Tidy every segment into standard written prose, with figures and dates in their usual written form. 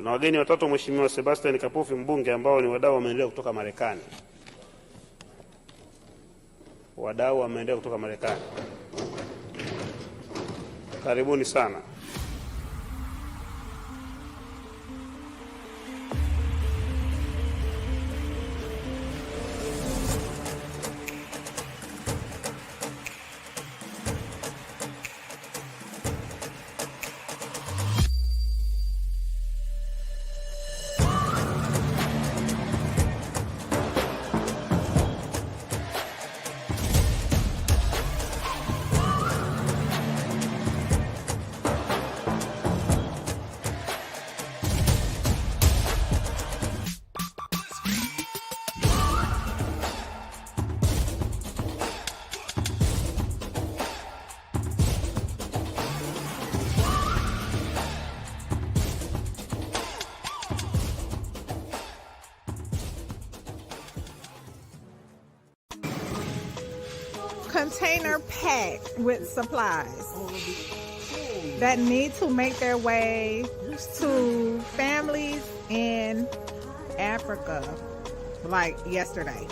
Tuna wageni watatu, Mheshimiwa Sebastian Kapufi mbunge, ambao ni wadau wa maendeleo kutoka Marekani. Wadau wa maendeleo kutoka Marekani, karibuni sana. Container packed with supplies that need to make their way to families in Africa like yesterday.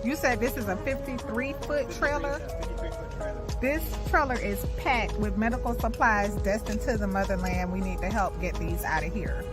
You said this is a 53-foot trailer? This trailer is packed with medical supplies destined to the motherland. We need to help get these out of here.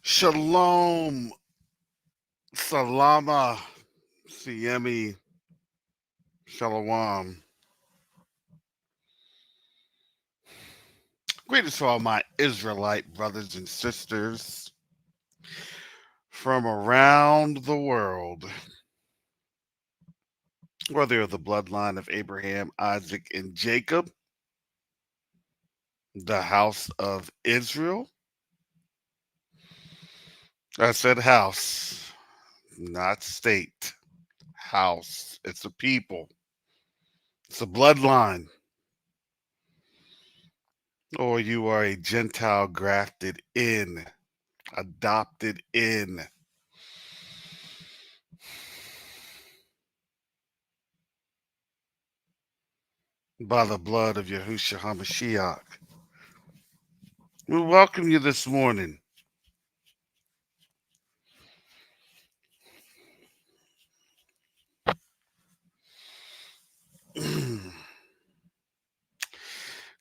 Shalom, Salama, Siemi, Shalom. Greetings to all my Israelite brothers and sisters from around the world, whether of the bloodline of Abraham, Isaac, and Jacob, the house of Israel. I said house, not state. House. It's a people. It's a bloodline. Or you are a Gentile grafted in adopted in. By the blood of Yahushua HaMashiach. We welcome you this morning.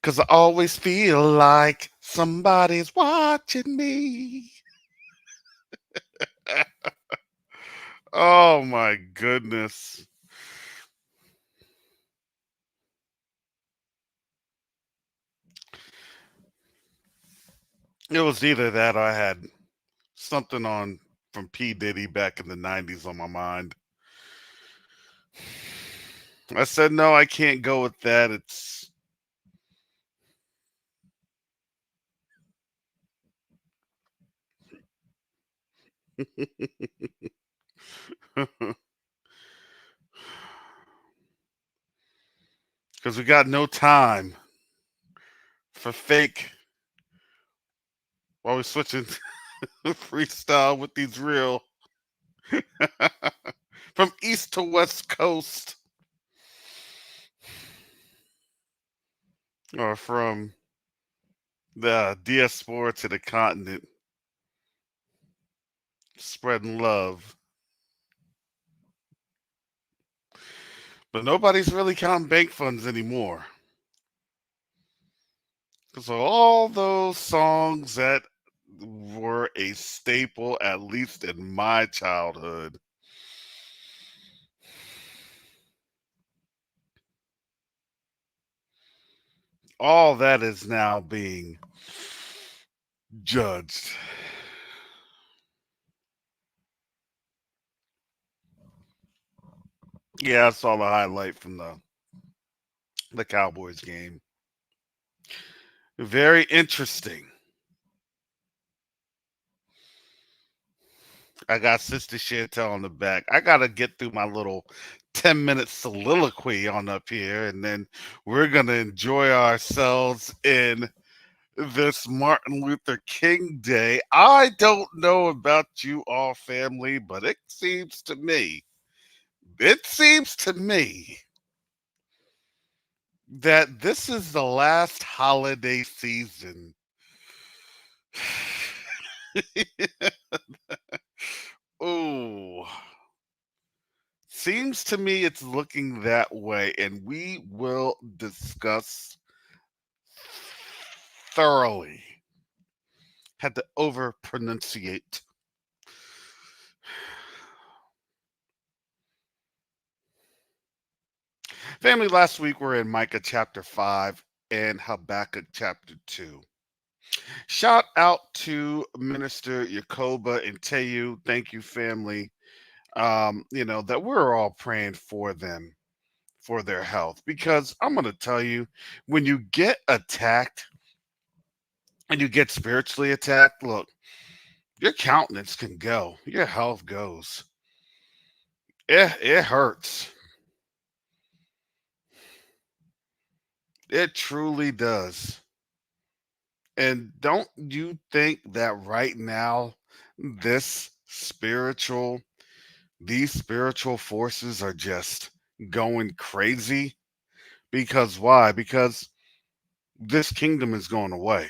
Because I always feel like somebody's watching me. Oh my goodness. It was either that or I had something on from P. Diddy back in the 90s on my mind. I said, no, I can't go with that. It's because we got no time for fake while we're switching freestyle with these real from east to west coast or from the diaspora to the continent, spreading love. But nobody's really counting bank funds anymore. So all those songs that were a staple, at least in my childhood, all that is now being judged. Yeah, I saw the highlight from the Cowboys game. Very interesting. I got Sister Chantel on the back. I gotta get through my little 10-minute soliloquy on up here, and then we're gonna enjoy ourselves in this Martin Luther King Day. I don't know about you all, family, but it seems to me that this is the last holiday season. Oh, seems to me it's looking that way, and we will discuss thoroughly. Had to over pronunciate. Family, last week we're in Micah chapter 5 and Habakkuk chapter 2. Shout out to Minister Yakoba and Teyu. Thank you, family. That we're all praying for them, for their health. Because I'm going to tell you, when you get attacked and you get spiritually attacked, look, your countenance can go, your health goes. It hurts. It truly does. And don't you think that right now, this spiritual, these spiritual forces are just going crazy? Because why? Because this kingdom is going away.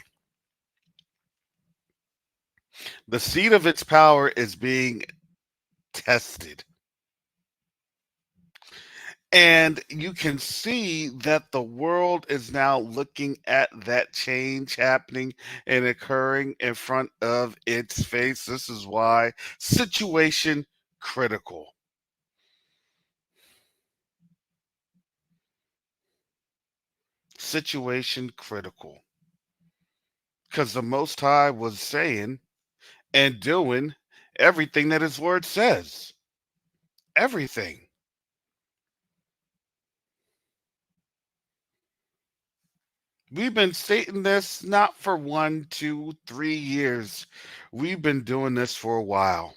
The seat of its power is being tested. And you can see that the world is now looking at that change happening and occurring in front of its face. This is why situation critical. Situation critical. Because the Most High was saying and doing everything that His Word says. Everything. We've been stating this not for 1, 2, 3 years. We've been doing this for a while.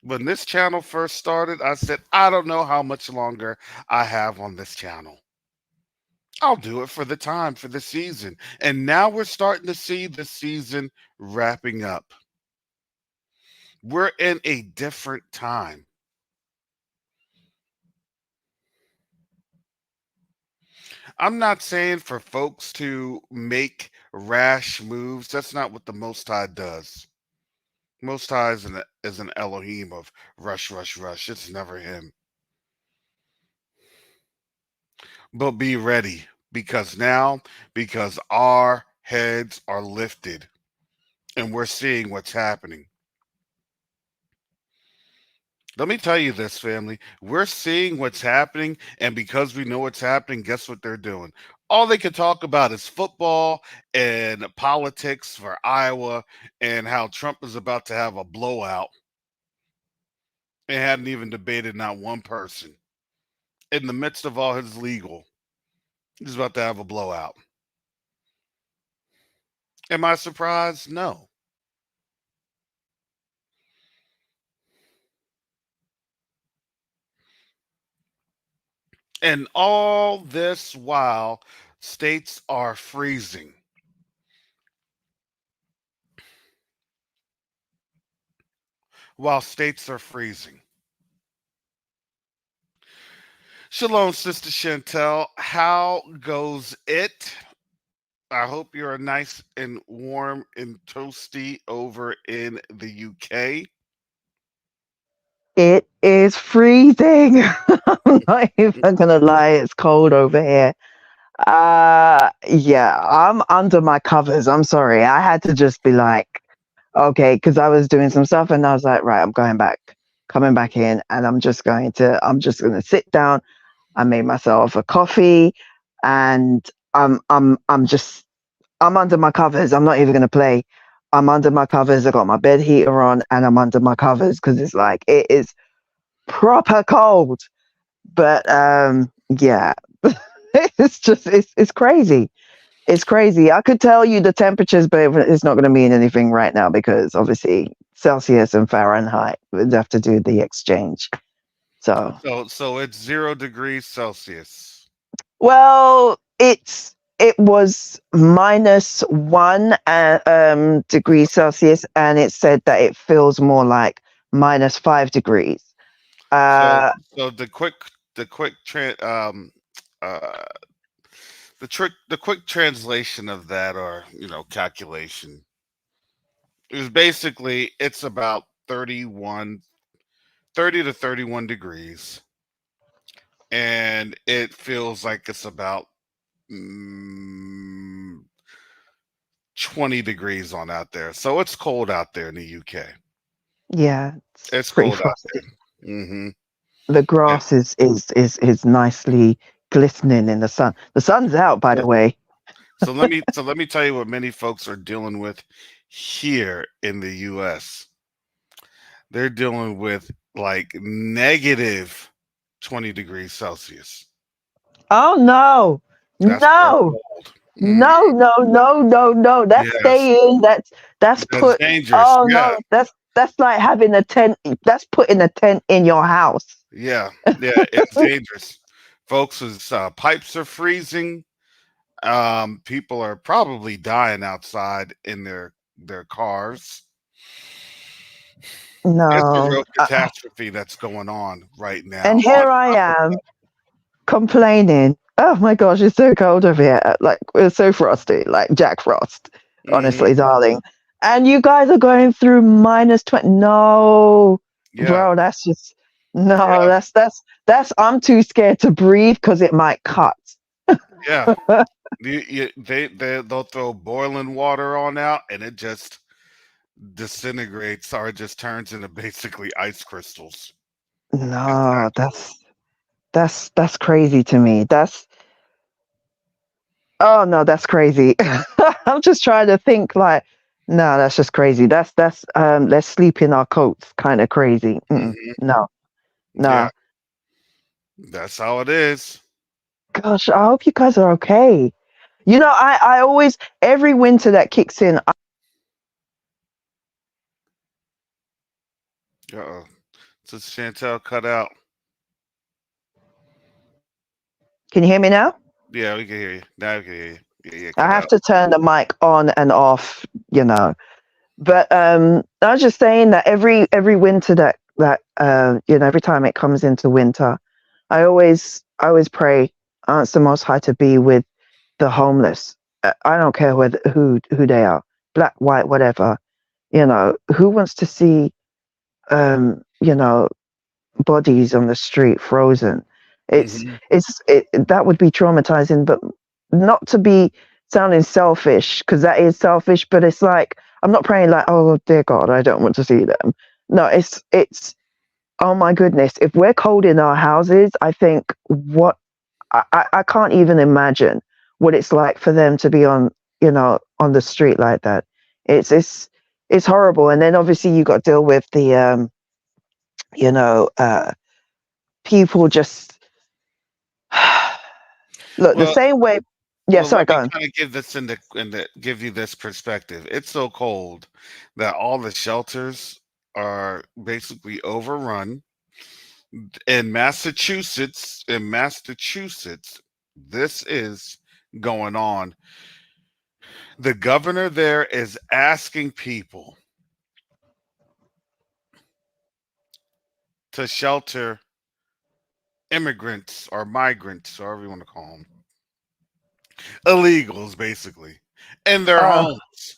When this channel first started, I said, I don't know how much longer I have on this channel. I'll do it for the time, for the season. And now we're starting to see the season wrapping up. We're in a different time. I'm not saying for folks to make rash moves. That's not what the Most High does. Most High is an Elohim of rush, rush, rush. It's never him. But be ready because now, because our heads are lifted and we're seeing what's happening. Let me tell you this, family. We're seeing what's happening, and because we know what's happening, guess what they're doing? All they can talk about is football and politics for Iowa and how Trump is about to have a blowout and hadn't even debated not one person. In the midst of all his legal, he's about to have a blowout. Am I surprised? No. And all this while, states are freezing. While states are freezing. Shalom, Sister Chantel. How goes it? I hope you're nice and warm and toasty over in the UK. It is freezing. I'm not even gonna lie, it's cold over here. Yeah, I'm under my covers. I'm sorry. I had to just be like, okay, because I was doing some stuff and I was like, right, I'm going back, coming back in, and I'm just gonna sit down. I made myself a coffee and I'm under my covers. I'm not even gonna play. I'm under my covers. I got my bed heater on and I'm under my covers because it's like it is proper cold. But yeah, it's crazy. It's crazy. I could tell you the temperatures, but it's not going to mean anything right now because obviously Celsius and Fahrenheit would have to do the exchange. So, So it's 0 degrees Celsius. well, it was -1 degrees Celsius, and it said that it feels more like -5 degrees. So Uh, so uh the quick translation of that, or calculation, is basically it's about 30 to 31 degrees, and it feels like it's about mm, 20 degrees on out there. So it's cold out there in the UK. yeah, it's It's pretty cold out frosty. there. Hmm. The grass is nicely glistening in the sun. The sun's out, by So, the way. so let me tell you what many folks are dealing with here in the US. They're dealing with like negative 20 degrees Celsius. Oh no, That's real no, cold. Mhm. no, no, no, no, no. That's Yes, staying. That's that's put. dangerous. Oh Yeah, no, that's like having a tent. That's putting a tent in your house. yeah, yeah. It's dangerous. Folks' pipes are freezing. People are probably dying outside in their cars. It's a No, real catastrophe that's going on right now. and On here I top of am complaining. Oh my gosh, it's so cold over here. Like it's so frosty, like Jack Frost. hmm Honestly, darling. And you guys are going through -20. No, yeah, bro, that's just no. yeah, That's. I'm too scared to breathe because it might cut. yeah. They'll throw boiling water on out, and it just disintegrates, or it just turns into basically ice crystals. No, Exactly. that's crazy to me. That's oh no, that's crazy. I'm just trying to think like, no, that's just crazy. That's let's sleep in our coats, kind of crazy. Mm-mm. Hmm. No, Yeah, no. that's how it is. Gosh, I hope you guys are okay. You know, I always every winter that kicks in. Uh-oh. So Chantel cut out. Can you hear me now? Yeah, we can hear you. Now we can hear you. Yeah, yeah, I cut have out. to turn the mic on and off, you know. But I was just saying that every winter every time it comes into winter, I always pray, ask the Most High to be with the homeless. I don't care who they are, black, white, whatever. Who wants to see um, you know, bodies on the street frozen? Hmm. That would be traumatizing, but not to be sounding selfish, because that is selfish. But it's like I'm not praying like, oh dear God, I don't want to see them. No, it's oh my goodness. If we're cold in our houses, I think what I can't even imagine what it's like for them to be on the street like that. It's horrible. And then obviously you got to deal with the you know people just look the Well, same way. Yeah, well, sorry, let go me on. kind of give this give you this perspective. It's so cold that all the shelters are basically overrun. In Massachusetts, this is going on. The governor there is asking people to shelter immigrants or migrants, or however you want to call them, illegals, basically, in their uh homes.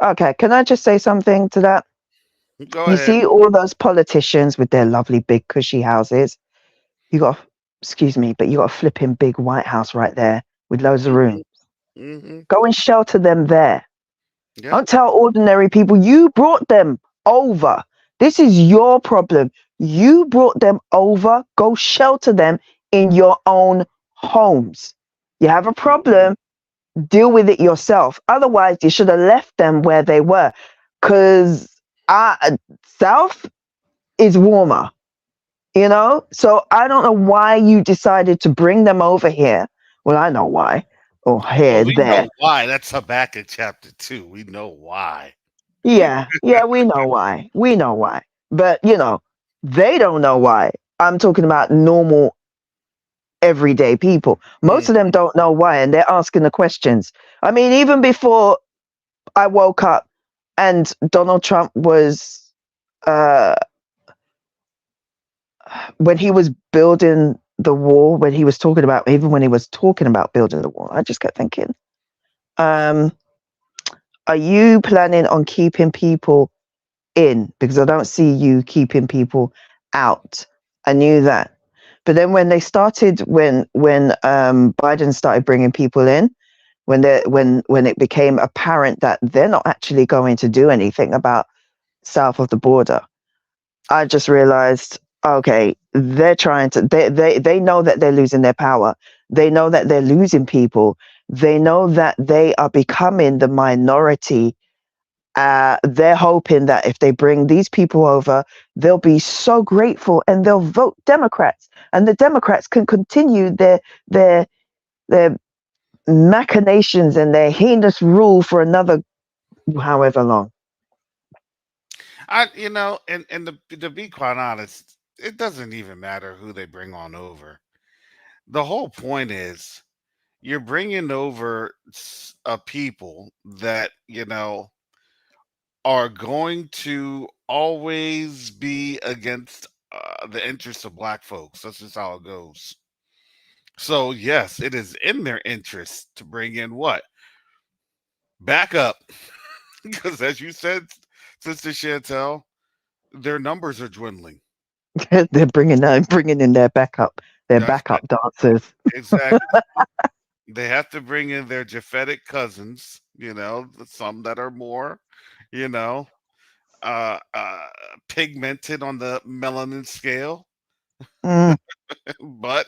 okay, can I just say something to that? Go You ahead. see all those politicians with their lovely big cushy houses. You got, excuse me, but you got a flipping big White House right there with loads of room. Hmm. Hmm. Go and shelter them there. Yep. Don't tell ordinary people you brought them over. This is your problem. You brought them over. Go shelter them in your own homes. You have a Hmm. problem, deal with it yourself. Otherwise, you should have left them where they were. Because South is warmer, So I don't know why you decided to bring them over here. Well, I know why. Or Well, here, we there. know why. That's Habakkuk chapter 2. We know why. Yeah, we know why. We know why. But, they don't know why. I'm talking about normal, everyday people. Most Mm. of them don't know why, and they're asking the questions. I mean, even before I woke up and Donald Trump was, uh, when he was building the wall, even when he was talking about building the wall, I just kept thinking, um, are you planning on keeping people in? Because I don't see you keeping people out. I knew that. But then when they started, when Biden started bringing people in, when it became apparent that they're not actually going to do anything about south of the border, I just realized, okay, they're trying to. They know that they're losing their power. They know that they're losing people. They know that they are becoming the minority. They're hoping that if they bring these people over, they'll be so grateful and they'll vote Democrats, and the Democrats can continue their their machinations and their heinous rule for another however long. And to be quite honest, it doesn't even matter who they bring on over. The whole point is you're bringing over a people that are going to always be against the interests of black folks. That's just how it goes. So yes, it is in their interest to bring in what backup, because as you said, Sister Chantel, their numbers are dwindling. They're bringing in their That's backup dancers. exactly. They have to bring in their Japhetic cousins, some that are more, you know, uh, uh, pigmented on the melanin scale, Mm, but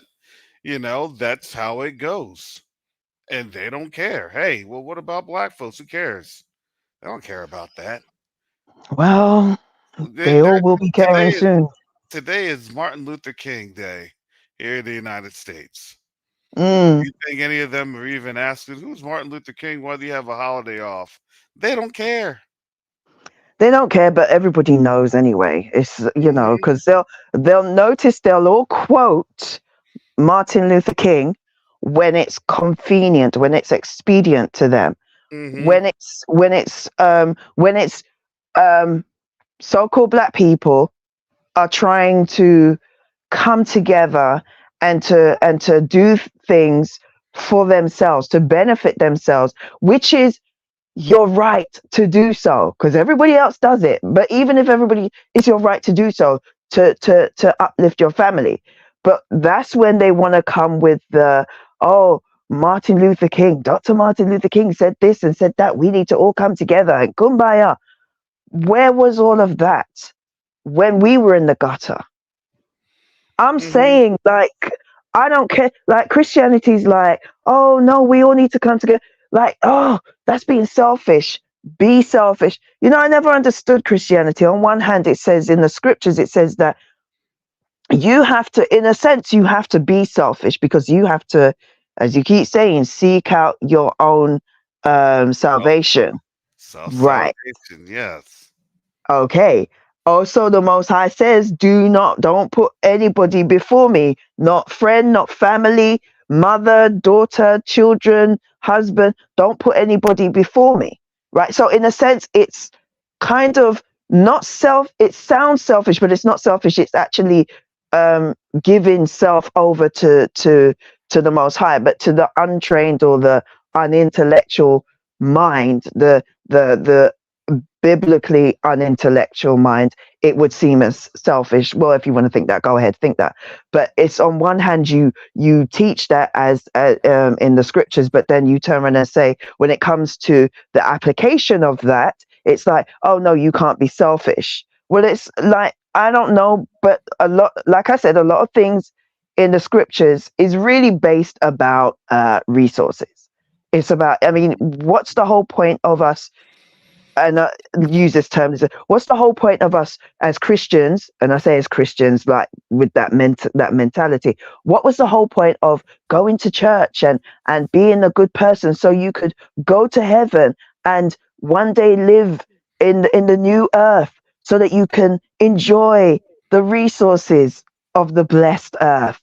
that's how it goes, and they don't care. Hey, well, what about black folks? Who cares? They don't care about that. well, they all They're, will be caring today, soon. today is Martin Luther King Day here in the United States. Mm. You think any of them are even asking who's Martin Luther King? Why do you have a holiday off? They don't care. They don't care, but everybody knows anyway. It's Hmm. because they'll notice they'll all quote Martin Luther King when it's convenient, when it's expedient to them, Mm-hmm. when it's so-called black people are trying to come together and to do things for themselves, to benefit themselves, which is your right to do so, because everybody else does it. But even if everybody, it's your right to do so, to uplift your family. But that's when they want to come with the, oh, Martin Luther King, Dr. Martin Luther King said this and said that. We need to all come together and kumbaya. Where was all of that when we were in the gutter? I'm Mm-hmm. saying, like, I don't care. Like, Christianity's like, oh no, we all need to come together. Like, oh, that's being selfish. Be selfish. You know, I never understood Christianity. On one hand, it says in the scriptures, it says that you have to, in a sense, you have to be selfish because you have to, as you keep saying, seek out your own salvation. Right. Self-salvation, yes. Okay. Also, the Most High says, don't put anybody before me, not friend, not family, mother, daughter, children, husband. Don't put anybody before me. Right. So, in a sense, it's kind of not it sounds selfish, but it's not selfish. It's actually giving self over to the Most High, but to the untrained or the unintellectual mind, the biblically unintellectual mind, it would seem as selfish. Well, if you want to think that, go ahead, think that. But it's, on one hand, you teach that as in the scriptures, but then you turn around and say, when it comes to the application of that, it's like, oh no, you can't be selfish. Well, it's like, I don't know, but a lot, like I said, a lot of things in the scriptures is really based about resources. It's about, I mean, what's the whole point of us, and use this term, what's the whole point of us as Christians, and I say as Christians, like with that mentality, what was the whole point of going to church and being a good person so you could go to heaven and one day live in the new earth so that you can enjoy the resources of the blessed earth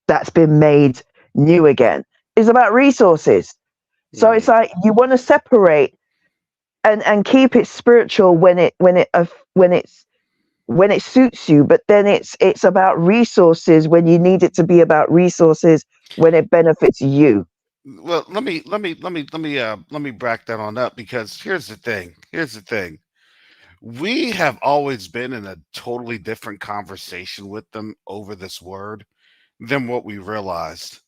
that's been made new again? It's about resources. So it's like you want to separate and keep it spiritual when it suits you, but then it's about resources when you need it to be about resources when it benefits you. Well, let me back that on up, because here's the thing. Here's the thing. We have always been in a totally different conversation with them over this word than what we realized,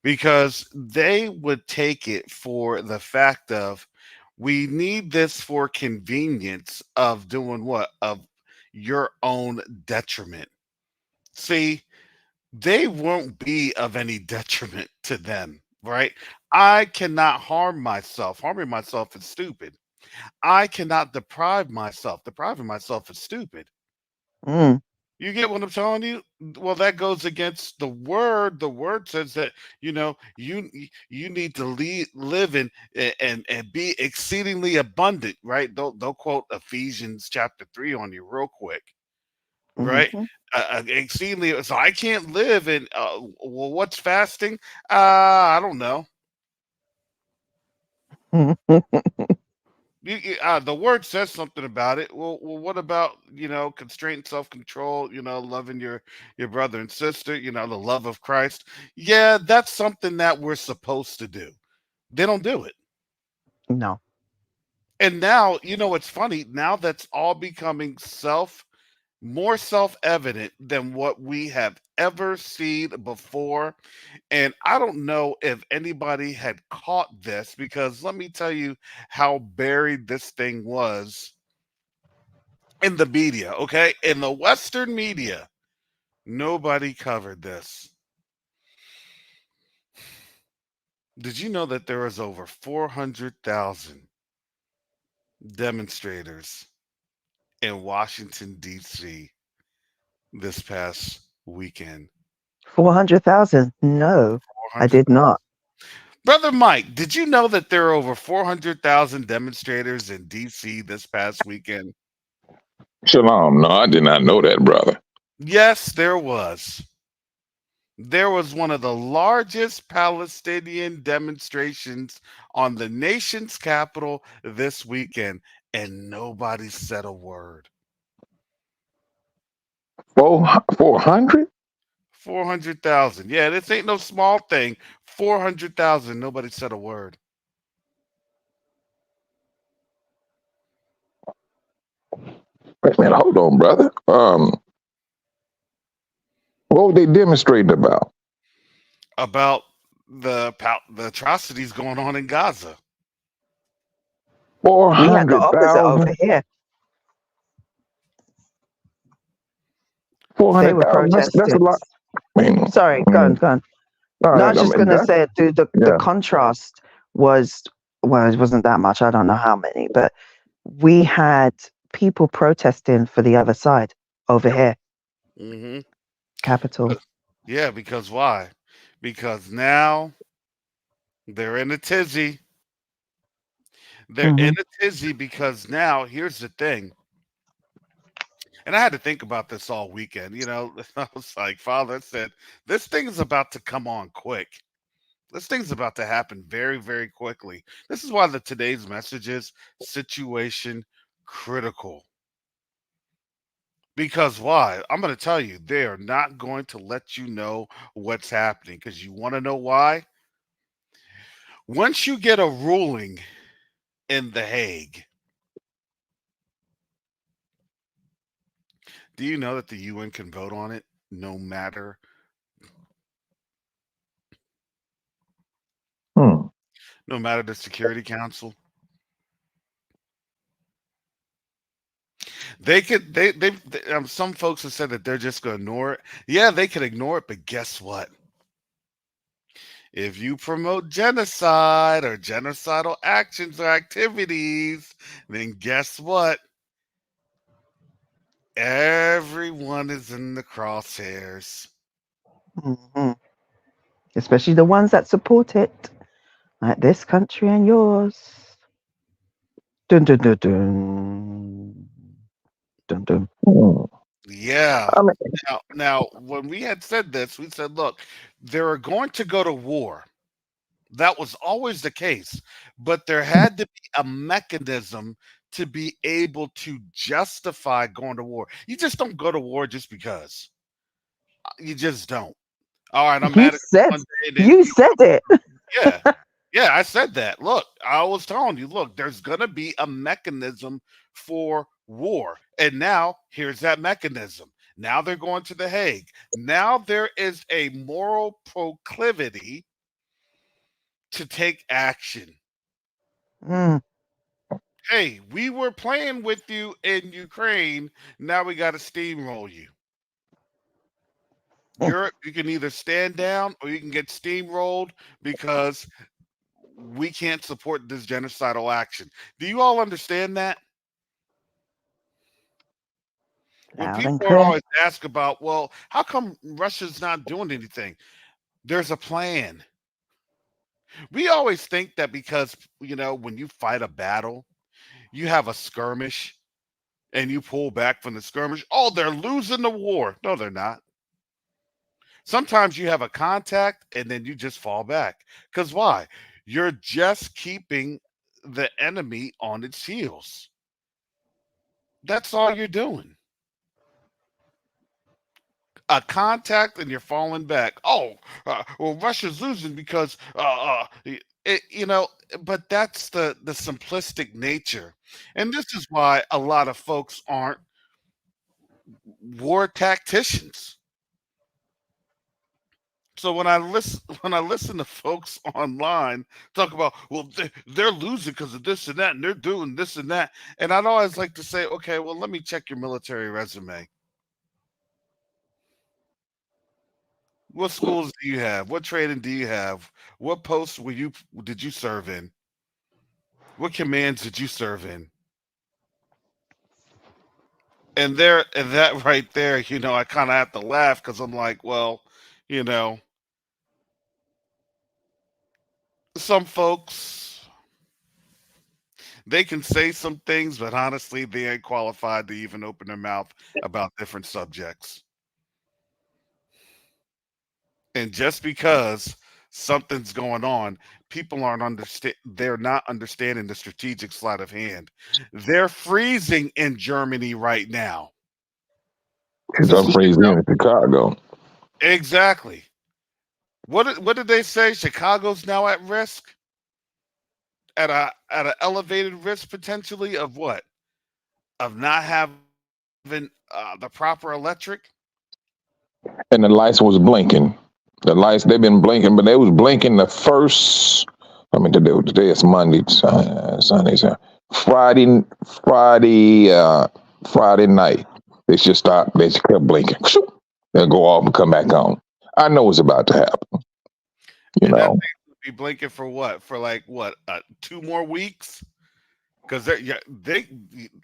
because they would take it for the fact of, we need this for convenience of doing what? Of your own detriment. See, they won't be of any detriment to them, right? I cannot harm myself. Harming myself is stupid. I cannot deprive myself. Depriving myself is stupid. Mm, You get what I'm telling you? Well, that goes against the word. The word says that, you need to live and be exceedingly abundant, right? They'll quote Ephesians chapter 3 on you real quick, right? mhm, Exceedingly. So I can't live in. Well, what's fasting? I don't know. mhm, The word says something about it. Well, what about, constraint, self control? Loving your brother and sister. The love of Christ. Yeah, that's something that we're supposed to do. They don't do it. no. And now, it's funny. Now that's all becoming more self evident than what we have ever seen before. And I don't know if anybody had caught this, because let me tell you how buried this thing was in the media, okay? In the Western media, nobody covered this. Did you know that there was over 400,000 demonstrators in Washington, D.C. this past weekend? 400,000? No, I 400. did not. Brother Mike, did you know that there are over 400,000 demonstrators in D.C. this past weekend? Shalom. No, I did not know that, brother. Yes, there was. There was one of the largest Palestinian demonstrations on the nation's capital this weekend, and nobody said a word. 400? 400,000. Yeah, this ain't no small thing. 400,000. Nobody said a word. Wait a minute, hold on, brother. What were they demonstrating about? About the atrocities going on in Gaza. We had the opposite 400,000? over here. They were 400,000? That's a protesting. lot. I mean, Sorry, I go on, mean, go on. no, No, I I was just mean gonna that. say, dude, the Yeah. contrast was, well, it wasn't that much. I don't know how many, but we had people protesting for the other side over here, Mm-hmm. capital. Yeah, because why? Because now they're in a tizzy. They're in Hmm. a tizzy because now here's the thing. And I had to think about this all weekend. I was like, Father, I said, this thing is about to come on quick. This thing's about to happen very, very quickly. This is why today's message is situation critical. Because why? I'm going to tell you, they are not going to let you know what's happening. Because you want to know why? Once you get a ruling in The Hague, do you know that the UN can vote on it no matter Hmm. no matter the Security Council? Some folks have said that they're just going to ignore it. Yeah, they could ignore it, but guess what? If you promote genocide or genocidal actions or activities, then guess what? Everyone is in the crosshairs. Hmm. Especially the ones that support it, like this country and yours. Dun dun dun dun. Dun dun. Hmm. Yeah. I mean, Now, when we had said this, we said, look, they're going to go to war. That was always the case, but there had to be a mechanism to be able to justify going to war. You just don't go to war just because. You just don't. All right, I'm You mad at said, you one day, and then you said it. yeah, yeah, I said that. Look, I was telling you, look, there's gonna be a mechanism for war, and now here's that mechanism. Now they're going to The Hague. Now there is a moral proclivity to take action. Mm, Hey, we were playing with you in Ukraine. Now we got to steamroll you. mm. Europe, you can either stand down or you can get steamrolled because we can't support this genocidal action. Do you all understand that? When Loud and people are clear. always ask about, well, how come Russia's not doing anything? There's a plan. We always think that because, when you fight a battle, you have a skirmish and you pull back from the skirmish. Oh, they're losing the war. No, they're not. Sometimes you have a contact and then you just fall back. Because why? You're just keeping the enemy on its heels. That's all you're doing. A contact and you're falling back. Oh, well, Russia's losing because but that's the simplistic nature, and this is why a lot of folks aren't war tacticians. So when I listen to folks online talk about, well, they're losing because of this and that, and they're doing this and that, and I'd always like to say, okay, well, let me check your military resume. What schools do you have? What training do you have? What posts did you serve in? What commands did you serve in? And that right there, I kind of have to laugh because I'm like, well, you know, some folks they can say some things, but honestly, they ain't qualified to even open their mouth about different subjects. And just because something's going on, people they're not understanding the strategic sleight of hand. They're freezing in Germany right now. It's unfreezing in Chicago. Exactly. What did they say? Chicago's now at risk? At an elevated risk potentially of what? Of not having the proper electric? And the lights was blinking. The lights, they've been blinking, but they was blinking the first, I mean, today is Monday, Sunday, Friday, Friday night. They just stopped, they just kept blinking. They'll go off and come back on. I know it's about to happen, you And that know. thing will be blinking for what? For like what? 2 more weeks? Because they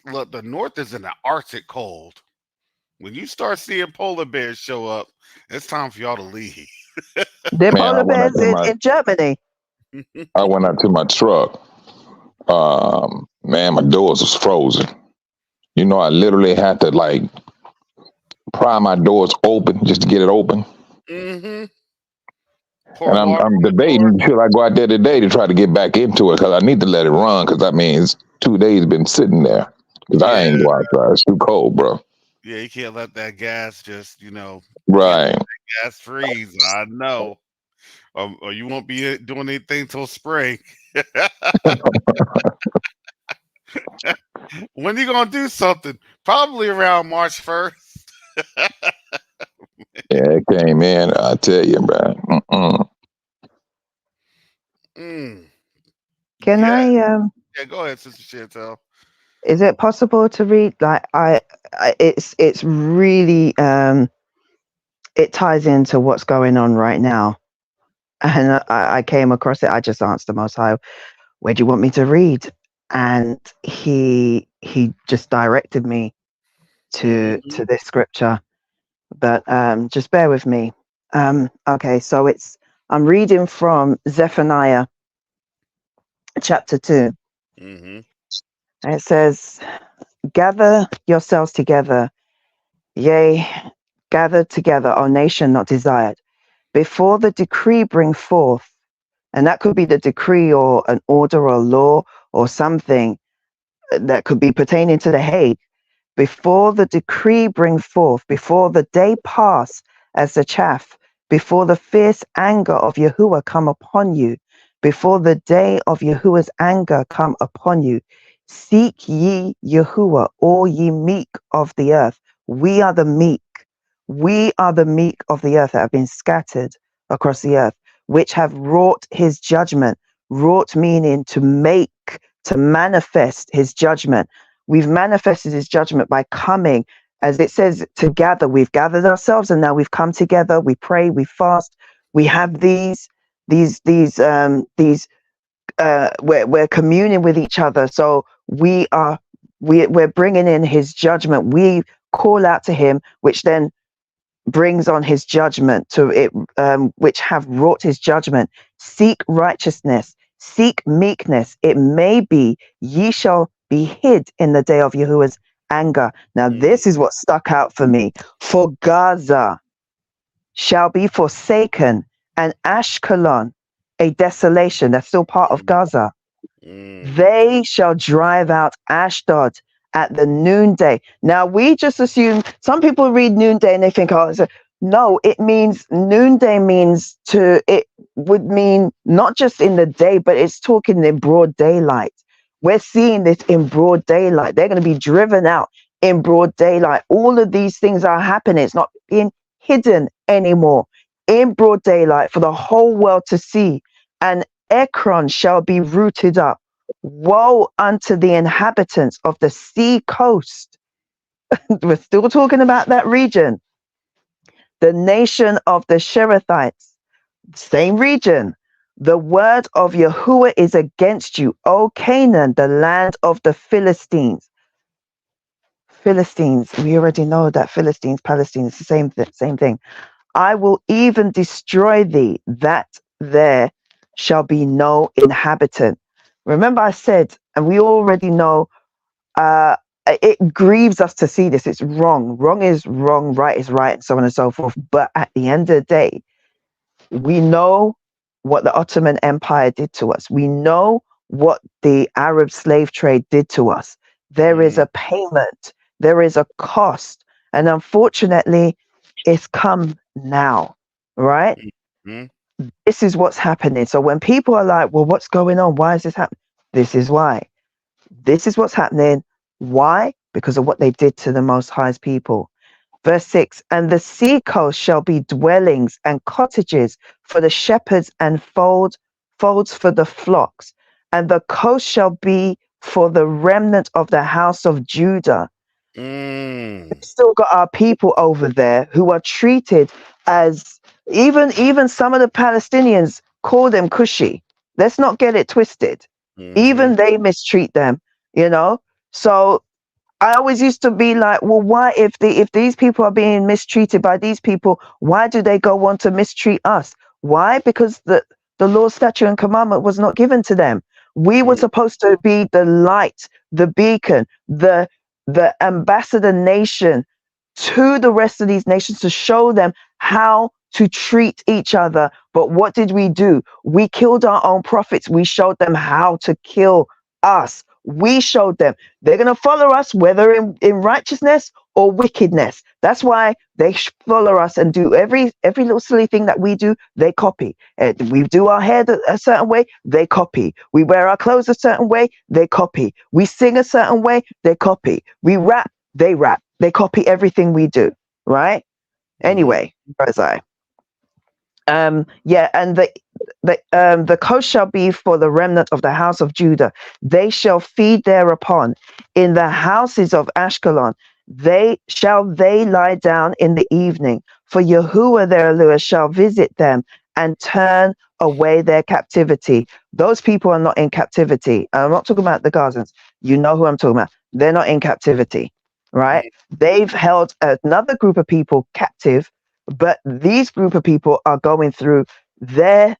look. The North is in the Arctic cold. When you start seeing polar bears show up, it's time for y'all to leave. The Man, polar bears in Germany. I went out to my truck. Man, my doors was frozen. You know, I literally had to like pry my doors open just to get it open. Mm-hmm. And I'm debating, should I go out there today to try to get back into it? Because I need to let it run. Because I mean, it's 2 days been sitting there. Because I ain't go outside. It's too cold, bro. Yeah, you can't let that gas just, Right. gas freeze. I know. Or you won't be doing anything till spring. When you gonna do something? Probably around March 1st. Yeah, it came in. I tell you, bro. Can Yeah. I Yeah, go ahead, Sister Chantel. is it possible to read like it's really it ties into what's going on right now, and I came across it. I just asked the Most High, where do you want me to read? And he just directed me to this scripture, but just bear with me. Okay, so I'm reading from Zephaniah chapter 2. Mm-hmm. And it says, gather yourselves together, yea, gather together, O nation not desired, before the decree bring forth. And that could be the decree or an order or law or something that could be pertaining to the Hague. Before the decree bring forth, before the day pass as the chaff, before the fierce anger of Yahuwah come upon you, before the day of Yahuwah's anger come upon you, seek ye Yahuwah, all ye meek of the earth. We are the meek. We are the meek of the earth that have been scattered across the earth, which have wrought his judgment. Wrought meaning to make, to manifest his judgment. We've manifested his judgment by coming, as it says, to gather. We've gathered ourselves and now we've come together. We pray, we fast. We have we're communing with each other. So we're bringing in his judgment. We call out to him, which then brings on his judgment to it, which have wrought his judgment. Seek righteousness, seek meekness. It may be ye shall be hid in the day of Yahuwah's anger. Now this is what stuck out for me. For Gaza shall be forsaken, and Ashkelon a desolation. That's still part of Gaza. They shall drive out Ashdod at the noonday. Now we just assume, some people read noonday and they think, oh, no, it means noonday means it would mean not just in the day, but it's talking in broad daylight. We're seeing this in broad daylight. They're going to be driven out in broad daylight. All of these things are happening. It's not being hidden anymore. In broad daylight for the whole world to see. And Ekron shall be rooted up. Woe unto the inhabitants of the sea coast. We're still talking about that region. The nation of the Sherethites, same region. The word of Yahuwah is against you, O Canaan, the land of the Philistines. Philistines, we already know that Philistines, Palestine is the same thing. I will even destroy thee, that there shall be no inhabitant. Remember I said, and we already know, it grieves us to see this. It's wrong. Wrong is wrong, right is right, and so on and so forth. But at the end of the day, We know what the Ottoman Empire did to us. We know what the Arab slave trade did to us. There is a payment, there is a cost, and unfortunately, it's come now, right? This is what's happening. So when people are like, well, what's going on? Why is this happening? This is why. This is what's happening. Why? Because of what they did to the Most High's people. Verse 6, and the sea coast shall be dwellings and cottages for the shepherds and folds for the flocks. And the coast shall be for the remnant of the house of Judah. We've still got our people over there who are treated as, even some of the Palestinians call them Cushi. Let's not get it twisted. Even they mistreat them, you know? So I always used to be like, well, why, if these people are being mistreated by these people, why do they go on to mistreat us? Why? Because the Lord's statute and commandment was not given to them. We were supposed to be the light, the beacon, the ambassador nation to the rest of these nations, to show them how to treat each other. But what did we do? We killed our own prophets. We showed them how to kill us. We showed them they're going to follow us, whether in righteousness or wickedness. That's why they follow us and do every little silly thing that we do. They copy. We do our hair a certain way. They copy. We wear our clothes a certain way. They copy. We sing a certain way. They copy. We rap. They rap. They copy everything we do. Right? Anyway, as and the coast shall be for the remnant of the house of Judah. They shall feed thereupon. In the houses of Ashkelon, they lie down in the evening. For Yahuwah their Elohim shall visit them and turn away their captivity. Those people are not in captivity. I'm not talking about the Gazans. You know who I'm talking about. They're not in captivity, right? They've held another group of people captive, but these group of people are going through their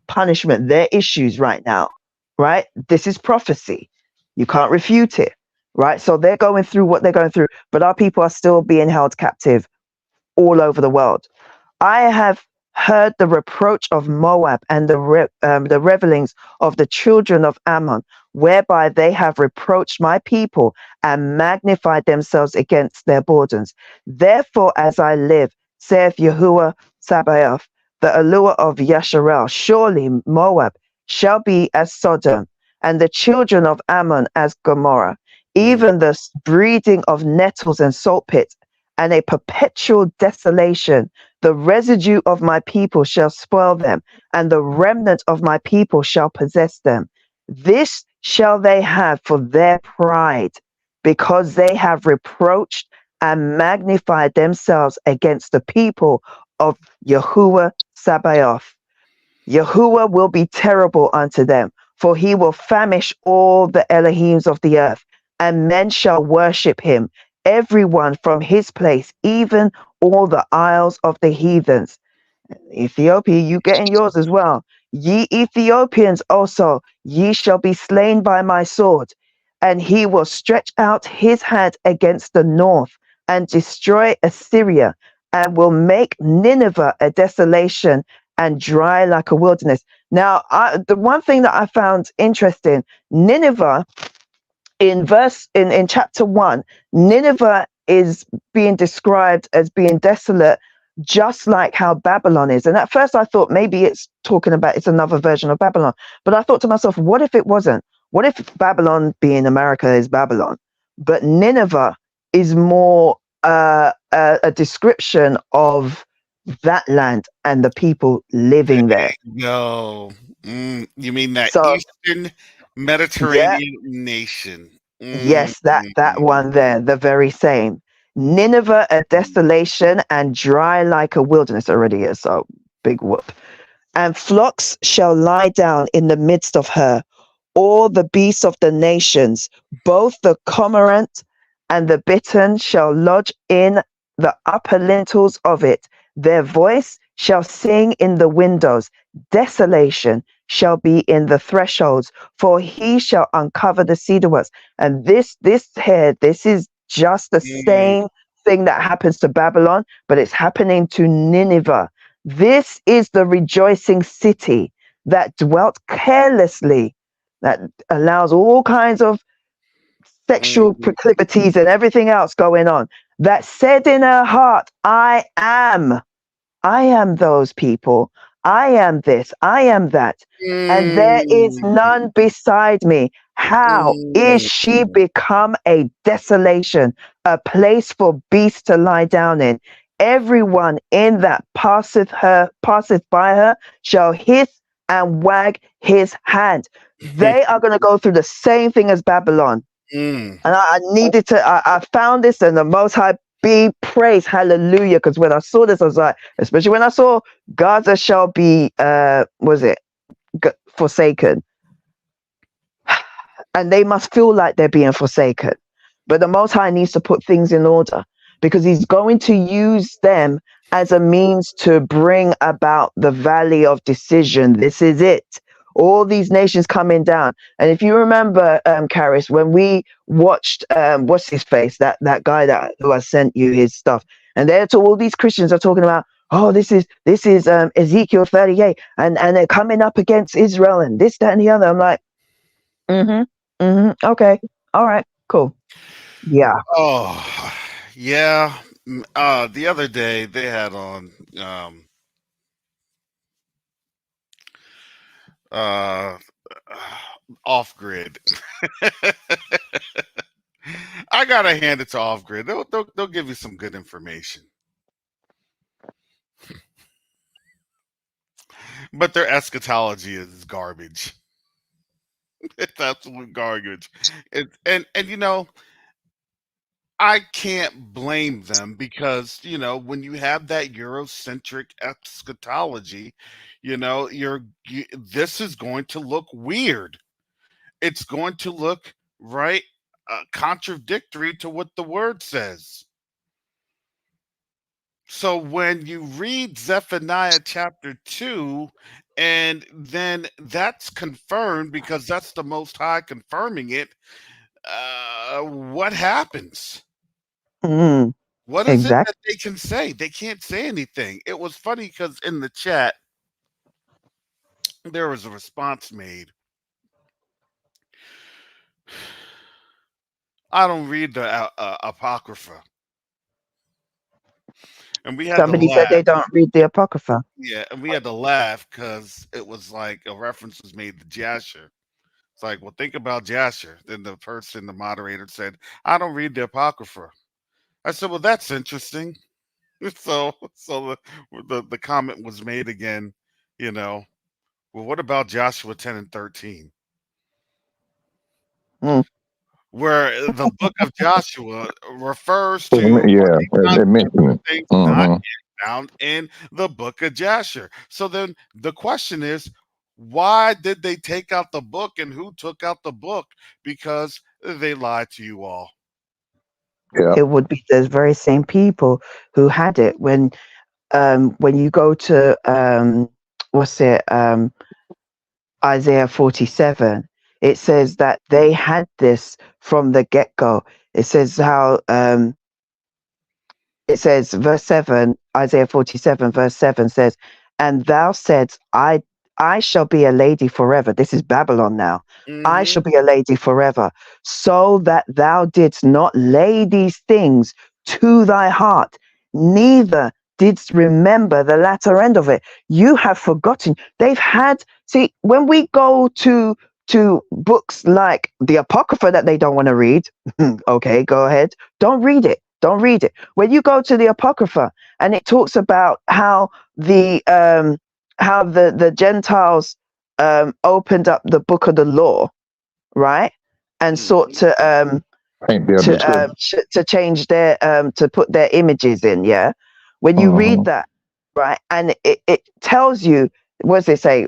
punishment, their issues right now, right? This is prophecy. You can't refute it, right? So they're going through what they're going through, but our people are still being held captive all over the world. I have heard the reproach of Moab and the revelings of the children of Ammon, whereby they have reproached my people and magnified themselves against their borders. Therefore, as I live, saith Yahuwah Sabaoth, the allure of Yasharel, surely Moab shall be as Sodom, and the children of Ammon as Gomorrah, even the breeding of nettles and salt pits, and a perpetual desolation. The residue of my people shall spoil them, and the remnant of my people shall possess them. This shall they have for their pride, because they have reproached and magnified themselves against the people of Yahuwah Sabaoth. Yahuwah will be terrible unto them, for he will famish all the Elohims of the earth, and men shall worship him, everyone from his place, even all the isles of the heathens. Ethiopia, you getting yours as well. Ye Ethiopians also, ye shall be slain by my sword. And he will stretch out his hand against the north and destroy Assyria, and will make Nineveh a desolation and dry like a wilderness. Now, the one thing that I found interesting, Nineveh, in chapter 1, Nineveh is being described as being desolate, just like how Babylon is. And at first I thought maybe it's another version of Babylon. But I thought to myself, what if it wasn't? What if Babylon, being America, is Babylon, but Nineveh is more a description of that land and the people living there? No, you mean that So, Eastern Mediterranean nation? Yes, that one there, the very same. Nineveh, a desolation and dry like a wilderness. Already is, so big whoop. And flocks shall lie down in the midst of her, all the beasts of the nations, both the cormorant and the bittern shall lodge in the upper lintels of it. Their voice shall sing in the windows. Desolation shall be in the thresholds, for he shall uncover the cedar works. And this is just the same thing that happens to Babylon, but it's happening to Nineveh. This is the rejoicing city that dwelt carelessly, that allows all kinds of sexual Mhm. proclivities and everything else going on, that said in her heart, I am those people. I am this. I am that. And there is Mm. none beside me. How is Mm. she become a desolation, a place for beasts to lie down in? Everyone in that passeth by her shall hiss and wag his hand. They are going to go through the same thing as Babylon. Mm. And I needed to, I found this, and the Most High be praised, hallelujah. Because when I saw this, I was like, especially when I saw Gaza shall be, forsaken, and they must feel like they're being forsaken. But the Most High needs to put things in order, because He's going to use them as a means to bring about the valley of decision. This is it. All these nations coming down. And if you remember, Karis, when we watched, what's his face, that guy who I sent you his stuff, and all these Christians are talking about, oh, this is Ezekiel 38, and they're coming up against Israel and this, that, and the other. I'm like, okay, all right, cool. Yeah. Oh, yeah. The other day they had on uh off grid. I gotta hand it to off grid. They'll give you some good information, but their eschatology is garbage. It's absolute garbage. And you know, I can't blame them because, you know, when you have that Eurocentric eschatology, you know, this is going to look weird. It's going to look right contradictory to what the word says. So when you read Zephaniah chapter 2, and then that's confirmed because that's the Most High confirming it, what happens? Mm, What is it exactly. that they can say? They can't say anything. It was funny because in the chat, there was a response made. I don't read the Apocrypha. And we had to Somebody said laugh. they don't read the Apocrypha. Yeah, and we had to laugh because it was like a reference was made to Jasher. It's like, well, think about Jasher. Then the moderator said, I don't read the Apocrypha. I said, well, that's interesting. So the comment was made again, you know, well, what about Joshua 10 and 13? Mm. Where the book of Joshua refers to or Yeah, in context it mentioned it. things not Mm-hmm. found in the book of Jasher. So then the question is, why did they take out the book and who took out the book? Because they lied to you all. Yeah. It would be the very same people who had it when you go to Isaiah 47. It says that they had this from the get-go. It says how it says verse 7, Isaiah 47 verse 7 says, and thou saidst, I shall be a lady forever. This is Babylon now. I Mm-hmm. shall be a lady forever, so that thou didst not lay these things to thy heart, neither didst remember the latter end of it. You have forgotten. They've had, see, when we go to books like the Apocrypha that they don't want to read, okay, go ahead. Don't read it. Don't read it. When you go to the Apocrypha and it talks about how the Gentiles opened up the book of the law, right, and sought Paint their description. to change their to put their images in. Yeah, when you read that, right, and it tells you, what does it say?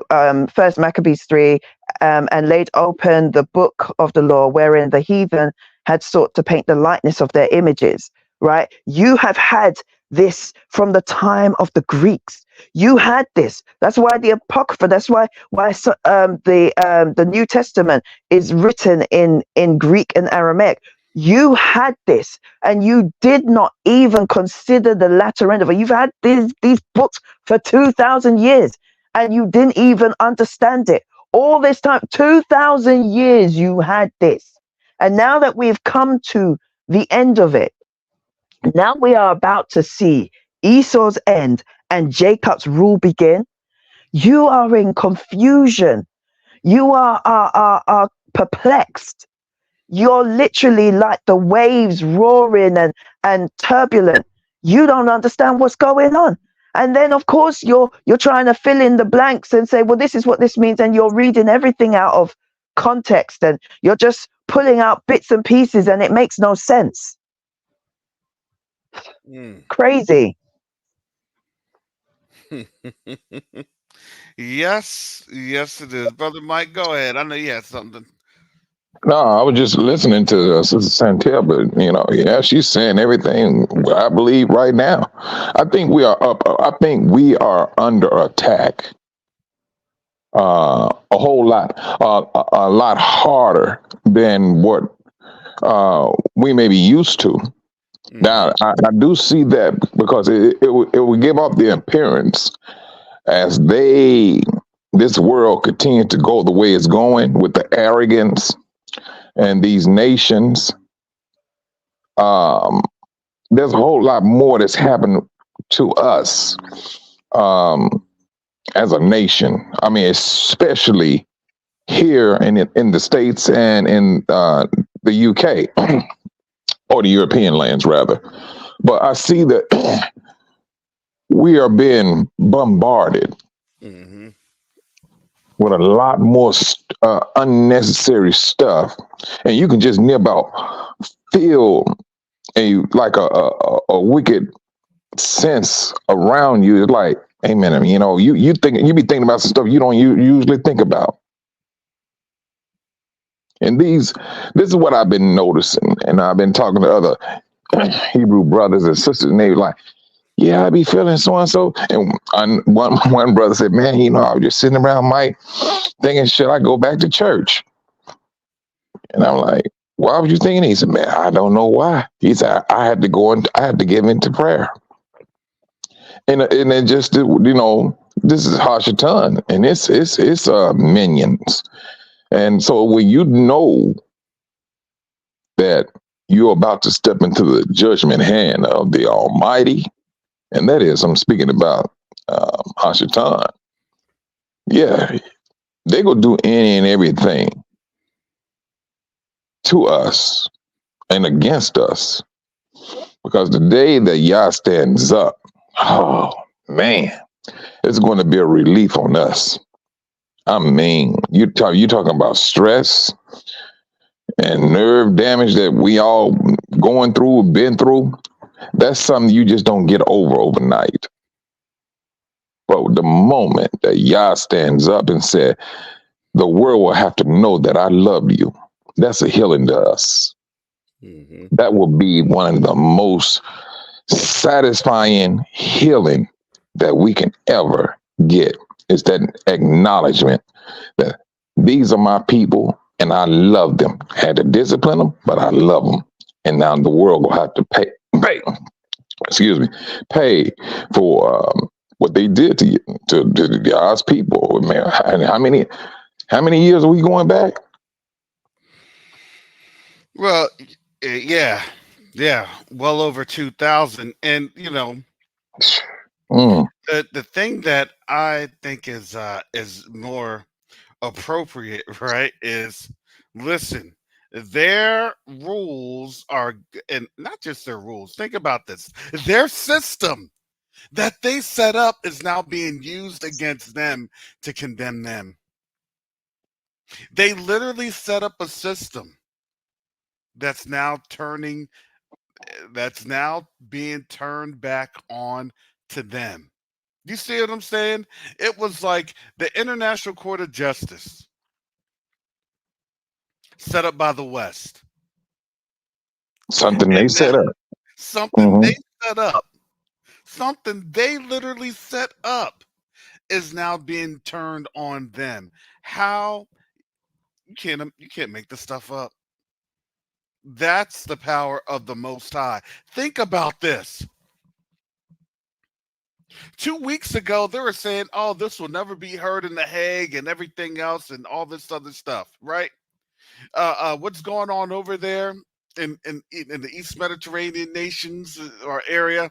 First Maccabees 3, and laid open the book of the law, wherein the heathen had sought to paint the likeness of their images. Right, you have had this from the time of the Greeks. You had this. That's why the Apocrypha. That's why the New Testament is written in Greek and Aramaic. You had this, and you did not even consider the latter end of it. You've had these books for 2,000 years, and you didn't even understand it. All this time, 2,000 years, you had this. And now that we've come to the end of it, now we are about to see Esau's end and Jacob's rule begin. You are in confusion. You are perplexed. You're literally like the waves roaring and turbulent. You don't understand what's going on. And then of course you're trying to fill in the blanks and say, well, this is what this means. And you're reading everything out of context and you're just pulling out bits and pieces and it makes no sense. Crazy. Yes, it is. Brother Mike, go ahead. I know you had something. No, I was just listening to Sister Santel, but yeah, she's saying everything I believe right now. I think we are up. I think we are under attack. A whole lot, a lot harder than what we may be used to. Now, I do see that because it will give off the appearance as this world continues to go the way it's going with the arrogance and these nations. There's a whole lot more that's happened to us as a nation. I mean, especially here in the States and in the UK or the European lands, rather. But I see that we are being bombarded with a lot more unnecessary stuff, and you can just near about feel a wicked sense around you. It's like, hey man, you be thinking about some stuff you don't usually think about. And this is what I've been noticing, and I've been talking to other Hebrew brothers and sisters, and they were like, yeah, I be feeling so and so. And one brother said, man, I was just sitting around, Mike, thinking, should I go back to church? And I'm like, why was you thinking? He said, man, I don't know why. He said, I had to give into prayer. And it just, this is Hashatan, and it's minions. And so when you know that you're about to step into the judgment hand of the Almighty, and that is, I'm speaking about Hashatan. Yeah, they gonna do any and everything to us and against us, because the day that Yah stands up, oh man, it's going to be a relief on us. I mean, you talking about stress and nerve damage that we all been through. That's something you just don't get over overnight. But the moment that Yah stands up and said, the world will have to know that I love you, that's a healing to us. That will be one of the most satisfying healing that we can ever get. Is that acknowledgement that these are my people and I love them. I had to discipline them, but I love them. And now the world will have to pay for what they did to God's people. Man, how many years are we going back? Well, yeah, well over 2,000. And the thing that I think is more appropriate, right, is listen. Their rules are, and not just their rules. Think about this. Their system that they set up is now being used against them to condemn them. They literally set up a system that's now being turned back on to them. You see what I'm saying? It was like the International Court of Justice set up by the West. Something they set up. Something they set up. Something they literally set up is now being turned on them. How? You can't make this stuff up. That's the power of the Most High. Think about this. 2 weeks ago, they were saying, "Oh, this will never be heard in The Hague and everything else and all this other stuff," right? What's going on over there in the East Mediterranean nations or area?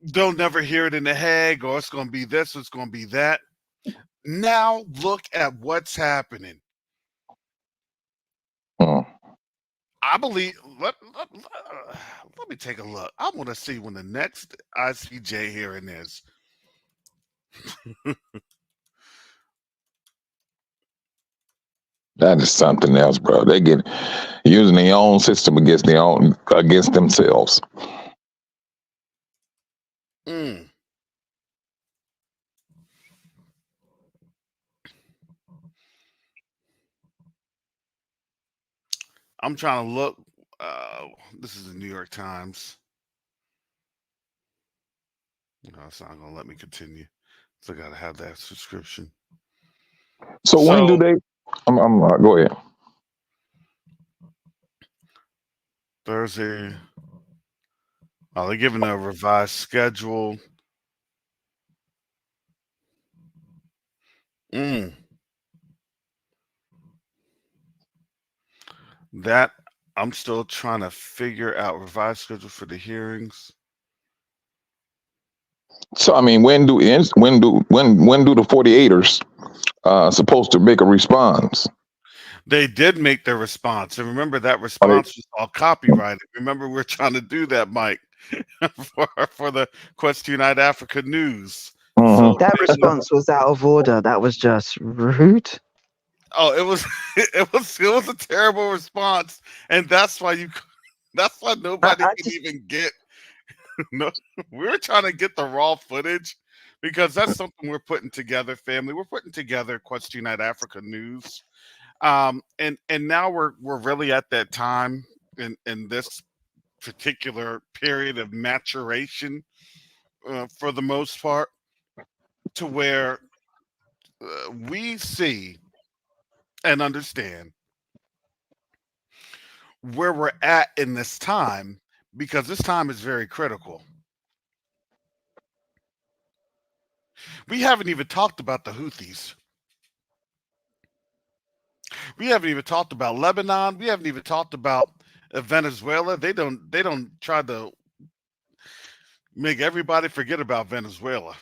They'll never hear it in The Hague, or it's going to be this, or it's going to be that. Now look at what's happening. Mm. I believe. Let me take a look. I want to see when the next ICJ hearing is. That is something else, bro. They get using their own system against themselves. Mm. I'm trying to look. This is the New York Times. No, it's not going to let me continue. So I got to have that subscription. So when do they? Go ahead. Thursday. Oh, they're giving a revised schedule. That I'm still trying to figure out revised schedule for the hearings. So I mean, when do the 48ers supposed to make a response? They did make their response, and remember that response was all copyrighted. Remember, we're trying to do that, Mike, for the Quest to Unite Africa News. Mm-hmm. So That response was out of order. That was just rude. oh, it was it was a terrible response, and that's why nobody can even get. No, we were trying to get the raw footage because that's something we're putting together, family. We're putting together Quest to Unite Africa News. And now we're really at that time in this particular period of maturation, for the most part, to where we see and understand where we're at in this time, because this time is very critical. We haven't even talked about the Houthis. We haven't even talked about Lebanon. We haven't even talked about Venezuela. They don't try to make everybody forget about Venezuela.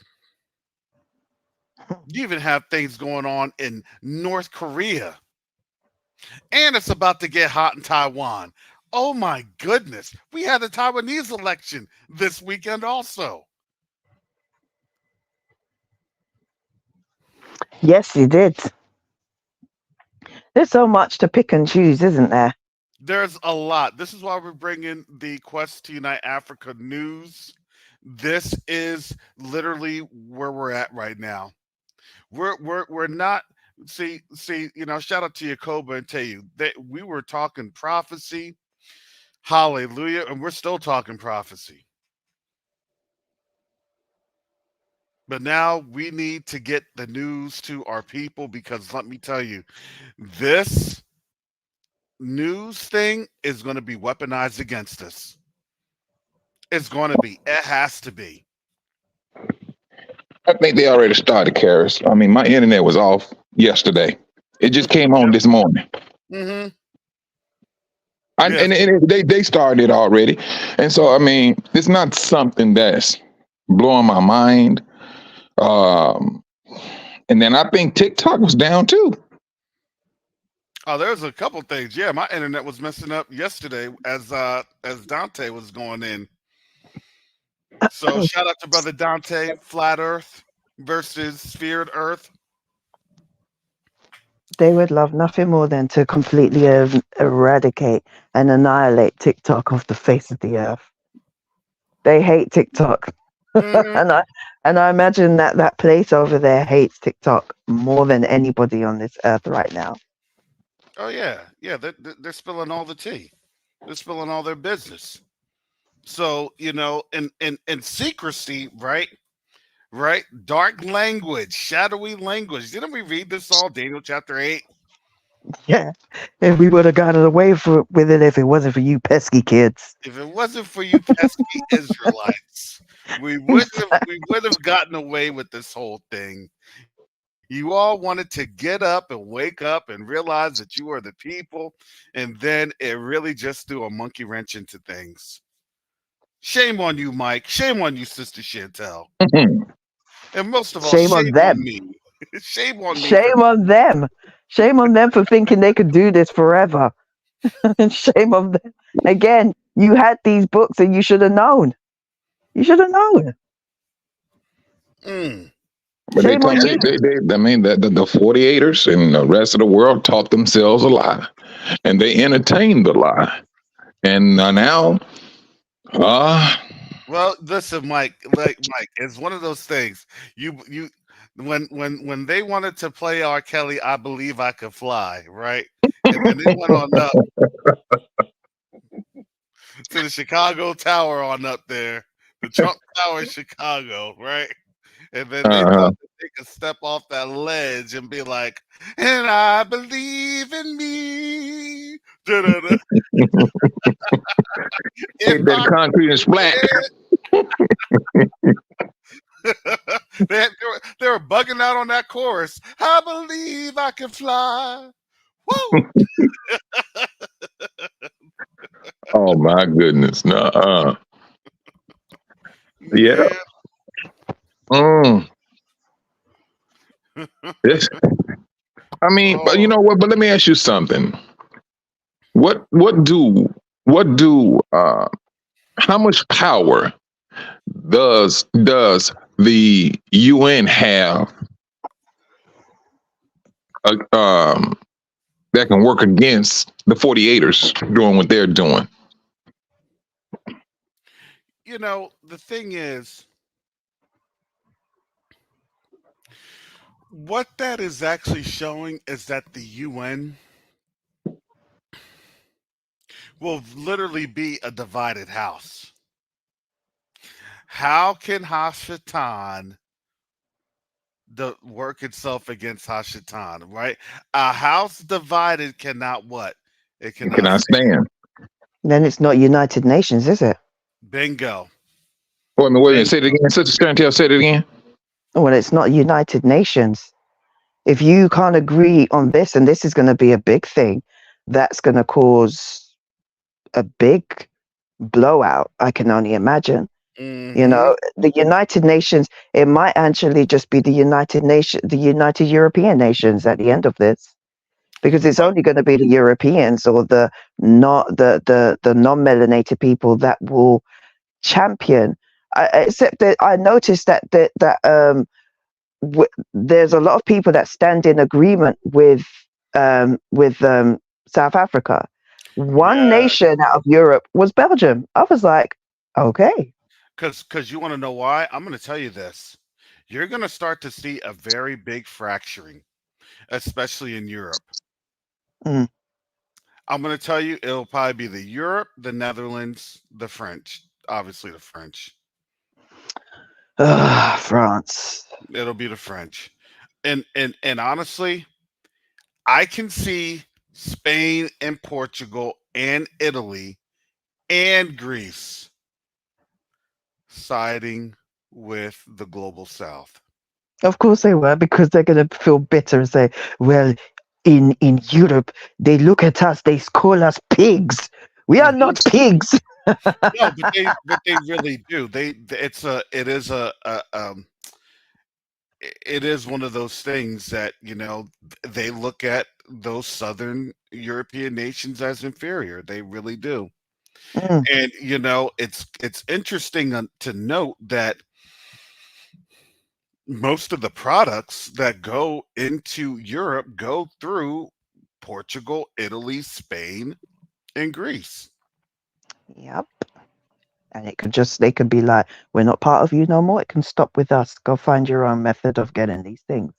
You even have things going on in North Korea. And it's about to get hot in Taiwan. Oh my goodness. We had the Taiwanese election this weekend also. Yes, you did. There's so much to pick and choose, isn't there? There's a lot. This is why we're bringing the Quest to Unite Africa News. This is literally where we're at right now. We're not see, shout out to Yakoba and Teyu. We were talking prophecy, hallelujah, and we're still talking prophecy. But now we need to get the news to our people, because let me tell you, this news thing is going to be weaponized against us. It's going to be. It has to be. I think they already started, Karis. I mean, my internet was off yesterday. It just came on this morning. Mm-hmm. And they started it already. And so, I mean, it's not something that's blowing my mind. And then I think TikTok was down too. Oh, there's a couple things. Yeah, my internet was messing up yesterday as Dante was going in. So shout out to brother Dante. Flat Earth versus sphered Earth. They would love nothing more than to completely eradicate and annihilate TikTok off the face of the earth. They hate TikTok. Mm-hmm. and I imagine that place over there hates TikTok more than anybody on this earth right now. Oh yeah, they're spilling all the tea. They're spilling all their business. So in secrecy, right? Dark language, shadowy language. Didn't we read this all? Daniel chapter 8. Yeah. If we would have gotten away with it if it wasn't for you pesky kids. If it wasn't for you pesky Israelites, we would have gotten away with this whole thing. You all wanted to get up and wake up and realize that you are the people, and then it really just threw a monkey wrench into things. Shame on you, Mike. Shame on you, Sister Chantel. And most of all, Shame on shame on them. me. Shame on me for Shame on them. Shame on them for thinking they could do this forever. And shame on them. Again, you had these books and you should have known. You should have known. mm, But they Shame on taught you. I mean the 48ers and the rest of the world taught themselves a lie, and they entertained the lie, and now, ah, well, listen, Mike, it's one of those things. You when they wanted to play R. Kelly, I believe I could fly, right? And then they went on up to the Chicago Tower on up there, the Trump Tower in Chicago, right? And then they uh, thought that they could step off that ledge and be like, and I believe in me. Da-da-da. If hit that I concrete and splat. they were bugging out on that chorus. I believe I can fly. Woo! Oh my goodness, no, yeah. Man. Mm. It's, I mean, but you Oh, know what? But let me ask you something. What do how much power does the UN have uh, that can work against the 48ers doing what they're doing? the thing is, what that is actually showing is that the UN will literally be a divided house. How can Hashatan work itself against Hashatan, right? A house divided cannot what? It Can cannot I stand. stand? Then it's not United Nations, is it? Bingo. Wait a minute. Bingo. Say it again, Sister Chantel. Say it again. Well, it's not United Nations. If you can't agree on this, and this is going to be a big thing, that's going to cause a big blowout. I can only imagine. Mm-hmm. The United Nations, it might actually just be the United European Nations at the end of this, because it's Well, only going to be the Europeans or the not the non-melanated people that will champion. Except that I noticed there's a lot of people that stand in agreement with South Africa. One yeah, nation out of Europe was Belgium. I was like, okay. because you want to know why? I'm going to tell you this. You're going to start to see a very big fracturing, especially in Europe. Mm. I'm going to tell you it'll probably be the Europe, the Netherlands, the French. Obviously, the French. France. It'll be the French. And honestly, I can see Spain and Portugal and Italy and Greece siding with the global south. Of course they were, because they're going to feel bitter and say, well, in Europe, they look at us, they call us pigs. We are Mhm. not pigs. No, but they really do. It is one of those things that they look at those southern European nations as inferior. They really do. Mm. And it's interesting to note that most of the products that go into Europe go through Portugal, Italy, Spain, and Greece. Yep. And they could be like, we're not part of you no more. It can stop with us. Go find your own method of getting these things.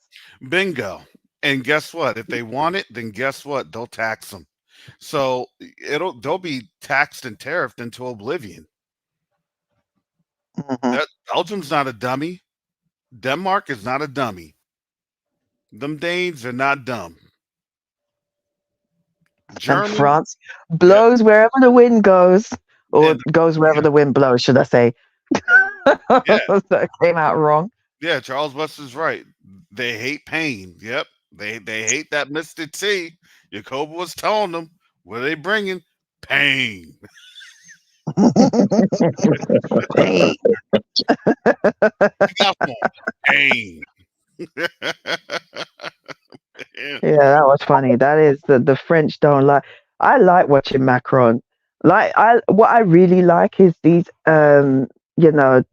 Bingo. And guess what? If they want it, then guess what? They'll tax them. So they'll be taxed and tariffed into oblivion. Hmm. Belgium's not a dummy. Denmark is not a dummy. Them Danes are not dumb. And German. France Yep. blows wherever the wind goes, or And goes wherever the wind blows, should I say? yeah, That came out wrong. yeah. Charles Buster's right. They hate pain. Yep. They hate that Mr. T. Jacoba was telling them what are they bringing pain. Hey, Got one. Pain. Yeah. yeah, that was funny. That is the French don't like. I like watching Macron. Like what I really like is these you know,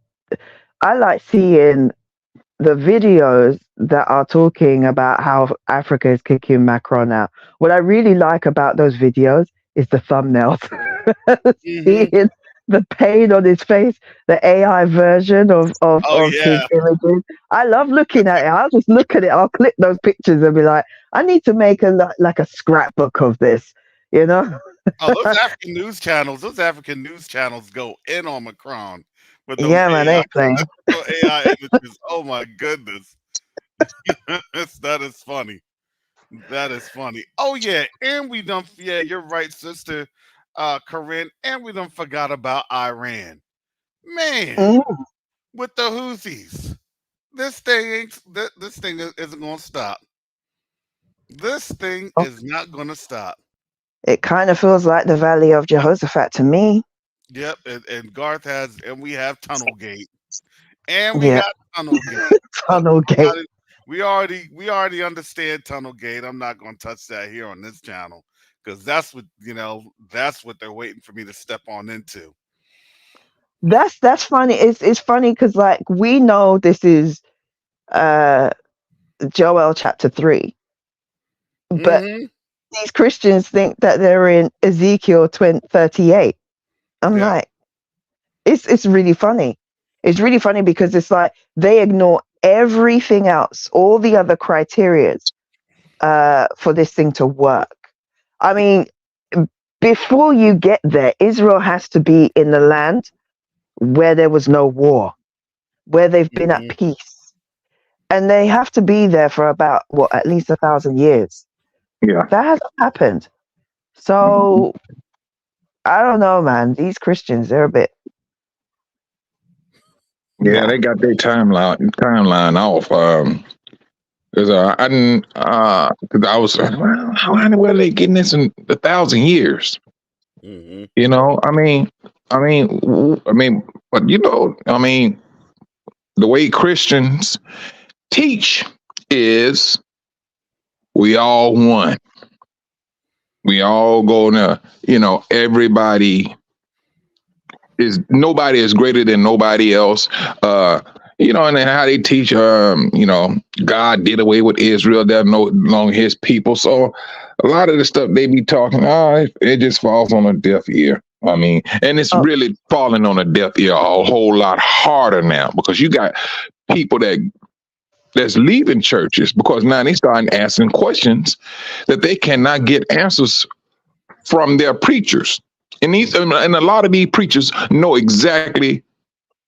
I like seeing the videos that are talking about how Africa is kicking Macron out. What I really like about those videos is the thumbnails. Hmm. Seeing the pain on his face, the AI version Oh of his yeah. images. I love looking at it. I'll just look at it. I'll click those pictures and be like, I need to make like a scrapbook of this, you know? Oh, those African news channels go in on Macron with them Yeah, man, they AI, ain't playing. those AI images. Oh my goodness. That is funny. That is funny. Oh yeah, and we done. Yeah, you're right, sister, Corinne. And we done forgot about Iran. Man, Mm. with the Houthis, this thing ain't. This thing isn't gonna stop. This thing Oh, is not gonna stop. it kind of feels like the Valley of Jehoshaphat to me. Yep, and Garth has, and we have Tunnel Gate, and we Yeah, got Tunnel Gate. But Tunnel Gate. we already understand Tunnel Gate. I'm not going to touch that here on this channel because that's what that's what they're waiting for me to step on into. That's funny. It's funny because like we know this is uh Joel chapter 3, but Hmm. these Christians think that they're in Ezekiel 38. I'm Yeah. like, it's really funny. It's really funny because it's like they ignore everything else, all the other criteria for this thing to work. I mean, before you get there, Israel has to be in the land where there was no war, where they've been at Hmm. peace. And they have to be there for about, what, at least 1,000 years. Yeah. That hasn't happened. So I don't know, man. These Christians, they're a bit, Yeah, yeah. they got their timeline off. Cause I didn't, cause I was, well, how in the world are they getting this in 1,000 years? Hmm. You know, but the way Christians teach is we all one. We all gonna, everybody nobody is greater than nobody else. And then how they teach, God did away with Israel. They're no longer his people. So a lot of the stuff they be talking, it just falls on a deaf ear. I mean, and it's Oh, really falling on a deaf ear a whole lot harder now because you got people that's leaving churches because now they starting asking questions that they cannot get answers from their preachers. And a lot of these preachers know exactly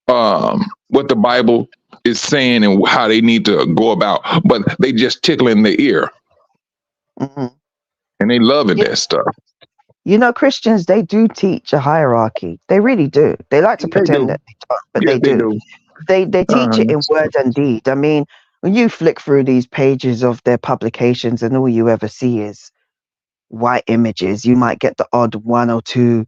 what the Bible is saying and how they need to go about, but they just tickling the ear mhm. and they loving You, that stuff. you know, Christians, they do teach a hierarchy. They really do. They like to They pretend do. that they don't, but Yes, they they do. do. They teach it Uh-huh. in word and deed. I mean, when you flick through these pages of their publications and all you ever see is white images. You might get the odd one or two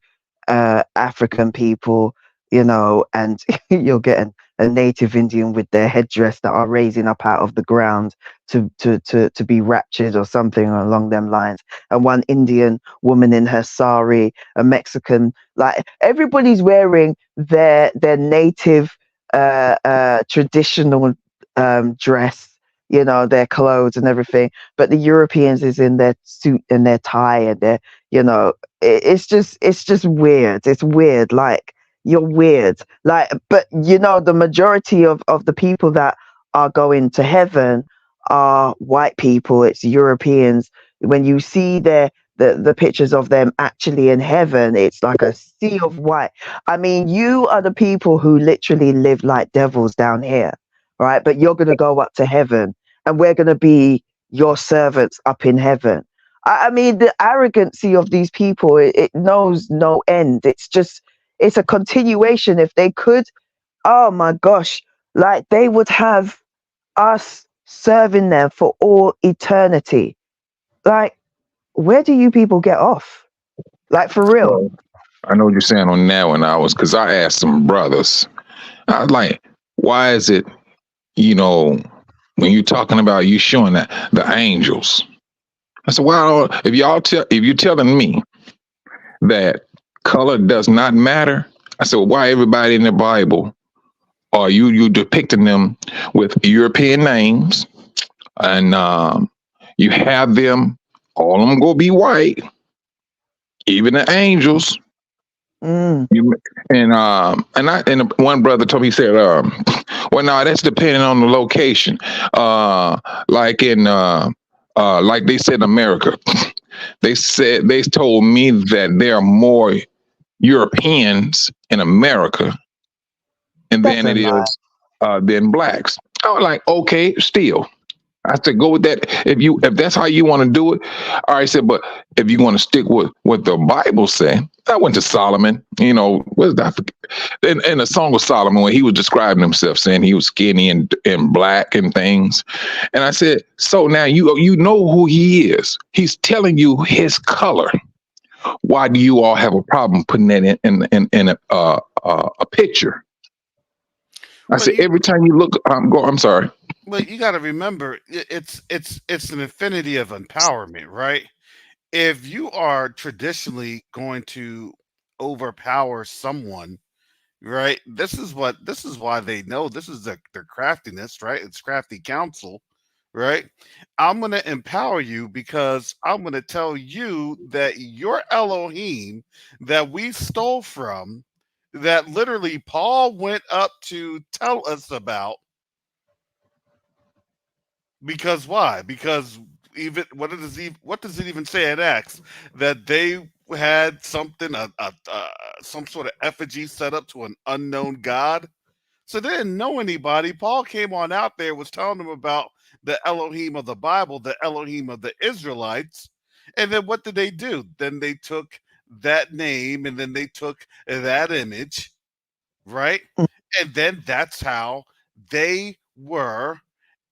African people, and you'll get a native Indian with their headdress that are raising up out of the ground to be raptured or something along them lines. And one Indian woman in her sari, a Mexican, like everybody's wearing their native traditional dress, their clothes and everything, but the Europeans is in their suit and their tie and their, it's just weird. It's weird. Like you're weird. Like, but the majority of the people that are going to heaven are white people. It's Europeans. When you see the pictures of them actually in heaven, it's like a sea of white. I mean, you are the people who literally live like devils down here, right? But you're going to go up to heaven and we're going to be your servants up in heaven. I mean, the arrogancy of these people, it knows no end. It's a continuation. If they could, oh my gosh, like they would have us serving them for all eternity. Like, where do you people get off? Like, for real? Well, I know what you're saying on that one. Because I asked some brothers, I was like, why is it, when you're talking about you showing that the angels? I said, well, if you're telling me that color does not matter, I said, well, why everybody in the Bible are you depicting them with European names, and you have them, all of them gonna be white, even the angels. Mm. And one brother told me, he said, well, no, that's depending on the location. Like in like they said in America, they told me that there are more Europeans in America, and That's then a it lie. is than blacks. I was like, okay, still. I said, go with that. If that's how you want to do it, all right. I said, but if you want to stick with what the Bible said, I went to Solomon. What's that? In the Song of Solomon, when he was describing himself, saying he was skinny and black and things, and I said, so now you know who he is. He's telling you his color. Why do you all have a problem putting that in a picture? I said, every time you look, I'm sorry. Well, you got to remember, it's an infinity of empowerment, right? If you are traditionally going to overpower someone, right? This is why they know this is their craftiness, right? It's crafty counsel, right? I'm going to empower you because I'm going to tell you that your Elohim that we stole from, that literally Paul went up to tell us about. Because why? Because even what does it even say in Acts that they had something some sort of effigy set up to an unknown god? So they didn't know anybody. Paul came on out there, was telling them about the Elohim of the Bible, the Elohim of the Israelites. And then what did they do? Then they took that name and then they took that image, right? And then that's how they were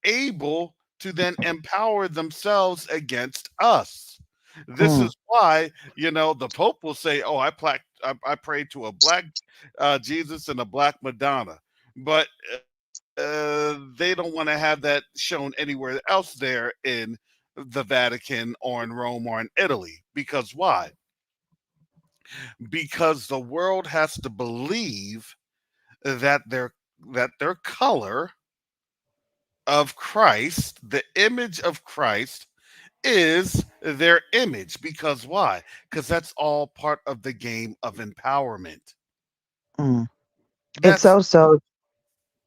able to then empower themselves against us. This is why, the Pope will say, "Oh, I prayed to a black Jesus and a black Madonna," but they don't want to have that shown anywhere else there in the Vatican or in Rome or in Italy. Because why? Because the world has to believe that their color of Christ, the image of Christ, is their image. Because why? Because that's all part of the game of empowerment. Mm. It's That's also,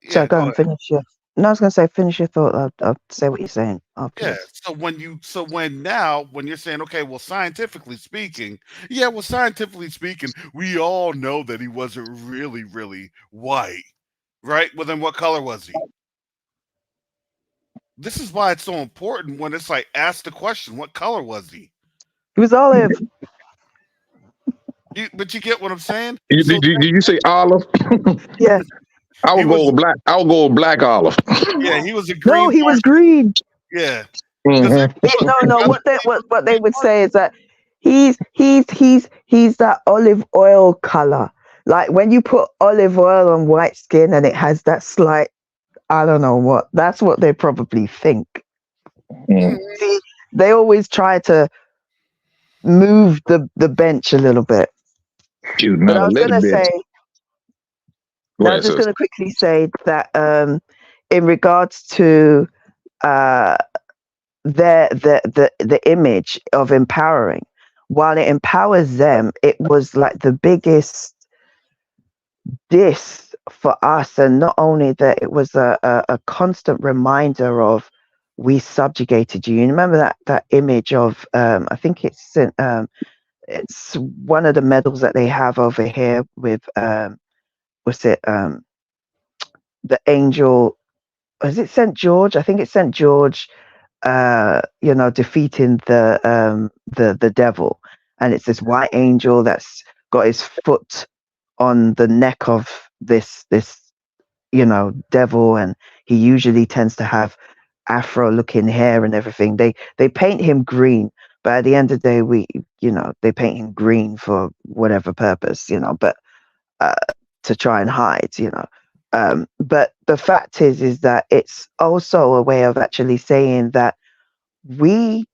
so yeah. go Go and ahead. finish your. No, I was gonna say finish your thought. I'll say what you're saying Yeah. afterwards. When you're saying, okay, well, scientifically speaking, yeah, well, scientifically speaking, we all know that he wasn't really, really white, right? Well, then what color was he? This is why it's so important when it's like, ask the question, what color was he? It was olive. But you get what I'm saying? So Did you say olive? Yeah. I he would go was, with black. I would go with black olive. yeah, he was a No, green he was marsh. green. Yeah, because Hmm. No. What they would say is that he's that olive oil color. Like when you put olive oil on white skin and it has that slight, I don't know what. That's what they probably think. See, they always try to move the bench a little bit. Shoot, But not I a was little gonna bit. say, Go I ahead, was just sis. gonna quickly say that in regards to uh the image of empowering, while it empowers them, it was like the biggest diss for us. And not only that, it was a constant reminder of, we subjugated you. You remember that image of I think it's one of the medals that they have over here with what's it the angel, is it St. George? I think it's St. George defeating the devil, and it's this white angel that's got his foot on the neck of this devil, and he usually tends to have afro looking hair and everything. They paint him green, but at the end of the day, they paint him green for whatever purpose, but to try and hide. But the fact is that it's also a way of actually saying that we,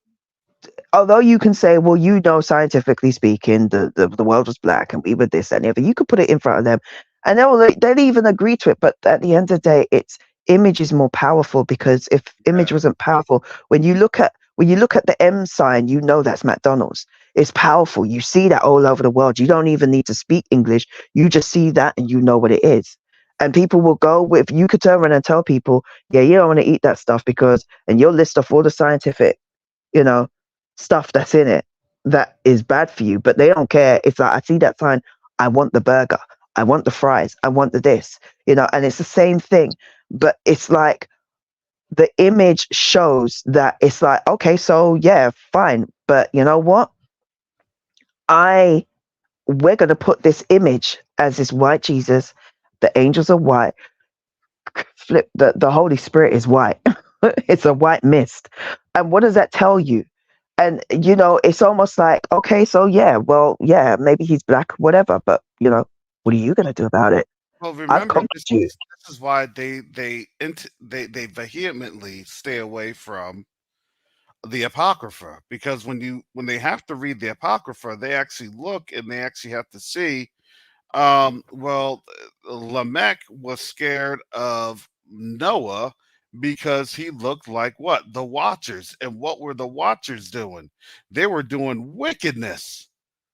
although you can say, well, scientifically speaking, the world was black and we were this and the other, you could put it in front of them and they'll even agree to it. But at the end of the day, it's image is more powerful, because if image wasn't powerful, when you look at the M sign, that's McDonald's. It's powerful. You see that all over the world. You don't even need to speak English. You just see that and you know what it is. And people will go with, you could turn around and tell people, yeah, you don't want to eat that stuff and you'll list off all the scientific, stuff that's in it that is bad for you, but they don't care. It's like, I see that sign, I want the burger, I want the fries, I want the this, and it's the same thing. But it's like the image shows that it's like, okay, so yeah, fine, but you know what? We're gonna put this image as this white Jesus, the angels are white, flip the Holy Spirit is white. It's a white mist. And what does that tell you? And it's almost like, okay, so yeah, well, yeah, maybe he's black, whatever, but what are you gonna do about it? Well, I've remember, conquered you. this is why they vehemently stay away from the Apocrypha, because when they have to read the Apocrypha, they actually look and they actually have to see. Well, Lamech was scared of Noah because he looked like what? The Watchers. And what were the Watchers doing? They were doing wickedness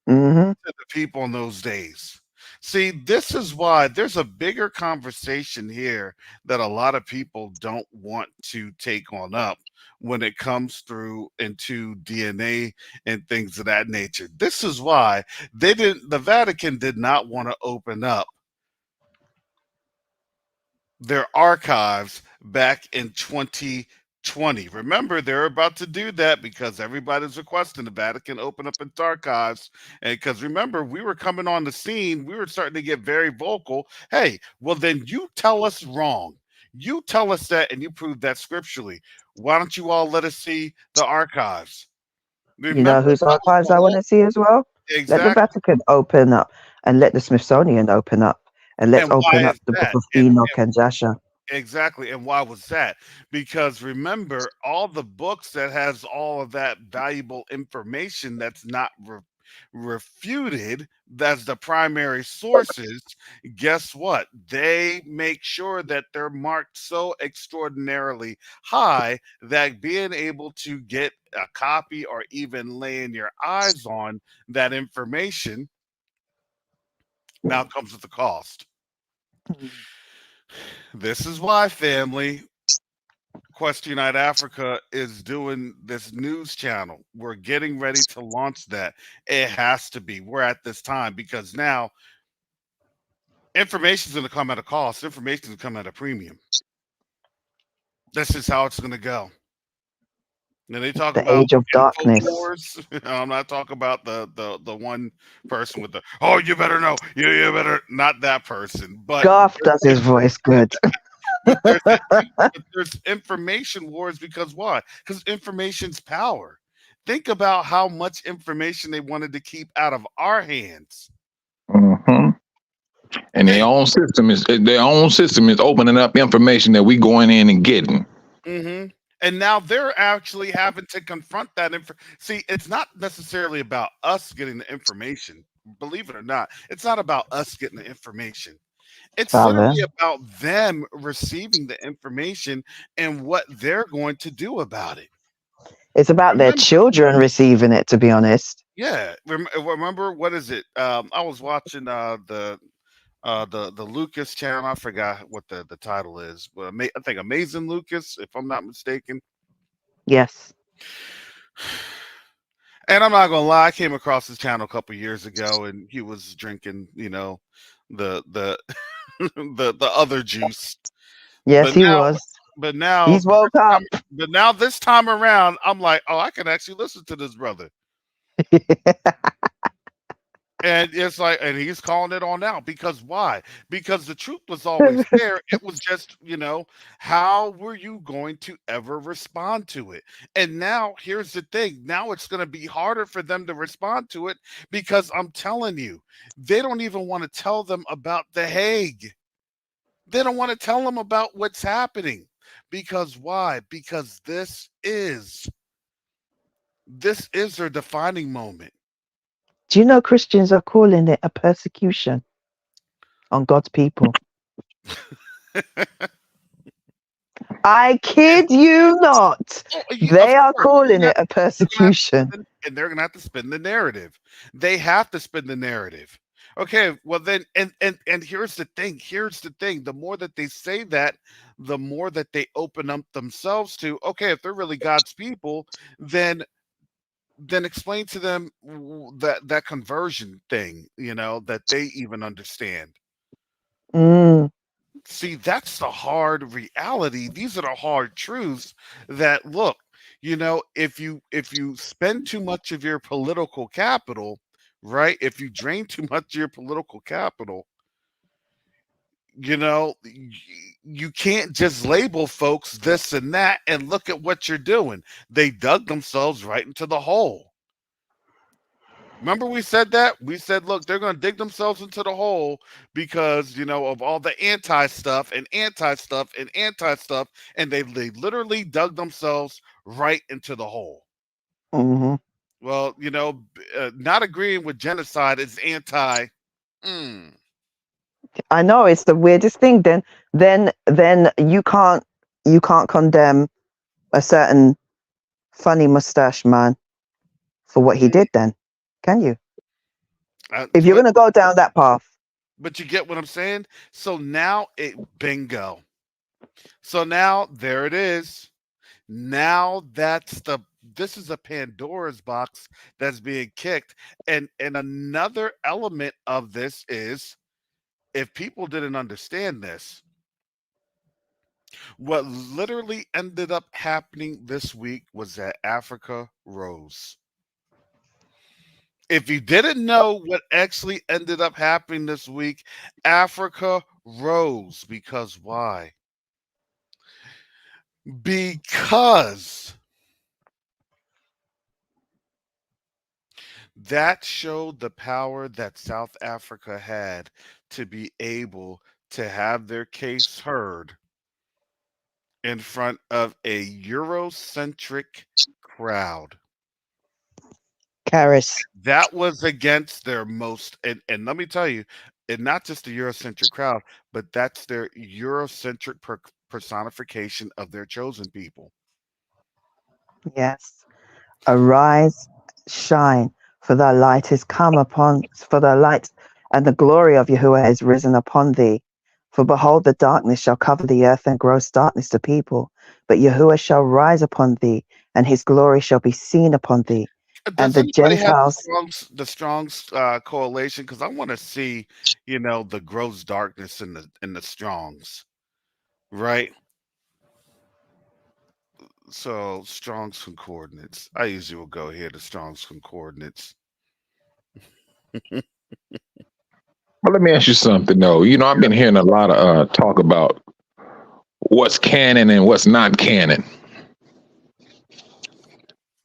Mm-hmm. to the people in those days. See, this is why there's a bigger conversation here that a lot of people don't want to take on up when it comes through into DNA and things of that nature. This is why the Vatican did not want to open up their archives back in 2020. Remember, they're about to do that because everybody's requesting the Vatican open up its archives. And because remember, we were coming on the scene, we were starting to get very vocal. Hey, well, then you tell us wrong. You tell us that and you prove that scripturally. Why don't you all let us see the archives? Remember, Whose archives I want to see as well? Let the exactly. Vatican open up, and let the Smithsonian open up, and let's And why open up is the Book that? of Enoch and Jasher. Exactly. And why was that? Because remember, all the books that has all of that valuable information that's not refuted, that's the primary sources, guess what? They make sure that they're marked so extraordinarily high that being able to get a copy or even laying your eyes on that information now comes with a cost. This is why, family, Quest Unite Africa is doing this news channel. We're getting ready to launch that. It has to be. We're at this time because now information is going to come at a cost. Information is going to come at a premium. This is how it's going to go. And they talk The about age of darkness. wars. I'm not talking about the one person with the you better know, you better, not that person, but Garth does his voice good. but there's information wars because why? Because information's power. Think about how much information they wanted to keep out of our hands. Mm-hmm. And Hey. their own system is opening up information that we going in and getting. Mm-hmm. And now they're actually having to confront that. See, it's not necessarily about us getting the information. Believe it or not, it's not about us getting the information. It's literally about them receiving the information and what they're going to do about it. It's about their children receiving it, to be honest. Yeah. Remember, what is it? I was watching the Lucas channel. I forgot what the title is, but I think Amazing Lucas, if I'm not mistaken. Yes. And I'm not gonna lie, I came across his channel a couple years ago, and he was drinking, the the other juice. Yes, But he now, was. But now, He's woke up. but now this time around, I'm like, oh, I can actually listen to this brother. And it's like, and he's calling it on out because why? Because the truth was always there. It was just, how were you going to ever respond to it? And now here's the thing. Now it's going to be harder for them to respond to it because I'm telling you, they don't even want to tell them about The Hague. They don't want to tell them about what's happening. Because why? Because this is their defining moment. Do you know Christians are calling it a persecution on God's people? I kid you not. They are calling it a persecution. And they're going to have to spin the narrative. They have to spin the narrative. Okay, well then, and here's the thing. Here's the thing. The more that they say that, the more that they open up themselves to, okay, if they're really God's people, then explain to them that conversion thing, that they even understand. See, that's the hard reality. These are the hard truths that, look, if you spend too much of your political capital, right? If you drain too much of your political capital, you can't just label folks this and that and look at what you're doing. They dug themselves right into the hole. Remember we said that? We said, look, they're going to dig themselves into the hole because, of all the anti-stuff and anti-stuff and anti-stuff, and they literally dug themselves right into the hole. Mm-hmm. Well, not agreeing with genocide is anti. I know, it's the weirdest thing. Then you can't condemn a certain funny mustache man for what he did. Then can you? If you're going to go down that path. But you get what I'm saying? So now bingo. So now there it is. Now this is a Pandora's box that's being kicked. And another element of this is, if people didn't understand this, what literally ended up happening this week was that Africa rose. If you didn't know what actually ended up happening this week, Africa rose. Because why? Because that showed the power that South Africa had to be able to have their case heard in front of a Eurocentric crowd. Karis. That was against their most, and let me tell you, and not just the Eurocentric crowd, but that's their Eurocentric personification of their chosen people. Yes. Arise, shine, for thy light is come upon, for thy light and the glory of Yahuwah is risen upon thee. For behold, the darkness shall cover the earth and gross darkness to people. But Yahuwah shall rise upon thee, and his glory shall be seen upon thee. Does and the anybody Gentiles. have the Strong's coalition? Because I want to see, the gross darkness in the Strong's, right? So Strong's concordance. I usually will go here to Strong's concordance. Well, let me ask you something, though. I've been hearing a lot of talk about what's canon and what's not canon.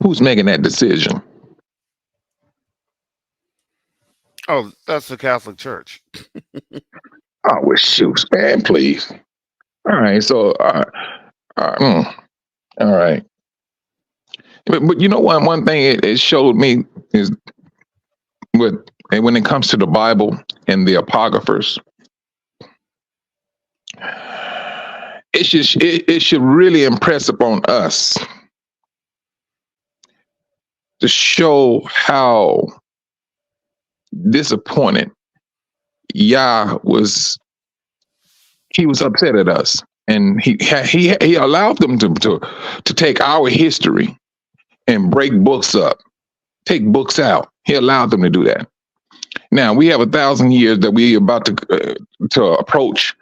Who's making that decision? Oh, that's the Catholic Church. Oh, well, shoot, man, please. All right, so, all right. But one thing it showed me is when it comes to the Bible and the Apocryphers, it should really impress upon us to show how disappointed Yah was. He was upset at us, and he allowed them to take our history and break books up, take books out. He allowed them to do that. Now we have 1,000 years that we about to approach,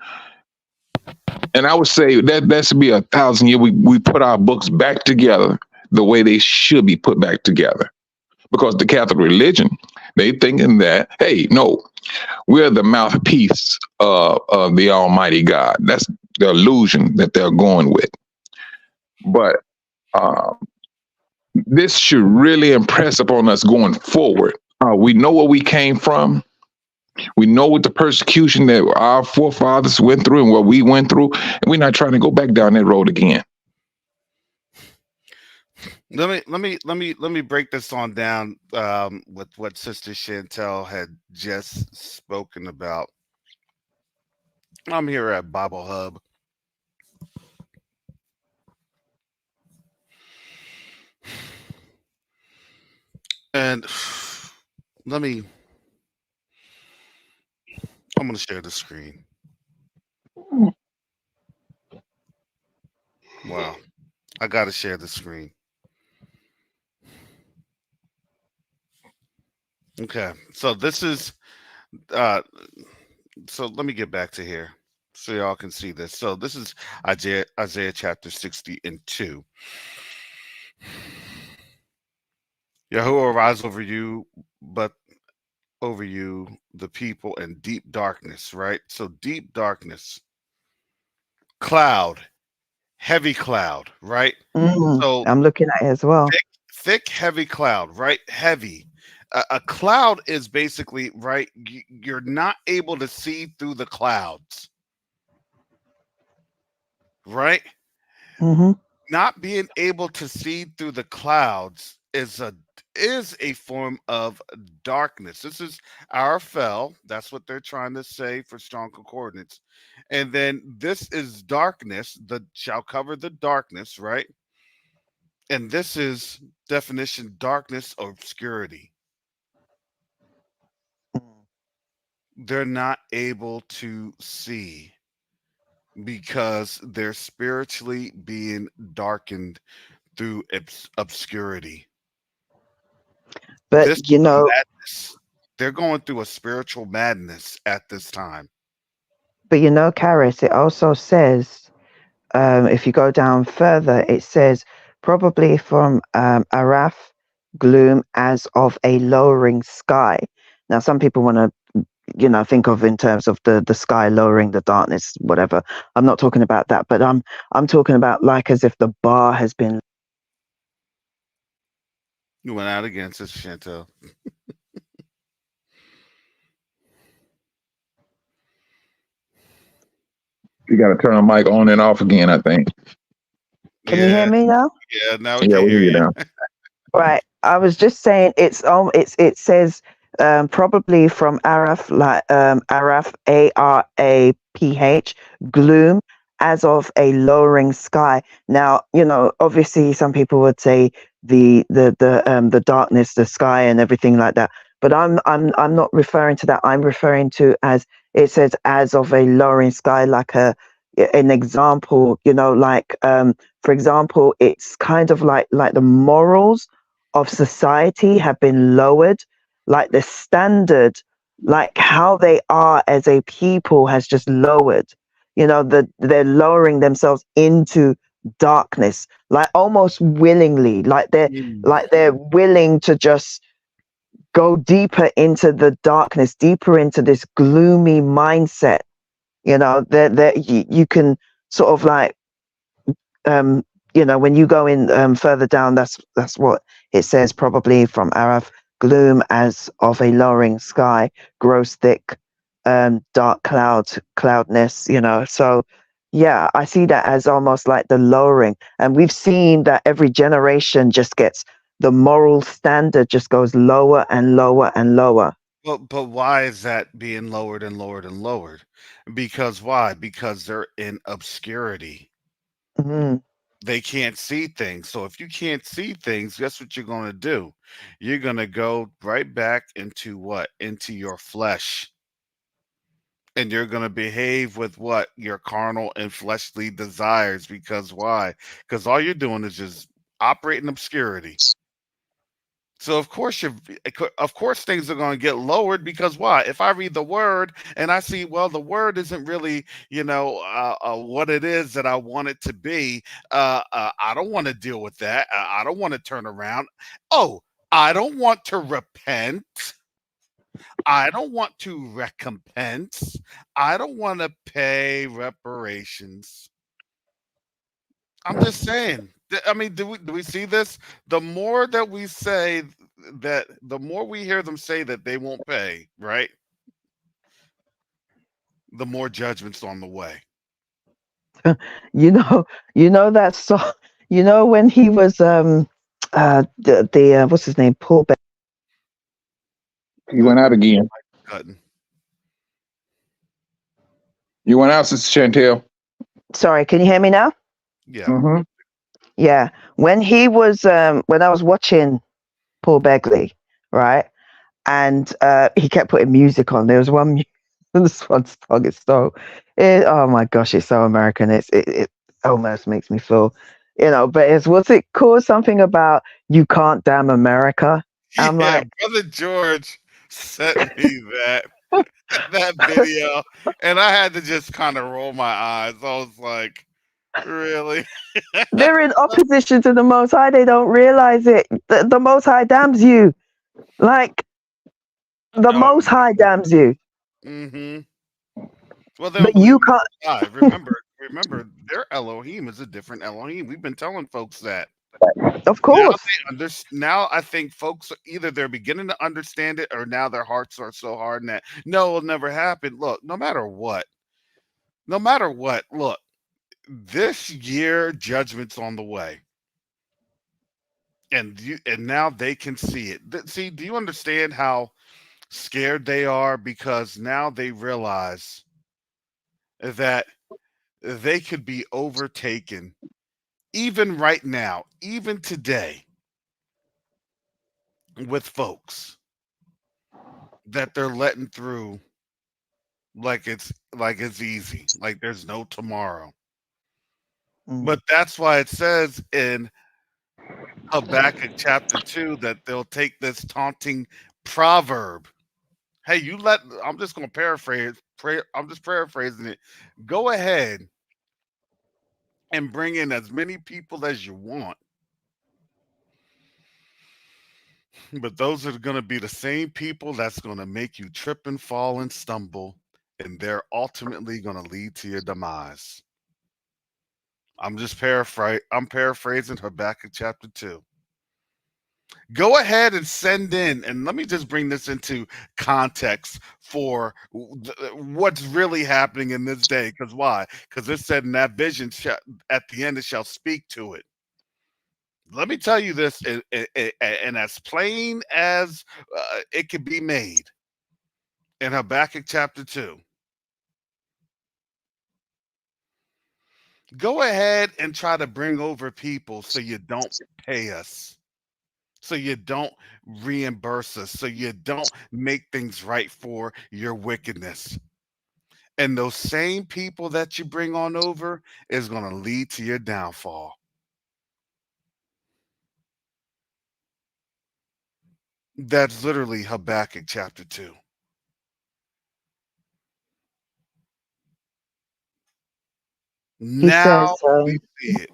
And I would say that should be 1,000 years. We put our books back together the way they should be put back together. Because the Catholic religion, they thinking that, hey, no, we're the mouthpiece of the Almighty God. That's the illusion that they're going with. But this should really impress upon us going forward. We know where we came from. We know what the persecution that our forefathers went through and what we went through, and we're not trying to go back down that road again. Let me break this on down with what Sister Chantel had just spoken about. I'm here at Bible Hub. And I'm going to share the screen. Wow. I got to share the screen. Okay. So this is, so let me get back to here so y'all can see this. So this is Isaiah chapter 60 and 2. Yahuwah arise over you, but over you the people in deep darkness, right? So deep darkness, cloud, heavy cloud, right? So I'm looking at it as well. thick, heavy cloud, right? Heavy. A cloud is basically, right, you're not able to see through the clouds, right? Mm-hmm. Not being able to see through the clouds is a form of darkness. This is Arafel. That's what they're trying to say for strong concordance. And then this is darkness, that shall cover the darkness, right? And this is definition darkness or obscurity. They're not able to see because they're spiritually being darkened through obscurity. But This you know, madness, they're going through a spiritual madness at this time. but you know, Karis, it also says, if you go down further, it says probably from Araf, gloom as of a lowering sky. Now, some people want to, think of in terms of the sky lowering, the darkness, whatever. I'm not talking about that, but I'm talking about like as if the bar has been. You went out again, Sister Chantel. You got to turn the mic on and off again, I think. Can you hear me now? Yeah, now we Yeah, can we hear hear you you. now. Right. I was just saying it says probably from Araf, like Araf, Araph, gloom as of a lowering sky. Now, obviously some people would say the darkness, the sky and everything like that. But I'm not referring to that. I'm referring to, as it says, as of a lowering sky, like an example, like for example, it's kind of like the morals of society have been lowered, like the standard, like how they are as a people has just lowered. They're lowering themselves into darkness, like almost willingly, like they're willing to just go deeper into the darkness, deeper into this gloomy mindset. That you can sort of like when you go in further down, that's what it says, probably from Araf, gloom as of a lowering sky, grows thick, dark cloudness, so yeah, I see that as almost like the lowering. And we've seen that every generation just gets, the moral standard just goes lower and lower and lower. But why is that being lowered and lowered and lowered? Because why? Because they're in obscurity. Mm-hmm. They can't see things. So if you can't see things, guess what you're going to do? You're going to go right back into what? Into your flesh. And you're going to behave with what? Your carnal and fleshly desires. Because why? Because all you're doing is just operating obscurity. So of course things are going to get lowered because why? If I read the word and I see, well, the word isn't really, what it is that I want it to be. I don't want to deal with that. I don't want to turn around. Oh, I don't want to repent. I don't want to recompense. I don't want to pay reparations. I'm just saying. I mean, do we see this? The more that we say that, the more we hear them say that they won't pay, right? The more judgments on the way. You know, you know that song. You know when he was the what's his name, Paul Beck. You went out again. Cutting. You went out, Sister Chantel. Sorry, can you hear me now? Yeah. Mm-hmm. Yeah, when he was when I was watching Paul Begley, right, and he kept putting music on. There was this one song. Oh my gosh, it's so American. It almost makes me feel, But what's it called? Something about you can't damn America. I'm Yeah, like, Brother George sent me that video, and I had to just kind of roll my eyes. I was like, really? they're in opposition to the Most High. They don't realize it. The Most High damns you. Like the Oh, Most High damns you, mm-hmm. Well, they don't but believe you in can't. the Most High. Remember, their Elohim is a different Elohim. We've been telling folks that. Of Now course. now I think folks either they're beginning to understand it, or now their hearts are so hardened that no, it'll never happen. Look, no matter what, look, this year judgment's on the way. And now they can see it. See, do you understand how scared they are? Because now they realize that they could be overtaken even right now, even today, with folks that they're letting through like it's easy, like there's no tomorrow. Mm. But that's why it says in Habakkuk chapter 2 that they'll take this taunting proverb. Hey, I'm just going to I'm just paraphrasing it. Go ahead and bring in as many people as you want. But those are going to be the same people that's going to make you trip and fall and stumble, and they're ultimately going to lead to your demise. I'm paraphrasing Habakkuk chapter 2. Go ahead and send in, and let me just bring this into context for what's really happening in this day. Because why? Because it said in that vision, at the end, it shall speak to it. Let me tell you this, and as plain as it can be made in Habakkuk chapter 2. Go ahead and try to bring over people so you don't pay us, so you don't reimburse us, so you don't make things right for your wickedness. And those same people that you bring on over is going to lead to your downfall. That's literally Habakkuk chapter 2. He says, Now we see it.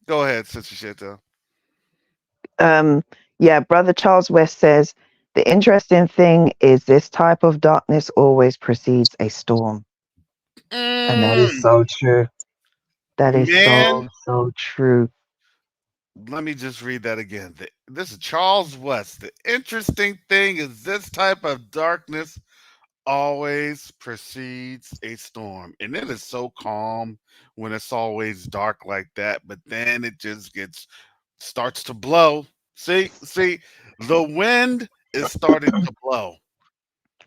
Go ahead, Sister Shetta. yeah, Brother Charles West says, the interesting thing is this type of darkness always precedes a storm. And that is Mm, so true. That is man, so true. let me just read that again. This is Charles West. The interesting thing is this type of darkness always precedes a storm. And it is so calm when it's always dark like that, but then it just starts to blow. See, the wind is starting to blow.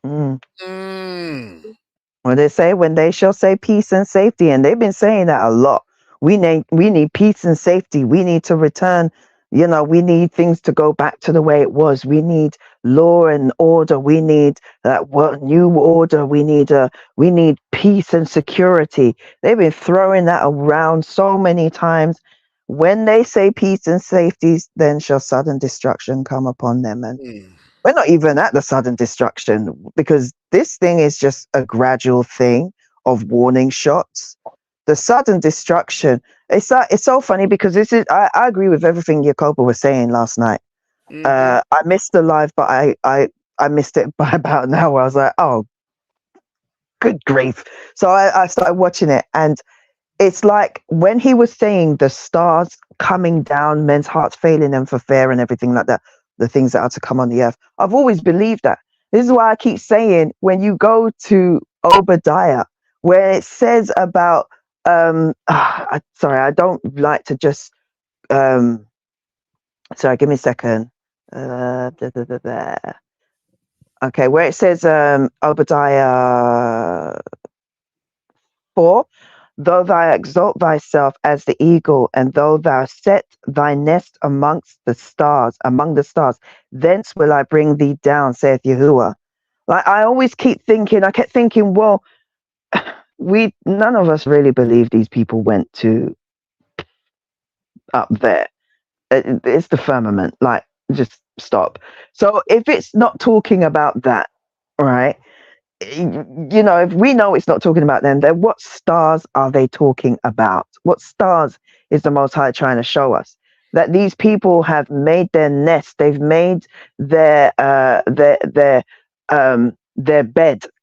Mm. Mm. Well, they say when they shall say peace and safety, and they've been saying that a lot. We need peace and safety. We need to return. We need things to go back to the way it was. We need law and order. We need that new order. We need peace and security. They've been throwing that around so many times. When they say peace and safety, then shall sudden destruction come upon them. And we're not even at the sudden destruction, because this thing is just a gradual thing of warning shots. The sudden destruction, it's so funny, because this is, I agree with everything Jacoba was saying last night. I missed the live, but I missed it by about an hour. I was like, oh, good grief. So I started watching it, and it's like when he was saying the stars coming down, men's hearts failing them for fear and everything like that, the things that are to come on the earth. I've always believed that. This is why I keep saying, when you go to Obadiah, where it says about, sorry, I don't like to just, sorry, give me a second. Okay, where it says Obadiah 4, though thou exalt thyself as the eagle, and though thou set thy nest amongst the stars, thence will I bring thee down, saith Yahuwah. Like, I kept thinking, well, none of us really believe these people went to up there. It's the firmament. Like, just stop. So if it's not talking about that, right? You know, if we know it's not talking about them, then what stars are they talking about? What stars is the Most High trying to show us? That these people have made their nest, they've made their bed,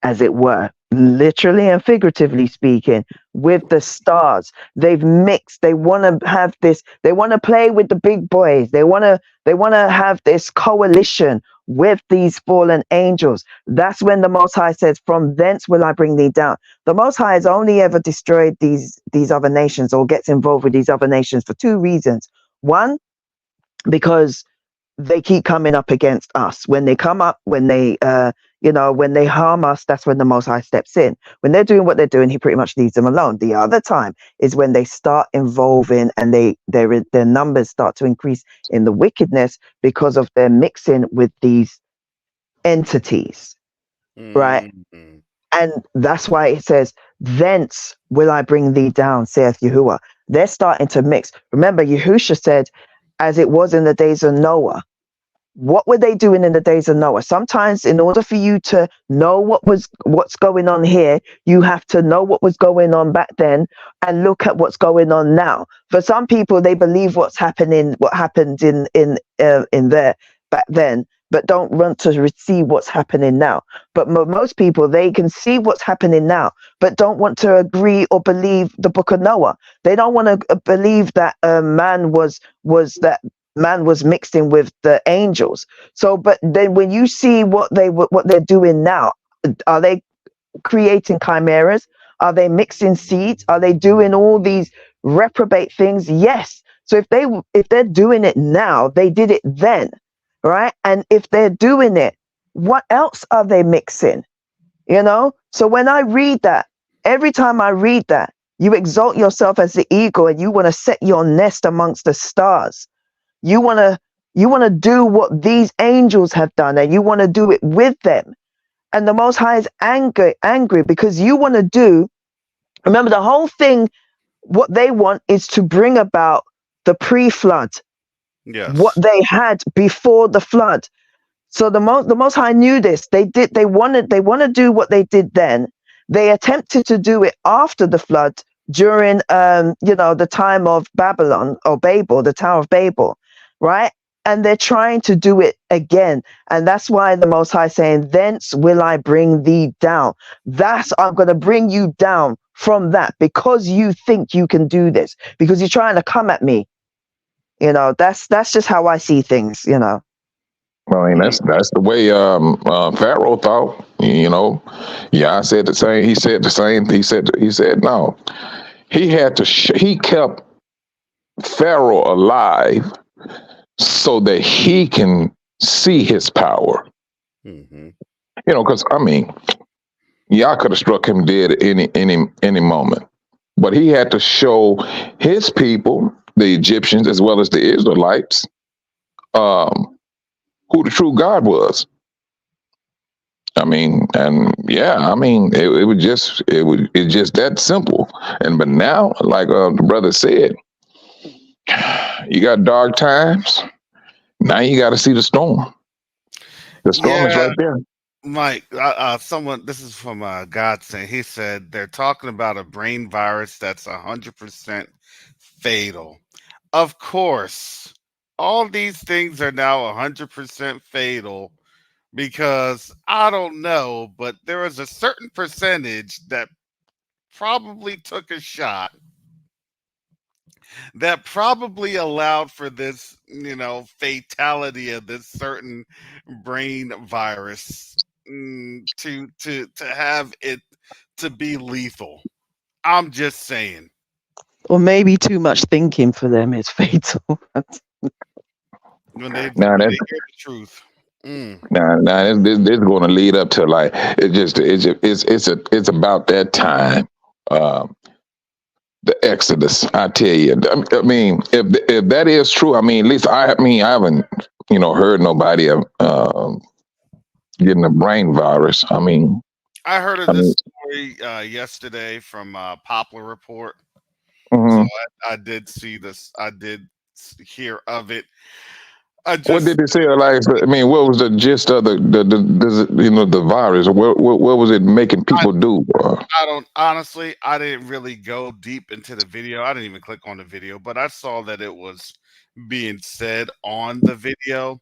as it were, literally and figuratively speaking, with the stars. They've mixed. They want to have this. They want to play with the big boys. They want to have this coalition with these fallen angels. That's when the Most High says, from thence will I bring thee down. The Most High has only ever destroyed these other nations, or gets involved with these other nations, for two reasons. One, because they keep coming up against us. When they come up, when they when they harm us, that's when the Most High steps in. When they're doing what they're doing, he pretty much leaves them alone. The other time is when they start involving, and their numbers start to increase in the wickedness, because of their mixing with these entities, right? And that's why it says, thence will I bring thee down, saith Yahuwah. They're starting to mix. Remember, Yahusha said, as it was in the days of Noah. What were they doing in the days of Noah? Sometimes, in order for you to know what's going on here, you have to know what was going on back then and look at what's going on now. For some people, they believe what happened in there back then, but don't want to see what's happening now. But most people, they can see what's happening now, but don't want to agree or believe the book of Noah. They don't want to believe that man was mixed in with the angels. So, but then when you see what they're doing now, are they creating chimeras? Are they mixing seeds? Are they doing all these reprobate things? Yes. So if they're doing it now, they did it then, right? And if they're doing it, what else are they mixing? You know? So when I read that, every time I read that, you exalt yourself as the eagle, and you want to set your nest amongst the stars. You want to do what these angels have done, and you want to do it with them. And the Most High is angry because you want to do. Remember, the whole thing, what they want is to bring about the pre-flood. Yes. What they had before the flood. So the Most High knew this. They want to do what they did then. They attempted to do it after the flood, during the time of Babylon, or Babel, the Tower of Babel, right? And they're trying to do it again. And that's why the Most High is saying, thence will I bring thee down. I'm going to bring you down from that, because you think you can do this, because you're trying to come at me. That's just how I see things, I mean, that's the way Pharaoh thought. I said the same. He said the same. He said no. He had to. He kept Pharaoh alive so that he can see his power. Mm-hmm. Because Yah could have struck him dead at any moment, but he had to show his people, the Egyptians as well as the Israelites, who the true God was. It's just that simple. But now, like the brother said, You got dark times. Now you got to see the storm. The storm is Yeah, right there. Mike, someone, this is from Godson. He said they're talking about a brain virus that's 100% fatal. Of course, all these things are now 100% fatal because I don't know, but there was a certain percentage that probably took a shot that probably allowed for this, fatality of this certain brain virus, to have it to be lethal. I'm just saying. Or maybe too much thinking for them is fatal. When they Now when that they hear the truth. Mm. now this is going to lead up to like it's about that time. The Exodus, I tell you. I mean, if that is true, I mean, at least I haven't heard nobody getting a brain virus. I heard of I this mean, story yesterday from Poplar Report. So mhm. I did see this. I did hear of it. I What just did they say? Like, I mean, what was the gist of the virus? What was it making I people do? I don't honestly. I didn't really go deep into the video. I didn't even click on the video, but I saw that it was being said on the video,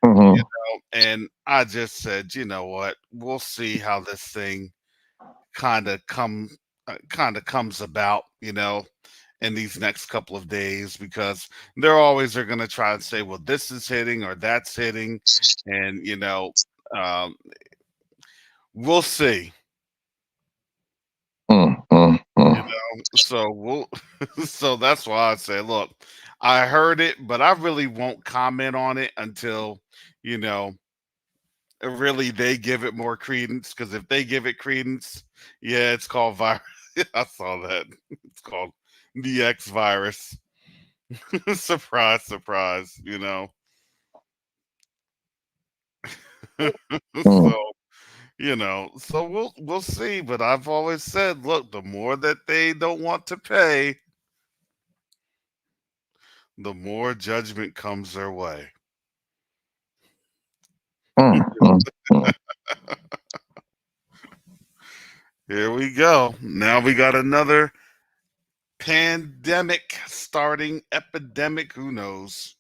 Mhm. and I just said, you know what? We'll see how this thing kind of comes about, in these next couple of days, because they're always are going to try and say, well, this is hitting or that's hitting, and um, we'll see. Mm, mm, You mm, know, so we'll so that's why I say, look, I heard it, but I really won't comment on it until, you know, really they give it more credence. Because if they give it credence, yeah, it's called virus. I saw that. It's called the X virus. Surprise, surprise, mm, So, so we'll see. But I've always said, look, the more that they don't want to pay, the more judgment comes their way. mm, mm, mm. Here we go. Now we got another pandemic starting, epidemic. Who knows?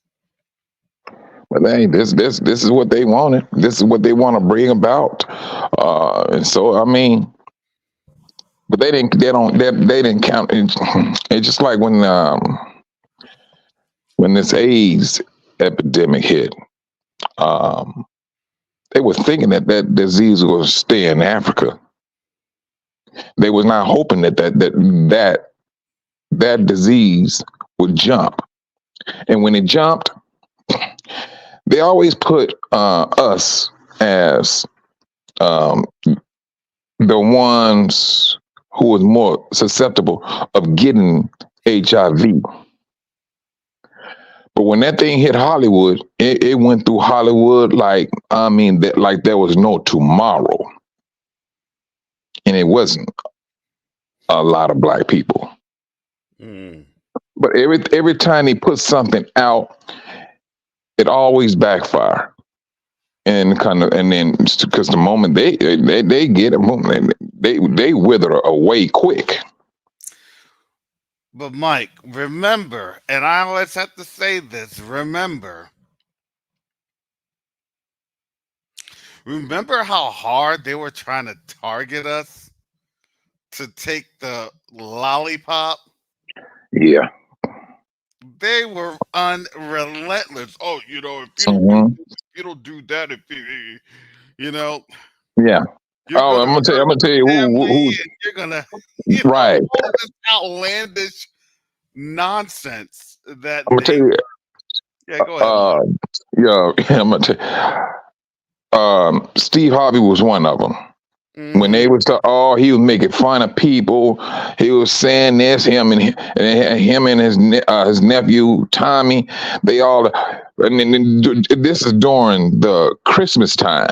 But hey, this is what they wanted. This is what they want to bring about. And so I mean, but they didn't. They don't. They didn't count. It's just like when this AIDS epidemic hit. Um, they were thinking that disease was stay in Africa. They was not hoping that disease would jump. And when it jumped, they always put us as um, the ones who was more susceptible of getting HIV. But when that thing hit Hollywood, it went through Hollywood like there was no tomorrow, and it wasn't a lot of black people. Mm. But every time they put something out, it always backfire. And then because the moment they get it, they wither away quick. But Mike, remember, and I always have to say this: remember how hard they were trying to target us to take the lollipop. Yeah. They were unrelentless. Oh, if Hmm. you don't do that, if you know, Yeah. you're Oh, gonna I'm hurt gonna tell you the family, who and you're gonna, right. all this outlandish nonsense that I'm gonna tell they. you. Yeah, go ahead, Mike. Yeah. I'm gonna tell you. Steve Harvey was one of them. When Hmm. they was he was making fun of people. He was saying this. Him and his nephew Tommy. They all. And then this is during the Christmas time.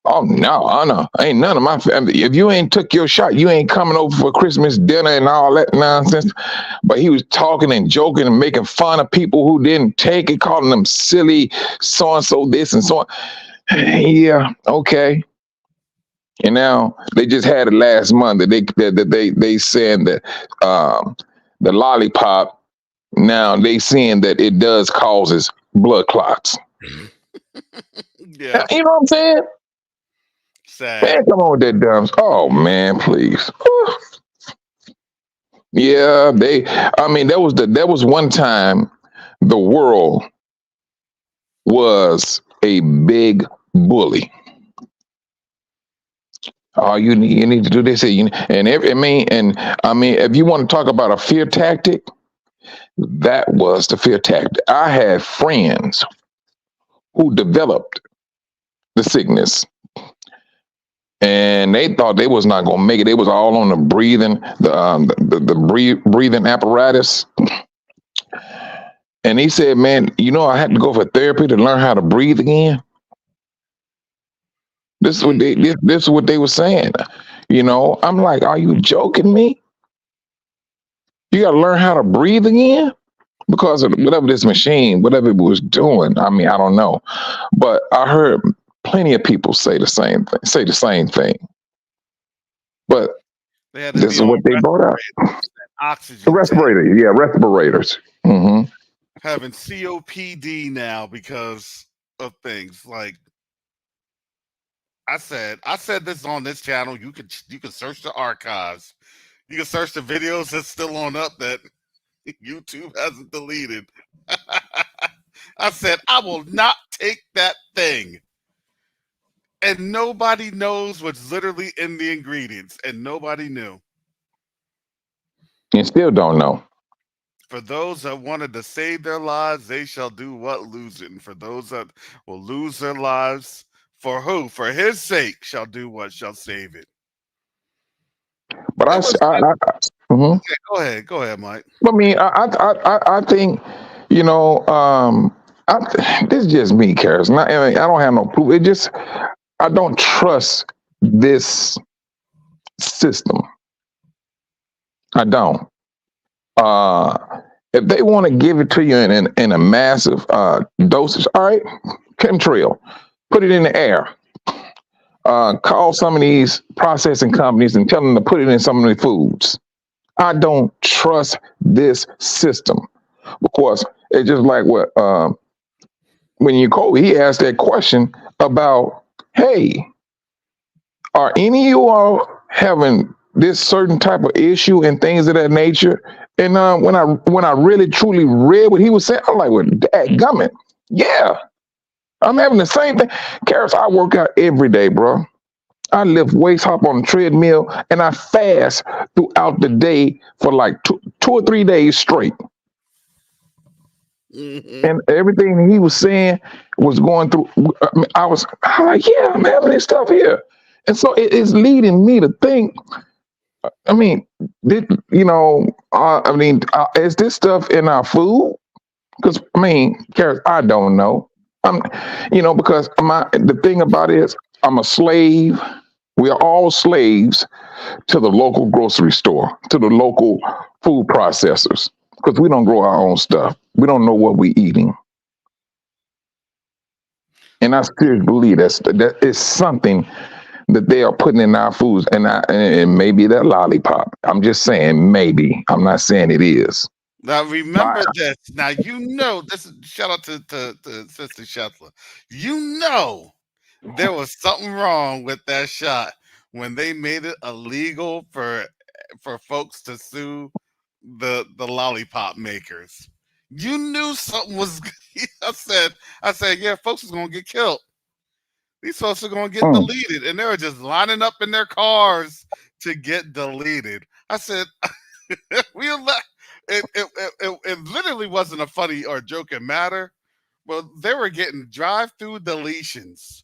Oh no, I know. Ain't none of my family. If you ain't took your shot, you ain't coming over for Christmas dinner and all that nonsense. But he was talking and joking and making fun of people who didn't take it, calling them silly, so and so this and so on. Yeah, okay. And now they just had it last month that they saying that the lollipop, now they saying that it does causes blood clots. Yeah, You know what I'm saying? sad. Man, come on with that dumb. Oh man, please. Yeah, I mean, there was one time the world was a big bully. Oh, you need to do this, I mean, if you want to talk about a fear tactic, that was the fear tactic. I had friends who developed the sickness, and they thought they was not gonna make it. They was all on the breathing apparatus. And he said, "Man, I had to go for therapy to learn how to breathe again." This is what they were saying. I'm like, "Are you joking me? You got to learn how to breathe again because of whatever this machine, whatever it was doing." I mean, I don't know, but I heard plenty of people say the same thing. But They had to this be is on what they brought up. oxygen. Respirator, yeah, respirators. Mm-hmm. Having COPD now because of things like I said this on this channel. You can search the archives. You can search the videos that's still on up that YouTube hasn't deleted. I said I will not take that thing. And nobody knows what's literally in the ingredients, and nobody knew. And still don't know. For those that wanted to save their lives, they shall do what? Lose it. And for those that will lose their lives, for who? For his sake shall do what? Shall save it. But okay, go ahead, Mike. I mean, I think, this is just me, Karis. I don't have no proof. It just, I don't trust this system. I don't. If they want to give it to you in a massive dosage, all right, chemtrail, put it in the air. Call some of these processing companies and tell them to put it in some of the foods. I don't trust this system because it's just like when he asked that question about, hey, are any of you all having this certain type of issue and things of that nature? And when I really truly read what he was saying, I'm like, well, dadgummit, yeah, I'm having the same thing. Karis, I work out every day, bro. I lift weights, hop on the treadmill, and I fast throughout the day for like 2 or 3 days straight. Mm-hmm. And everything he was saying was going through. I was like, yeah, I'm having this stuff here. And so it's leading me to think, I mean, is this stuff in our food? Because, Karis, I don't know. Because the thing about it is I'm a slave. We are all slaves to the local grocery store, to the local food processors, because we don't grow our own stuff. We don't know what we're eating. And I seriously believe that is something that they are putting in our foods, and maybe that lollipop. I'm just saying maybe. I'm not saying it is. Now remember this. Now this is shout out to Sister Shetler. There was something wrong with that shot when they made it illegal for folks to sue the lollipop makers. You knew something was. I said, yeah, folks is gonna get killed. These folks are gonna get deleted, and they were just lining up in their cars to get deleted. I said, it literally wasn't a funny or joking matter, but they were getting drive-through deletions.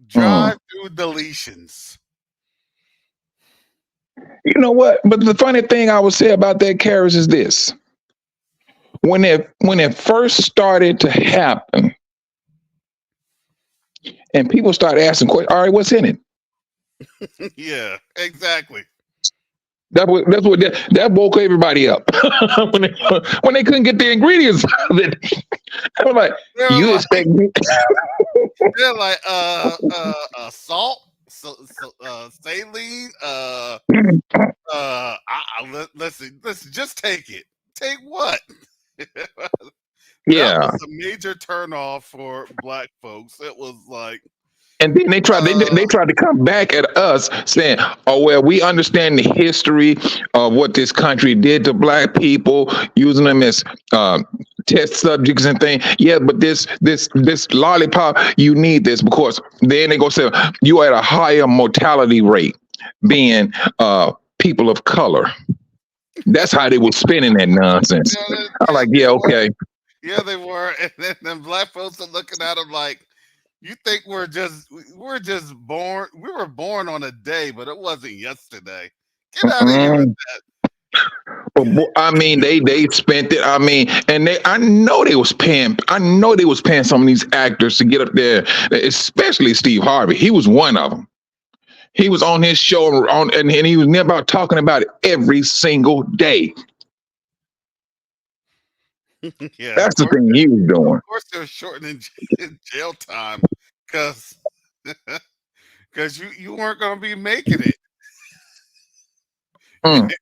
Drive-through deletions. You know what? But the funny thing I would say about that, Karis, is this. When it first started to happen, And people start asking questions. All right, what's in it? Yeah, exactly. That woke everybody up when they couldn't get the ingredients of it. I was like, They're you like, expect me? they're like, salt, saline, listen, just take it. Take what? That Yeah. was a major turnoff for black folks. It was like, And then they tried to come back at us saying, "Oh well, we understand the history of what this country did to black people, using them as test subjects and things." Yeah, but this lollipop, you need this because then they go say you are at a higher mortality rate being people of color. That's how they were spinning that nonsense. I'm like, yeah, okay. Yeah, they were. And then black folks are looking at them like, you think we're just born? We were born on a day, but it wasn't yesterday. Get out of here with I mean, they spent it. I mean, and I know they was paying. I know they was paying some of these actors to get up there, especially Steve Harvey. He was one of them. He was on his show and he was near about talking about it every single day. that. Yeah, That's the thing he was doing. of course they're shortening jail time because you weren't going to be making it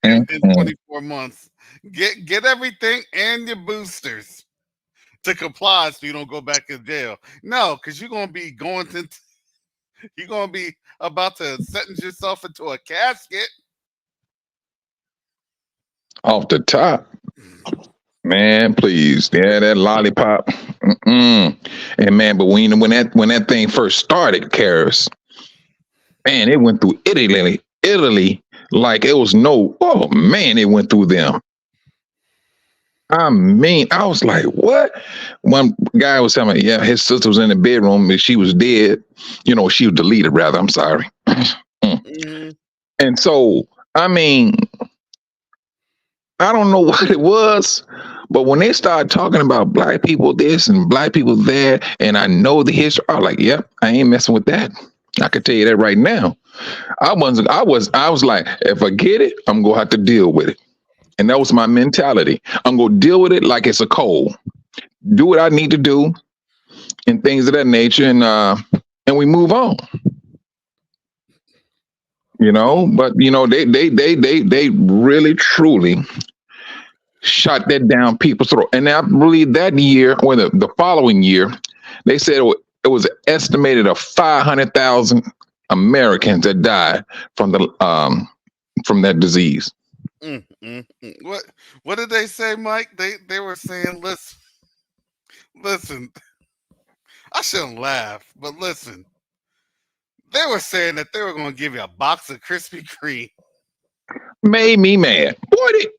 in 24 months. Get everything and your boosters to comply so you don't go back in jail. No, because you're going to be you're going to be about to sentence yourself into a casket. Off the top. Man, please. Yeah, that lollipop. And man, but when that thing first started, Karis, man, it went through Italy like it was no, oh man, it went through them. I mean, I was like, what? One guy was telling me, yeah, his sister was in the bedroom and she was dead. You know, she was deleted, rather. I'm sorry. And so, I mean, I don't know what it was, but when they started talking about black people this and black people that, and I know the history, I was like, yep, I ain't messing with that. I can tell you that right now. I was like, if I get it, I'm gonna have to deal with it. And that was my mentality. I'm gonna deal with it like it's a cold. Do what I need to do and things of that nature, and we move on. You know, but you know, they really truly shot that down people's throat. And I believe that year or the following year, they said it was estimated of 500,000 Americans that died from that disease. What did they say, Mike? They were saying, listen. I shouldn't laugh, but listen. They were saying that they were going to give you a box of Krispy Kreme. Made me mad. What it?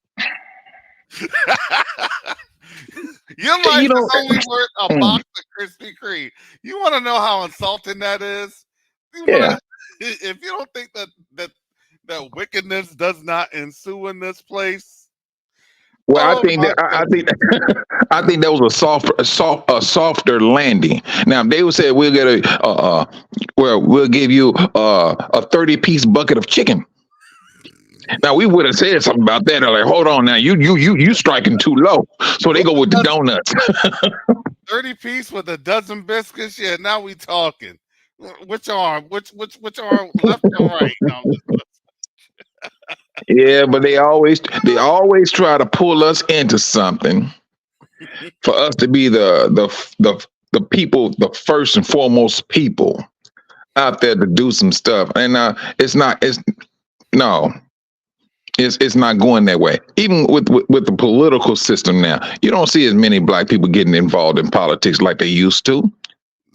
Your life is only worth a box of Krispy Kreme. You want to know how insulting that is? If you don't think that wickedness does not ensue in this place. Well, I think that was a softer landing. Now they would say we'll get we'll give you a 30-piece bucket of chicken. Now we would have said something about that. They're like, hold on, now you striking too low. So they go with the donuts. 30-piece with a dozen biscuits. Yeah, now we talking. Which arm? Which arm? Left or right? No, yeah, but they always try to pull us into something for us to be the people, the first and foremost people out there to do some stuff. And it's not going that way. Even with the political system now, you don't see as many black people getting involved in politics like they used to.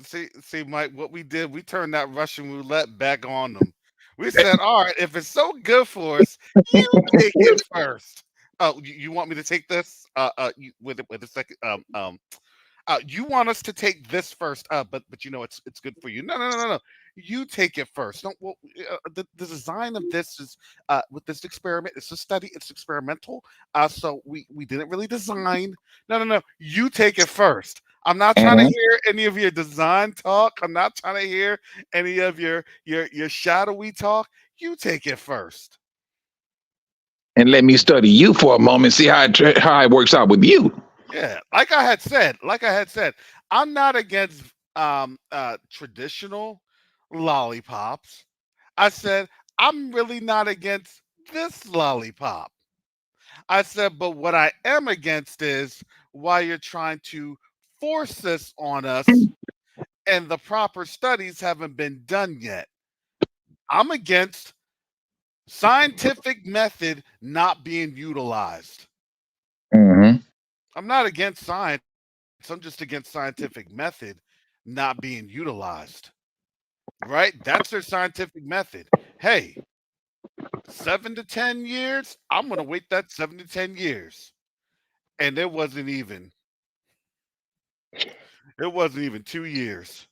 See, Mike, what we did, we turned that Russian roulette back on them. We said, all right, if it's so good for us, you take it first. Oh, you want me to take this? With a second. You want us to take this first? But you know it's good for you. No. you take it first. No, well, the design of this is with this experiment. It's a study. It's experimental. So we didn't really design. No. You take it first. I'm not trying to Mhm. hear any of your design talk. I'm not trying to hear any of your shadowy talk. You take it first. And let me study you for a moment, see how it works out with you. Yeah, like I had said, I'm not against traditional lollipops. I said I'm really not against this lollipop. I said, but what I am against is why you're trying to force this on us and the proper studies haven't been done yet. I'm against scientific method not being utilized. Hmm. I'm not against science. I'm just against scientific method not being utilized. Right? That's their scientific method. Hey, 7 to 10 years, I'm gonna wait that 7 to 10 years. And it wasn't even 2 years.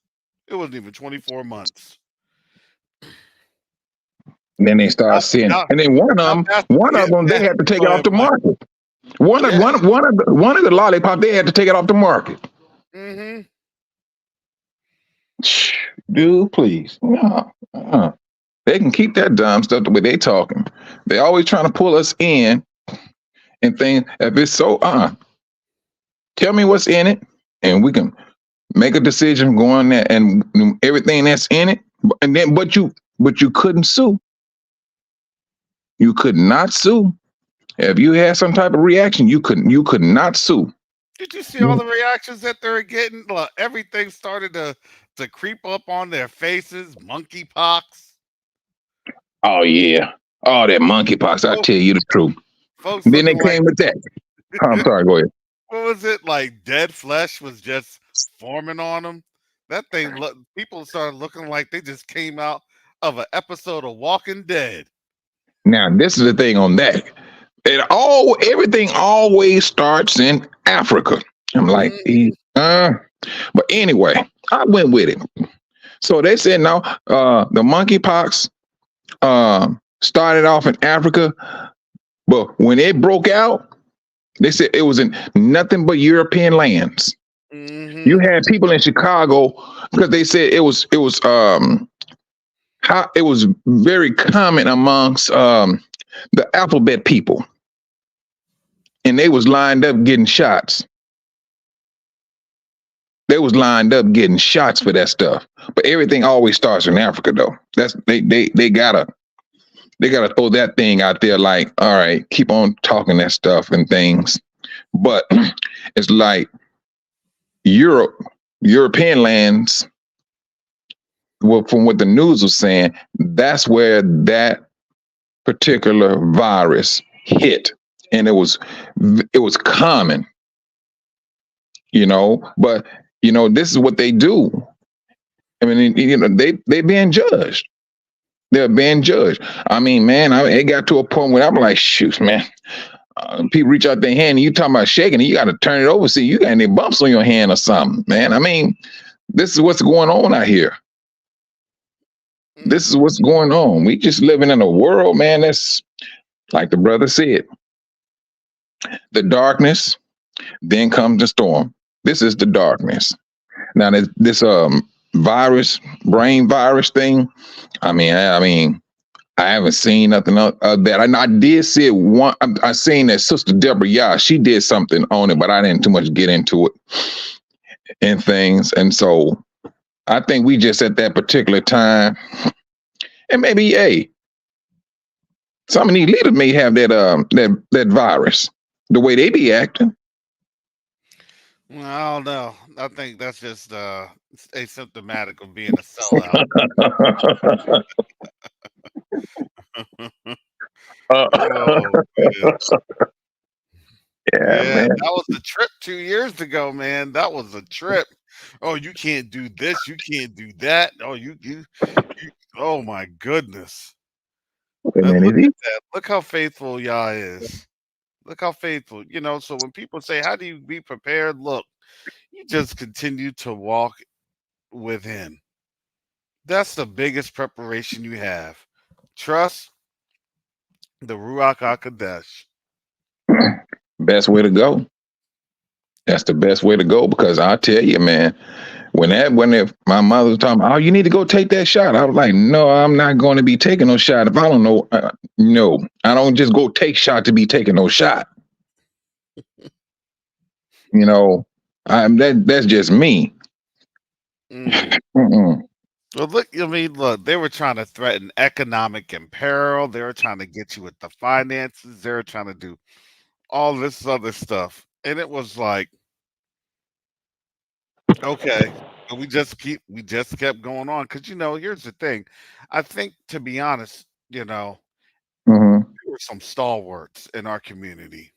It wasn't even 24 months. Then they start Now, seeing, now, and then now one of them, yeah, they had to take go it off ahead, the Mike. market. Yeah. One of the lollipop, they had to take it off the market. Mm-hmm. Dude, please, no. They can keep that dumb stuff the way they talking. They always trying to pull us in and think if it's so, tell me what's in it, and we can make a decision going there and everything that's in it. And then, but you couldn't sue. You could not sue. If you had some type of reaction, you could not sue. Did you see all the reactions that they're getting? Look, everything started to creep up on their faces. Monkeypox. Oh yeah. Oh, that monkeypox. I Folks, tell you the truth. folks Then they looking like came with that. I'm sorry. Go ahead. what was it? Like dead flesh was just forming on them. That thing people started looking like they just came out of an episode of Walking Dead. Now this is the thing on that. Everything always starts in Africa. I'm like, Mhm. but anyway, I went with it. So they said no, the monkeypox started off in Africa, but when it broke out, they said it was in nothing but European lands. You Mhm. had people in Chicago because they said it was very common amongst the alphabet people, and they was lined up getting shots. They was lined up getting shots for that stuff. But everything always starts in Africa, though. That's they gotta throw that thing out there. Like, all right, keep on talking that stuff and things. But it's like Europe, European lands. Well, from what the news was saying, that's where that particular virus hit, and it was common, But this is what they do. I mean, they being judged. They're being judged. I mean, man, it got to a point where I'm like, shoot, man. People reach out their hand, and you talking about shaking, and you got to turn it over. See, you got any bumps on your hand or something, man. I mean, this is what's going on out here. This is what's going on. We just living in a world, man. That's like the brother said. The darkness, then comes the storm. This is the darkness. Now, this brain virus thing. I mean, I haven't seen nothing of that. I did see it one. I seen that Sister Deborah Yah. She did something on it, but I didn't too much get into it and things. And so I think we just at that particular time, and maybe some of these leaders may have that virus. The way they be acting. Well, I don't know. I think that's just asymptomatic of being a sellout. Oh man. Yeah, Yeah, man. that was a trip 2 years ago, man. That was a trip. Oh, you can't do this, you can't do that. Oh, you oh my goodness. Wait a And minute. look at that. Look how faithful Yah is. Look how faithful. So when people say, how do you be prepared? Look, you just continue to walk with him. That's the biggest preparation you have. Trust the Ruach HaKodesh. Best way to go. That's the best way to go because I tell you, man, if my mother was talking, oh, you need to go take that shot. I was like, no, I'm not going to be taking no shot. If I don't know, no, I don't just go take shot to be taking no shot. You know, that's just me. Mm. Mm-mm. Well, look, I mean, look, they were trying to threaten economic imperil. They were trying to get you with the finances. They were trying to do all this other stuff. And it was like, okay. And we just kept going on. Cause here's the thing. I think to be honest, Mm-hmm. there were some stalwarts in our community.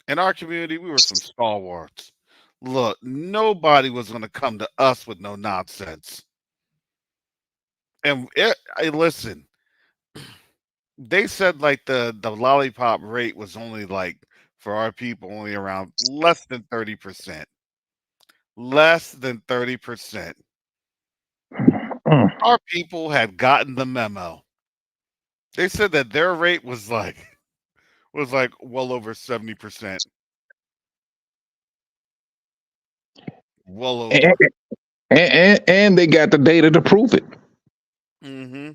In our community, we were some stalwarts. Look, nobody was gonna come to us with no nonsense. Hey, listen, they said like the lollipop rate was only like for our people only around less than 30%. Less than 30%. Mm. Our people had gotten the memo. They said that their rate was like well over 70%. Well And, over. and they got the data to prove it. Hmm.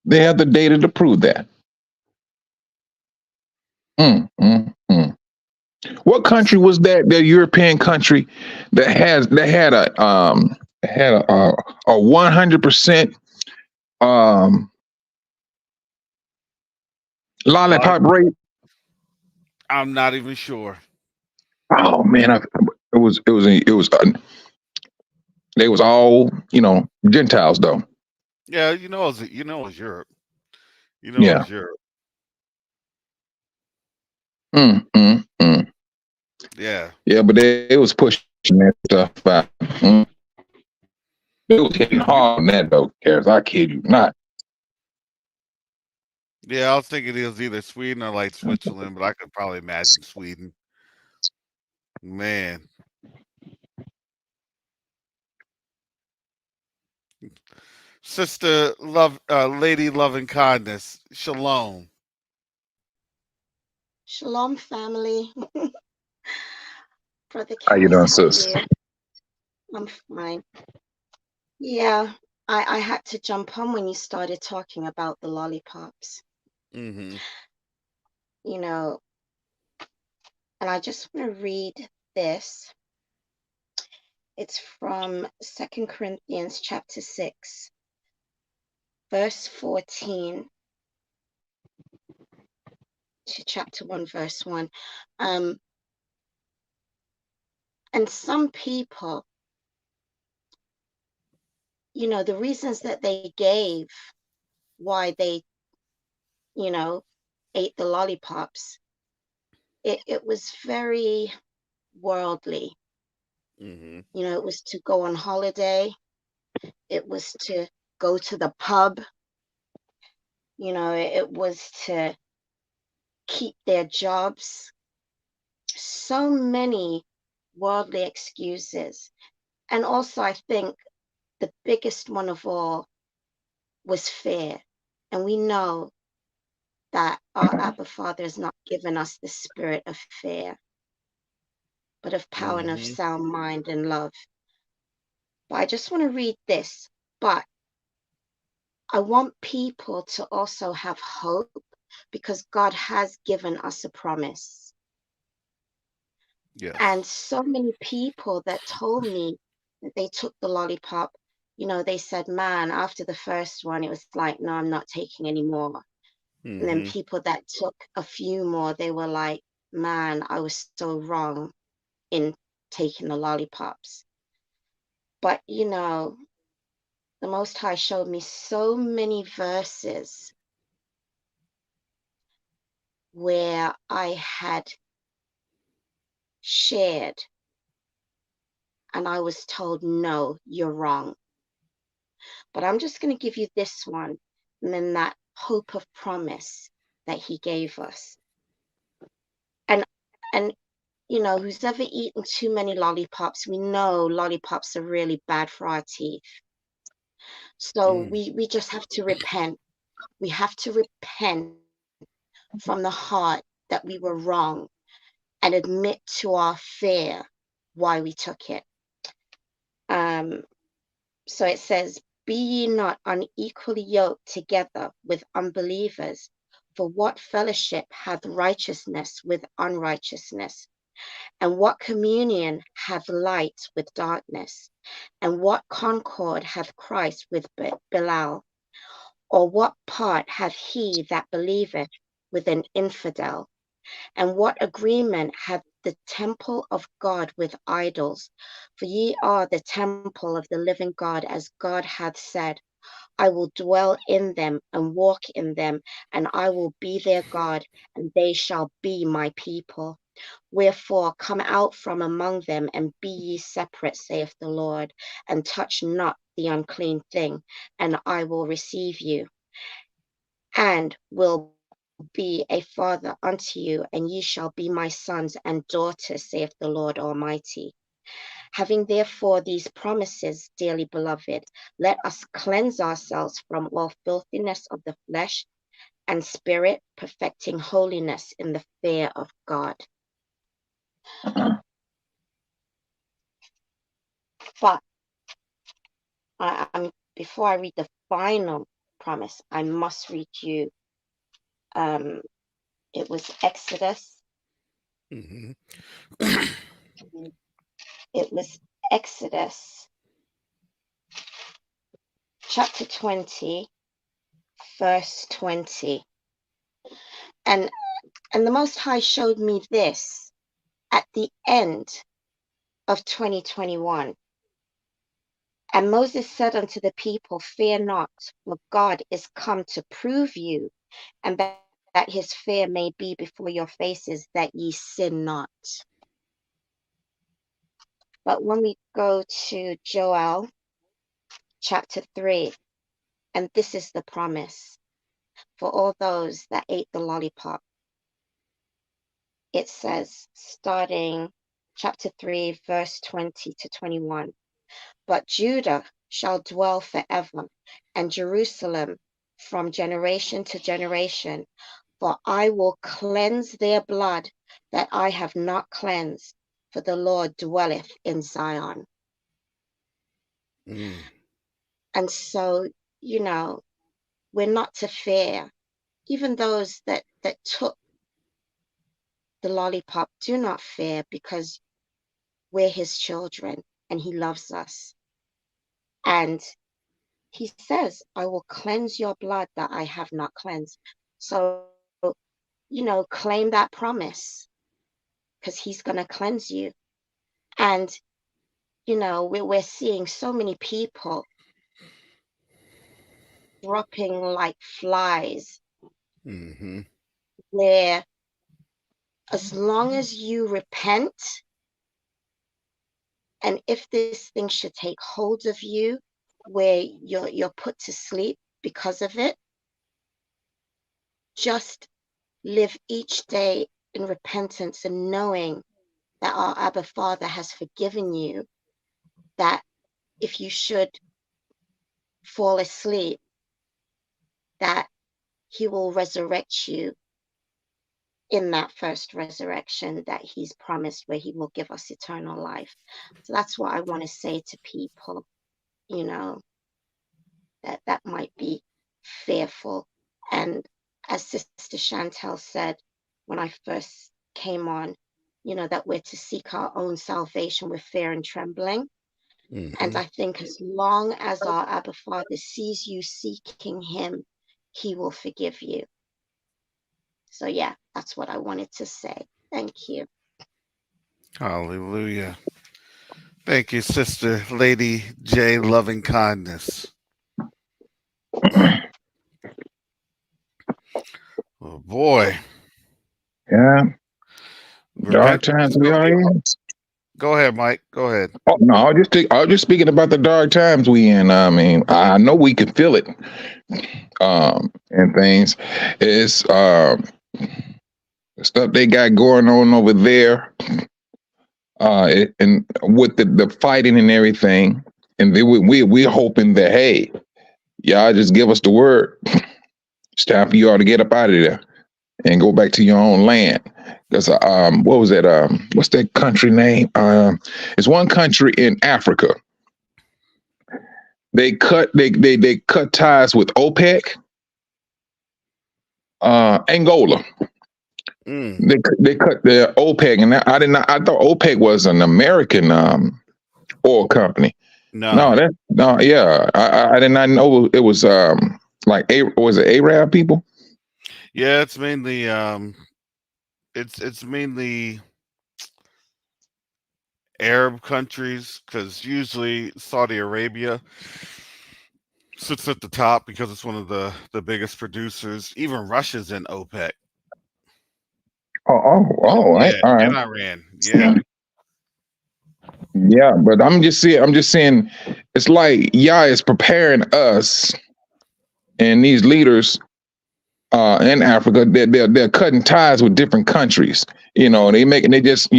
They have the data to prove that. Mm. What country was that? The European country that had a 100% um lollipop Lollipop. rate. I'm not even sure. Oh man, they was all Gentiles though. Yeah, it's Europe. Yeah. It's Europe. Mm. Yeah. Yeah, but they was pushing that stuff out. They was hitting You, hard on that though, Cares. I kid you not. yeah, I was thinking it was either Sweden or like Switzerland, but I could probably imagine Sweden. Man, sister love, lady loving kindness. Shalom. Shalom, family. Brother How you Cass, doing, how are sis? you? I'm fine. Yeah, I had to jump on when you started talking about the lollipops, Hmm. you know, and I just want to read this. It's from 2 Corinthians chapter 6, verse 14 to chapter 1, verse 1. And some people, the reasons that they gave why they, you know, ate the lollipops, it was very worldly. Hmm. It was to go on holiday, it was to go to the pub, it was to keep their jobs. So many worldly excuses. And also, I think the biggest one of all was fear. And we know that our Abba Father has not given us the spirit of fear, but of power and of Hmm. sound mind and love. But I just want to read this. But I want people to also have hope because God has given us a promise. And Yes. so many people that told me that they took the lollipop, they said, man, after the first one, it was like, no, I'm not taking any more. And then Hmm. people that took a few more, they were like, man, I was so wrong in taking the lollipops. But, the Most High showed me so many verses where I had shared and I was told, no, you're wrong. But I'm just going to give you this one and then that hope of promise that he gave us. And, who's ever eaten too many lollipops, we know lollipops are really bad for our teeth. So we just have to repent. We have to repent from the heart that we were wrong and admit to our fear why we took it. So it says, be ye not unequally yoked together with unbelievers, for what fellowship hath righteousness with unrighteousness? And what communion hath light with darkness? And what concord hath Christ with Belial? Or what part hath he that believeth with an infidel? And what agreement hath the temple of God with idols? For ye are the temple of the living God, as God hath said, I will dwell in them and walk in them, and I will be their God, and they shall be my people. Wherefore come out from among them, and be ye separate, saith the Lord, and touch not the unclean thing, and I will receive you, and will be a father unto you, and ye shall be my sons and daughters, saith the Lord Almighty. Having therefore these promises, dearly beloved, let us cleanse ourselves from all filthiness of the flesh and spirit, perfecting holiness in the fear of God. But before I read the final promise, I must read you. It was Exodus. It was Exodus chapter 20, verse 20. And the Most High showed me this at the end of 2021. And Moses said unto the people, fear not, for God is come to prove you, and that his fear may be before your faces, that ye sin not. But when we go to Joel chapter 3, and this is the promise for all those that ate the lollipop. It says, starting chapter 3, verse 20 to 21, but Judah shall dwell forever, and Jerusalem from generation to generation. For I will cleanse their blood that I have not cleansed, for the Lord dwelleth in Zion. And so, we're not to fear. Even those that took the lollipop, do not fear, because we're his children and he loves us. And he says, I will cleanse your blood that I have not cleansed. So, claim that promise, because he's going to cleanse you. And, we're seeing so many people dropping like flies, where as long as you repent, and if this thing should take hold of you, where you're put to sleep because of it, just live each day in repentance and knowing that our Abba Father has forgiven you, that if you should fall asleep, that he will resurrect you in that first resurrection that he's promised, where he will give us eternal life. So that's what I want to say to people, that might be fearful. And as Sister Chantel said when I first came on, that we're to seek our own salvation with fear and trembling. And I think as long as our Abba Father sees you seeking him, he will forgive you. So yeah, that's what I wanted to say. Thank you. Hallelujah. Thank you, Sister Lady J. Loving Kindness. Oh boy. Yeah. Dark Repent. times we are in. Go ahead, Mike. Go ahead. Oh no, I was just speaking about the dark times we in. I mean, I know we can feel it, and things. It's the stuff they got going on over there. and with the fighting and everything, and then we're hoping that, hey, y'all just give us the word. It's time for you all to get up out of there and go back to your own land. Because what was that? What's that country name? It's one country in Africa. They cut ties with OPEC, Angola. Mm. They cut their OPEC, and I thought OPEC was an American oil company. No. Yeah, I did not know it was was it Arab people? Yeah, it's mainly it's mainly Arab countries, because usually Saudi Arabia sits at the top because it's one of the biggest producers. Even Russia's in OPEC. All right, Yeah, all right. and Iran. Yeah. Yeah, but I'm just saying, it's like Yah is preparing us and these leaders in Africa. They're cutting ties with different countries. They just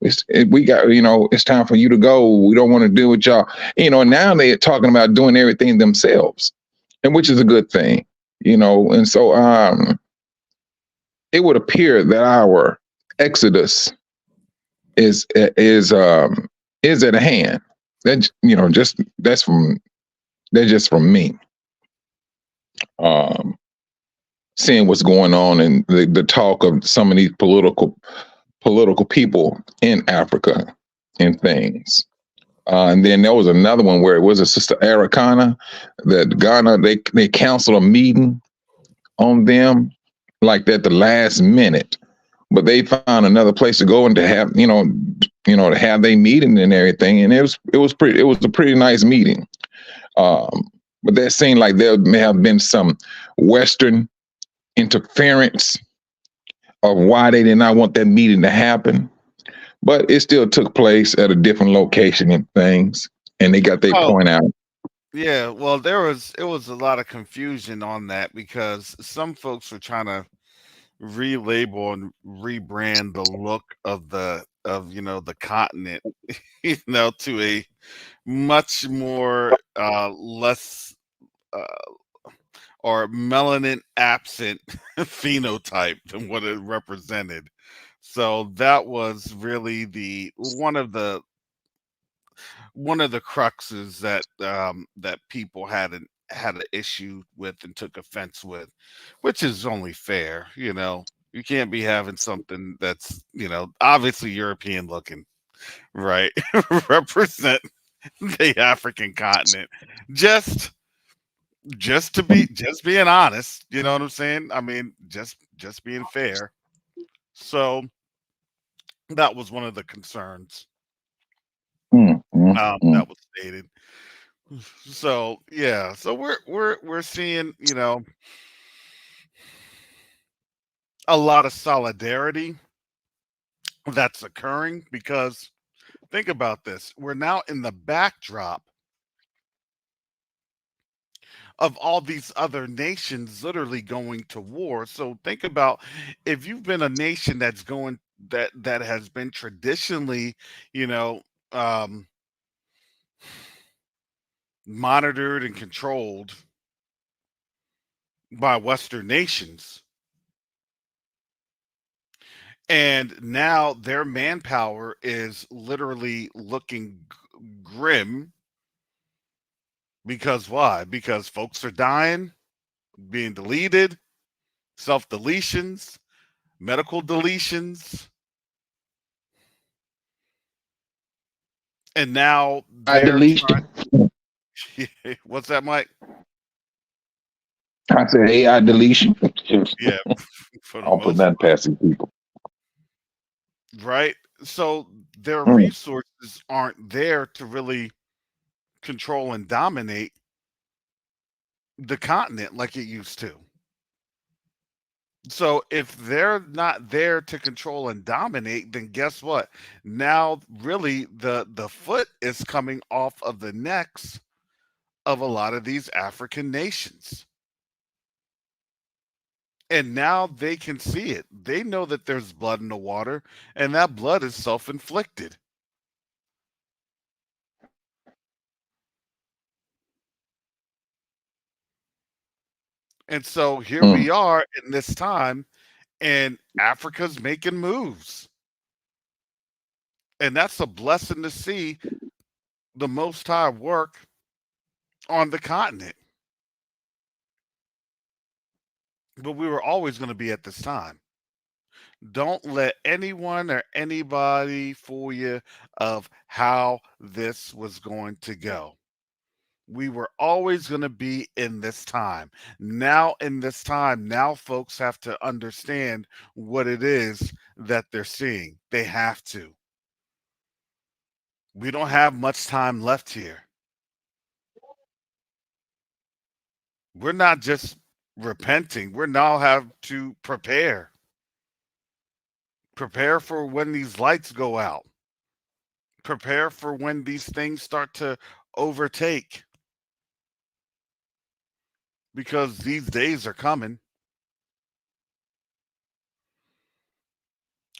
it's time for you to go. We don't want to deal with y'all. Now they're talking about doing everything themselves, and which is a good thing. And so it would appear that our exodus is at hand. That that's just from me. Seeing what's going on and the talk of some of these political people in Africa and things. And then there was another one where it was a Sister Arikana that Ghana they canceled a meeting on them like at the last minute, but they found another place to go and to have to have their meeting and everything, and it was a pretty nice meeting. But that seemed like there may have been some Western interference of why they did not want that meeting to happen, but it still took place at a different location and things, and they got their Oh, point out. yeah. Well, it was a lot of confusion on that because some folks were trying to relabel and rebrand the look of the continent, to a much more less or melanin absent phenotype than what it represented. So that was really the one of the cruxes that people had an issue with and took offense with, which is only fair. You can't be having something that's obviously European looking, right? Represent the African continent. Just being honest, you know what I'm saying? I mean, just being fair. So that was one of the concerns Mm, mm, mm. that was stated. So yeah, so we're seeing a lot of solidarity that's occurring because think about this: we're now in the backdrop of all these other nations literally going to war. So think about if you've been a nation that has been traditionally, you know, um, monitored and controlled by Western nations, and now their manpower is literally looking grim because why? Because folks are dying, being deleted, self deletions, medical deletions, and now I they're trying. deletion. What's that, Mike? I said AI deletion. Yeah, for the I'll put most that past the people. part, right? So their Mm. resources aren't there to really control and dominate the continent like it used to. So if they're not there to control and dominate, then guess what? Now really the foot is coming off of the necks of a lot of these African nations. And now they can see it. They know that there's blood in the water, and that blood is self inflicted. And so here Mm. we are in this time, and Africa's making moves. And that's a blessing to see the Most High work on the continent. But we were always going to be at this time. Don't let anyone or anybody fool you of how this was going to go. We were always going to be in this time. Now, in this time, now folks have to understand what it is that they're seeing. They have to. We don't have much time left here. We're not just repenting, we're now have to prepare. Prepare for when these lights go out. Prepare for when these things start to overtake, because these days are coming.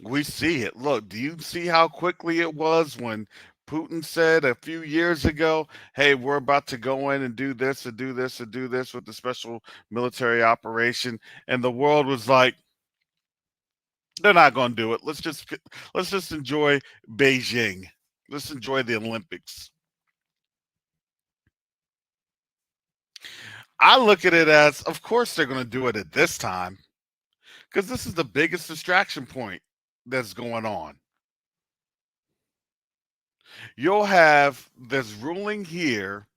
We see it. Look, do you see how quickly it was when Putin said a few years ago, hey, we're about to go in and do this and do this and do this with the special military operation? And the world was like, they're not going to do it. Let's just enjoy Beijing. Let's enjoy the Olympics. I look at it as, of course, they're going to do it at this time, because this is the biggest distraction point that's going on. You'll have this ruling here,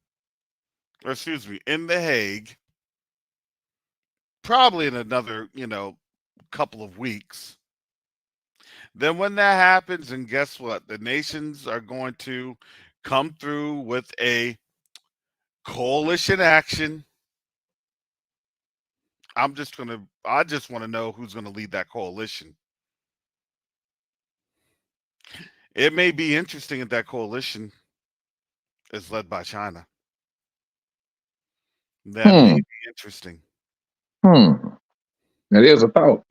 or excuse me, in The Hague, probably in another, couple of weeks. Then when that happens, and guess what? The nations are going to come through with a coalition action. I just want to know who's going to lead that coalition. It may be interesting if that coalition is led by China. That may Hmm. be interesting. Hmm. That is a thought.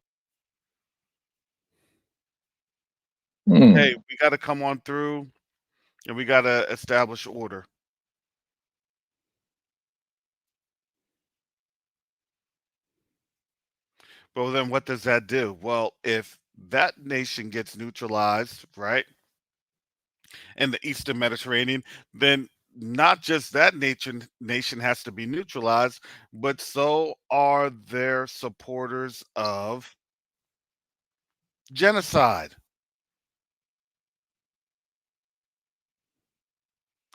Hmm. Hey, we got to come on through, and we got to establish order. But then what does that do? Well, if that nation gets neutralized, right, in the Eastern Mediterranean, then not just that nation has to be neutralized, but so are their supporters of genocide.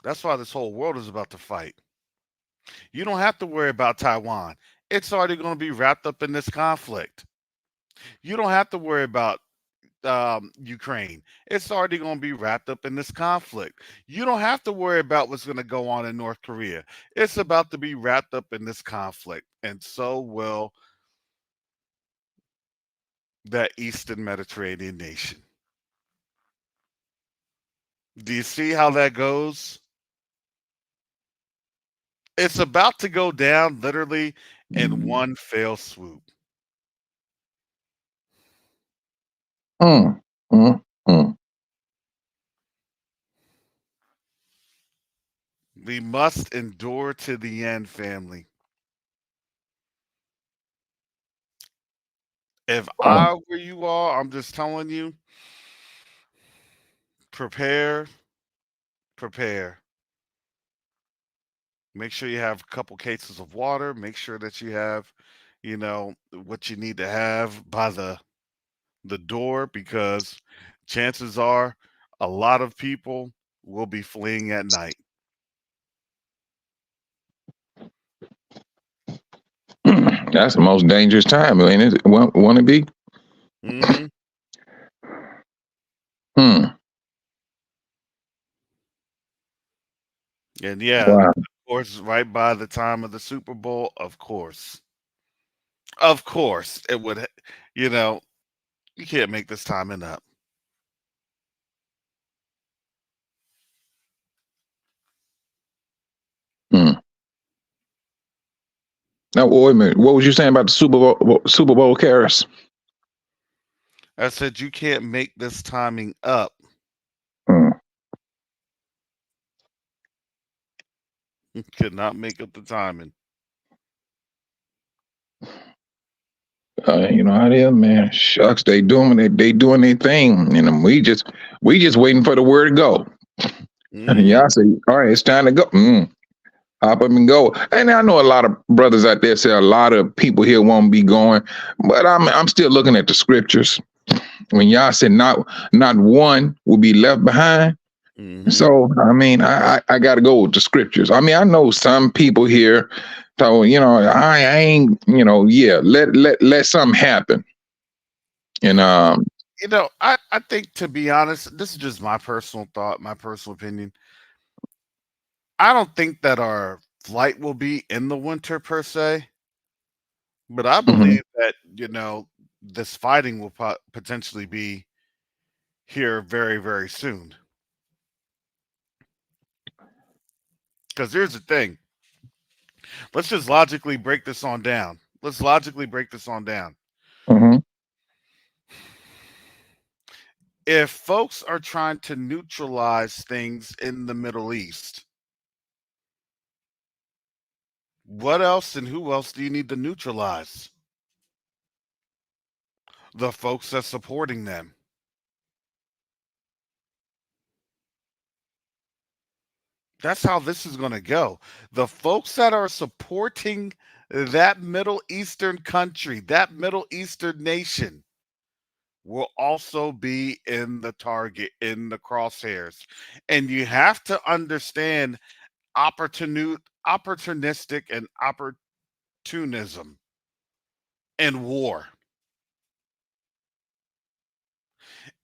That's why this whole world is about to fight. You don't have to worry about Taiwan. It's already going to be wrapped up in this conflict. You don't have to worry about Ukraine. It's already going to be wrapped up in this conflict. You don't have to worry about what's going to go on in North Korea. It's about to be wrapped up in this conflict. And so will that Eastern Mediterranean nation. Do you see how that goes? It's about to go down literally in one fell swoop. Hmm. Hmm. Hmm. We must endure to the end, family. If Hmm. I were you all, I'm just telling you, prepare, prepare. Make sure you have a couple cases of water. Make sure that you have, what you need to have by the door, because chances are a lot of people will be fleeing at night. That's the most dangerous time, ain't it? Want to be? Hmm. Hmm. And yeah, Wow. of course, right by the time of the Super Bowl, of course, it would. You know, you can't make this timing up. Hmm. Now, wait a minute. What was you saying about the Super Bowl, Karis? I said you can't make this timing up. Mm. You could not make up the timing. You know how it is, man. Shucks, they doing their thing, and we just waiting for the word to go. And y'all say, all right, it's time to go. Hop up and go. And I know a lot of brothers out there say a lot of people here won't be going, but I'm still looking at the scriptures. When y'all said not one will be left behind. So I mean, I got to go with the scriptures. I mean, I know some people here, so I ain't, let something happen. And I think, to be honest, this is just my personal thought, my personal opinion. I don't think that our flight will be in the winter per se, but I believe that this fighting will potentially be here very, very soon. Because here's the thing. Let's just logically break this on down. If folks are trying to neutralize things in the Middle East, what else and who else do you need to neutralize? The folks that's supporting them. That's how this is going to go. The folks that are supporting that Middle Eastern country, that Middle Eastern nation, will also be in the target, in the crosshairs. And you have to understand opportunistic and opportunism in war.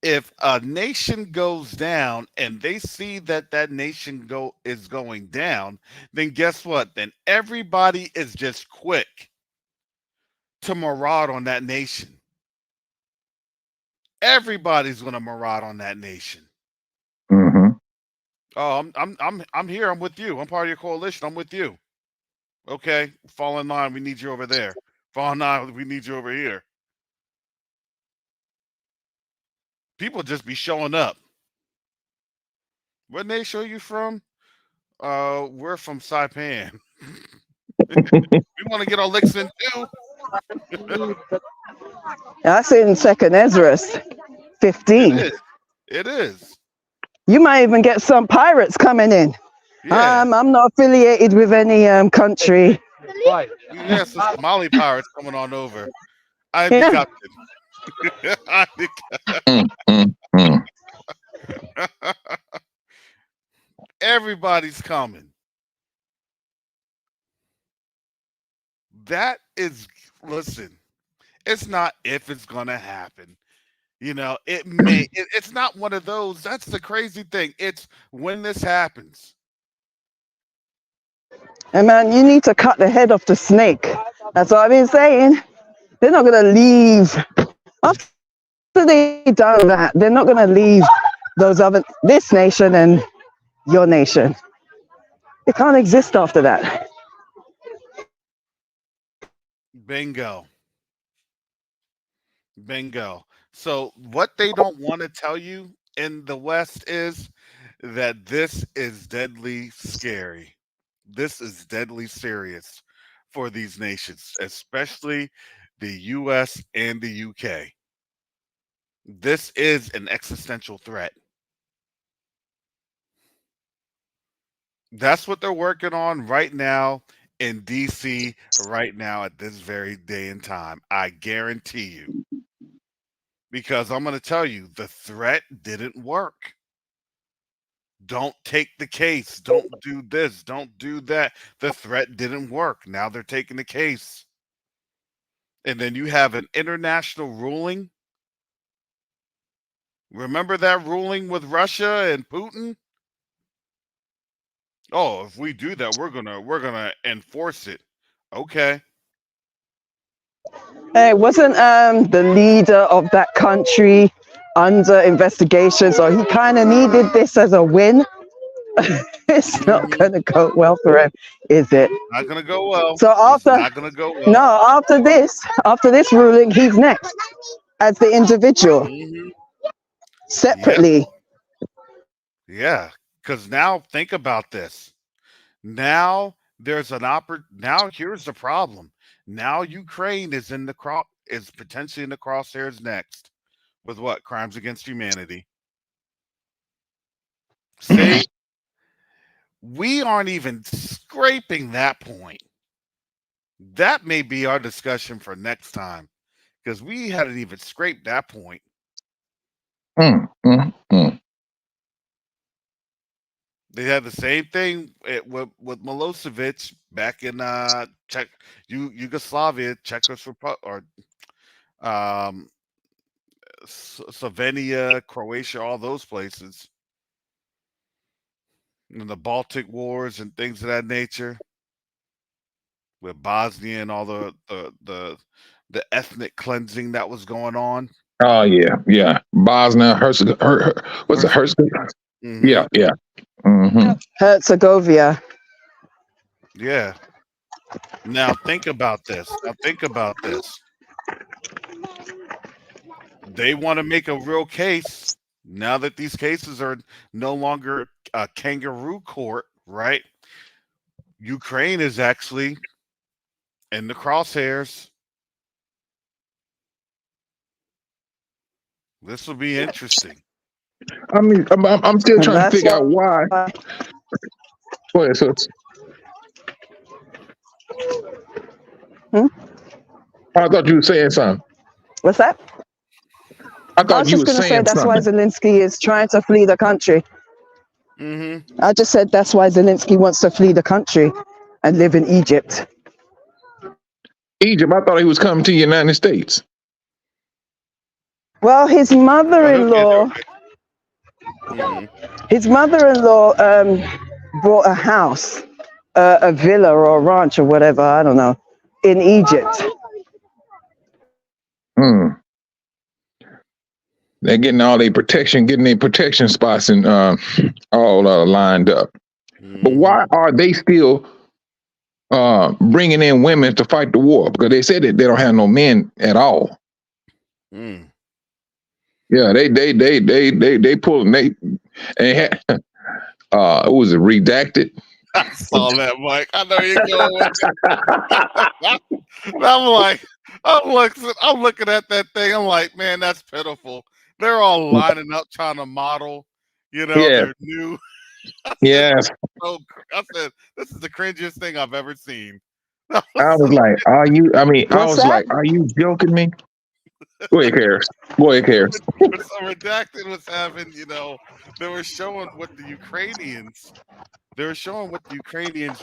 If a nation goes down and they see that nation is going down, then guess what? Then everybody is just quick to maraud on that nation. Everybody's going to maraud on that nation. Oh, I'm here. I'm with you. I'm part of your coalition. I'm with you. Okay, fall in line. We need you over there. Fall in line. We need you over here. People just be showing up. What nation are you from? We're from Saipan. We want to get our licks in too. That's in Second Ezra 15. It is. You might even get some pirates coming in. Yeah. I'm not affiliated with any country. Yeah, some Somali pirates coming on over. I'm the captain. I'm the captain. Everybody's coming. That is, listen, it's not if it's going to happen. It may, it's not one of those. That's the crazy thing. It's when this happens. And man, you need to cut the head off the snake. That's what I've been saying. They're not going to leave. After they've done that, they're not going to leave this nation and your nation. It can't exist after that. Bingo. So what they don't want to tell you in the West is that this is deadly scary. This is deadly serious for these nations, especially the US and the UK. This is an existential threat. That's what they're working on right now in DC right now at this very day and time. I guarantee you. Because I'm going to tell you, the threat didn't work. Don't take the case. Don't do this. Don't do that. The threat didn't work. Now they're taking the case. And then you have an international ruling. Remember that ruling with Russia and Putin? Oh, if we do that, we're gonna enforce it. Okay. Hey, wasn't the leader of that country under investigation? So he kind of needed this as a win. It's not going to go well for him, is it? Not gonna go well. So It's after not gonna go well. no, after this ruling, he's next as the individual Mhm. Yep. separately. Yeah. Because now think about this. Now there's an now here's the problem. Now Ukraine is is potentially in the crosshairs next with what? Crimes against humanity. See, we aren't even scraping that point. That may be our discussion for next time because we hadn't even scraped that point. Mm, mm, mm. They had the same thing with Milosevic back in Yugoslavia, Czechoslovakia, or Slovenia, Croatia, all those places, and the Baltic Wars and things of that nature, with Bosnia and all the ethnic cleansing that was going on. Oh yeah. Bosnia, what's it, Herzegovina? Mm-hmm. Yeah. Mm-hmm. Herzegovina. Yeah. Now think about this. They want to make a real case now that these cases are no longer a kangaroo court, right? Ukraine is actually in the crosshairs. This will be interesting. I mean, I'm still And trying to that's figure out why. Go ahead, sis. I thought you were saying something. What's that? I I thought was you just were going to say saying that's why something. Zelensky is trying to flee the country. Mm-hmm. I just said that's why Zelensky wants to flee the country and live in Egypt. Egypt, I thought he was coming to the United States. Well, his mother-in-law bought a house, a villa or a ranch or whatever, I don't know, in Egypt. Hmm. They're getting their protection spots and all lined up. Mm-hmm. But why are they still bringing in women to fight the war? Because they said that they don't have no men at all. Mm. Yeah, they pulled and it was it redacted? I saw that, Mike. I know you're going with it. I'm looking at that thing. I'm like, man, that's pitiful. They're all lining up trying to model, their new. Yes. I said, this is the cringiest thing I've ever seen. I was like, are you joking me? Go ahead, Harris. So Redacted was having, they were showing what the Ukrainians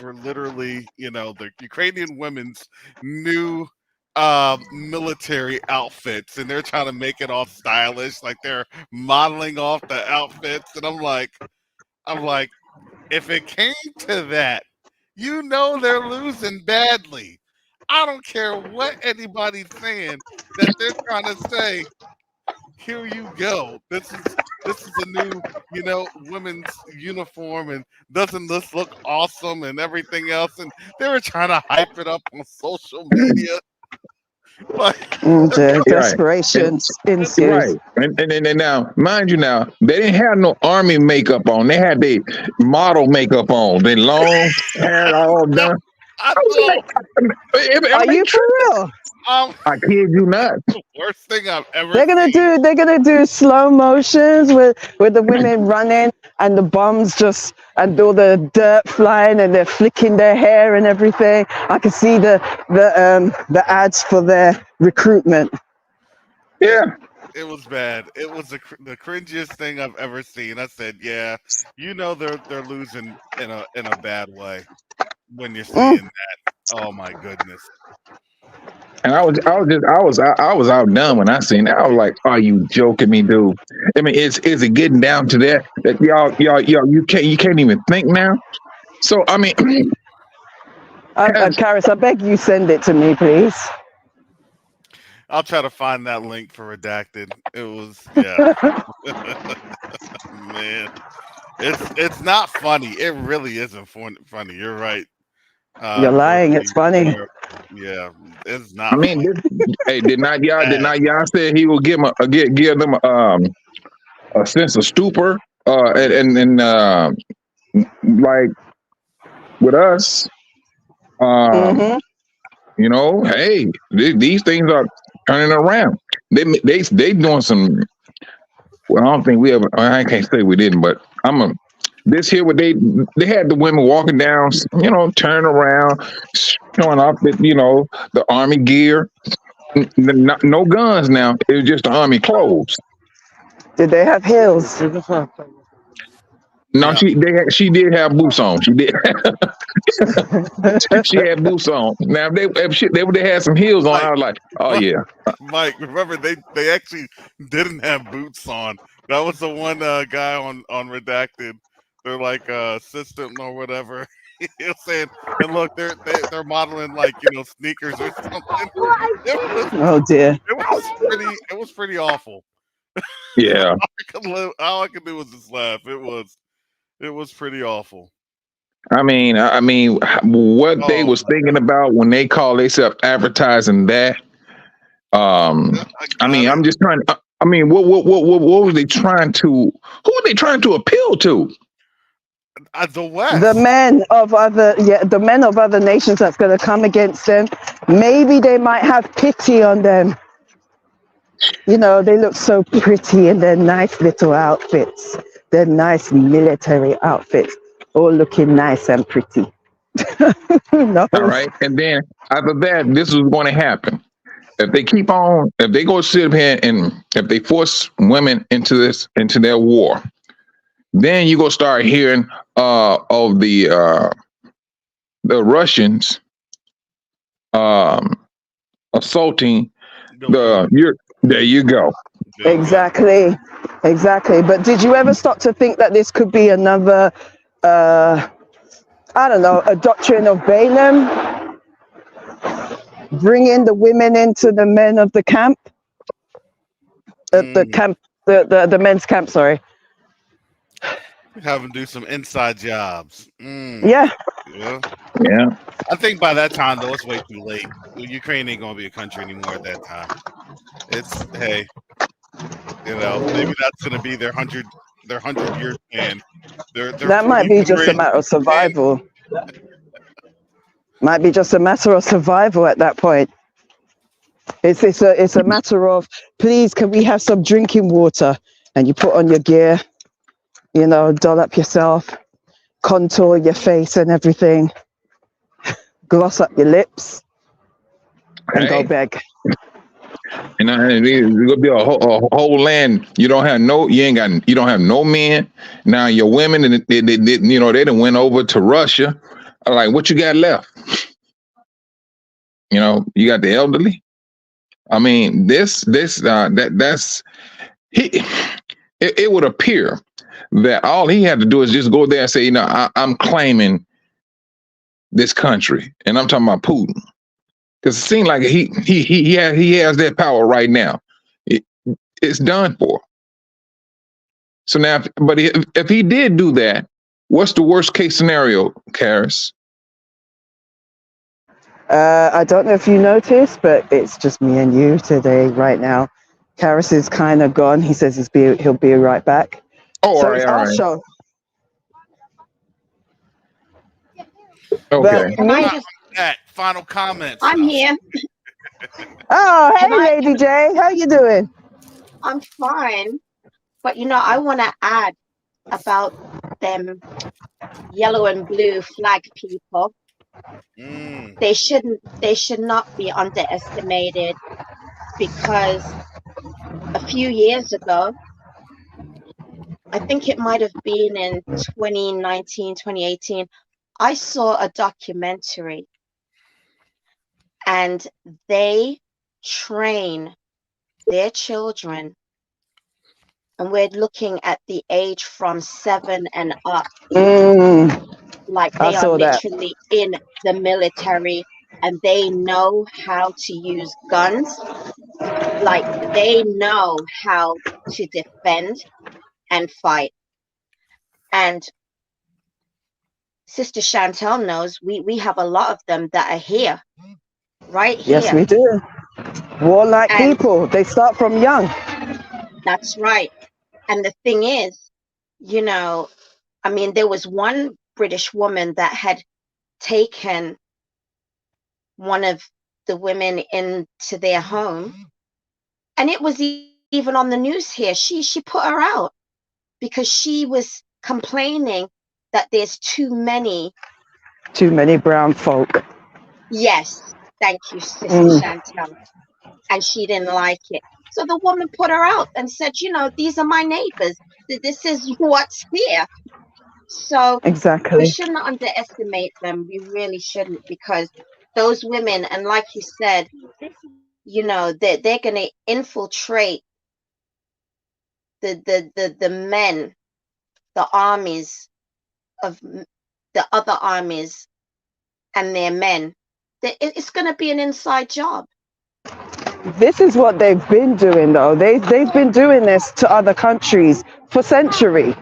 were literally, the Ukrainian women's new military outfits, and they're trying to make it all stylish, like they're modeling off the outfits. And I'm like, if it came to that, they're losing badly. I don't care what anybody's saying, that they're trying to say, here you go. This is a new, women's uniform, and doesn't this look awesome and everything else? And they were trying to hype it up on social media. Desperation ensues. Right. And now, mind you, they didn't have no army makeup on. They had their model makeup on. They long hair all done. I know. Are you for real? I kid you not. The worst thing I've ever They're gonna do slow motions with the women running and the bombs and all the dirt flying and they're flicking their hair and everything. I can see the ads for their recruitment. Yeah. It was bad. It was the cringiest thing I've ever seen. I said, yeah, they're losing in a bad way when you're seeing that. Oh my goodness. And I was outdone when I seen it. I was like, "Are you joking me, dude?" I mean, is it getting down to that y'all you can't even think now? So I mean, Karis, I beg you send it to me, please. I'll try to find that link for Redacted. It was, yeah. Man. It's not funny. It really isn't funny. You're right. You're lying. Dorothy, It's funny. yeah, it's I not mean, funny. hey, did not Bad. y'all say he will give them a sense of stupor, and like with us, um, Hmm. hey, these things are turning around. They doing some. Well, I don't think we ever. I can't say we didn't, but I'm a. This here, what they had the women walking down, turn around, showing off the army gear. No guns now. It was just the army clothes. Did they have heels? No, Yeah, she did have boots on. She did. She had boots on. Now if they would have had some heels on, I Mike, was like, oh Mike, yeah, Mike. Remember they actually didn't have boots on. That was the one guy on Redacted. They're like system or whatever. He was saying, and look, they're modeling like sneakers or something. It was Oh dear. it was pretty awful. yeah. All I could do was just laugh. It was pretty awful. I mean, what they Oh was my thinking about when they call themselves advertising that. god, I I mean, got it. I'm just trying. I mean, what was they trying to? Who were they trying to appeal to? The The West. men of the men of other nations that's going to come against them. Maybe they might have pity on them. They look so pretty in their nice little outfits, their nice military outfits, all looking nice and pretty. Who All knows? right, and then after that, this is going to happen. If they go sit here and if they force women into their war, then you go start hearing of the Russians um, assaulting The women. there you go. There you go. Exactly, exactly. But did you ever stop to think that this could be another, I don't know, a doctrine of Balaam, bringing the women into the men of the camp, the Mm, camp, the men's camp? Sorry. have them do some inside jobs. Yeah, Yeah. Yeah. I think by that time though, it's way too late. Ukraine ain't gonna be a country anymore at that time. It's hey, maybe that's gonna be their 100-year plan. Their that might fully be just a liberated matter of plan. survival. Might be just a matter of survival at that point. It's a matter of, please, can we have some drinking water? And you put on your gear, doll up yourself, contour your face and everything, gloss up your lips, and go Hey, beg. and it's gonna be a whole land. You don't have no men. Now your women and they done went over to Russia. Like, what you got left? You got the elderly. I mean, that's he. It would appear that all he had to do is just go there and say, I'm claiming this country, and I'm talking about Putin, because it seems like he has that power right now. It's done for. So now, but if he did do that, what's the worst case scenario, Karis? I don't know if you noticed, but it's just me and you today, right now. Karis is kind of gone. He says he'll be right back. Oh, So all right, it's all our right, show. okay. But Can I me, just, Final comments. I'm here. oh, Can hey, I Lady just, J, how you doing? I'm fine. But I want to add about them yellow and blue flag people. Mm, They should not be underestimated, because a few years ago, I think it might have been in 2019, 2018, I saw a documentary, and they train their children, and we're looking at the age from 7 and up, Mm, like I they are saw that. literally in the military, and they know how to use guns, like they know how to defend and fight. And Sister Chantel knows we have a lot of them that are here, right Yes, here. we do. Warlike And people. They start from young. that's right. And the thing is, you know, I mean, there was one British woman that had taken one of the women into their home, and it was even on the news here. She put her out because she was complaining that there's too many. Too many brown folk. Yes, thank you, Sister Mm, Chantel. And she didn't like it. So the woman put her out and said, you know, these are my neighbors. This is what's here. So we exactly. shouldn't underestimate them. We really shouldn't, because those women, and like you said, you know, they're going to infiltrate the men, the armies of the other armies and their men. It's going to be an inside job. This is what they've been doing, though. They've been doing this to other countries for centuries.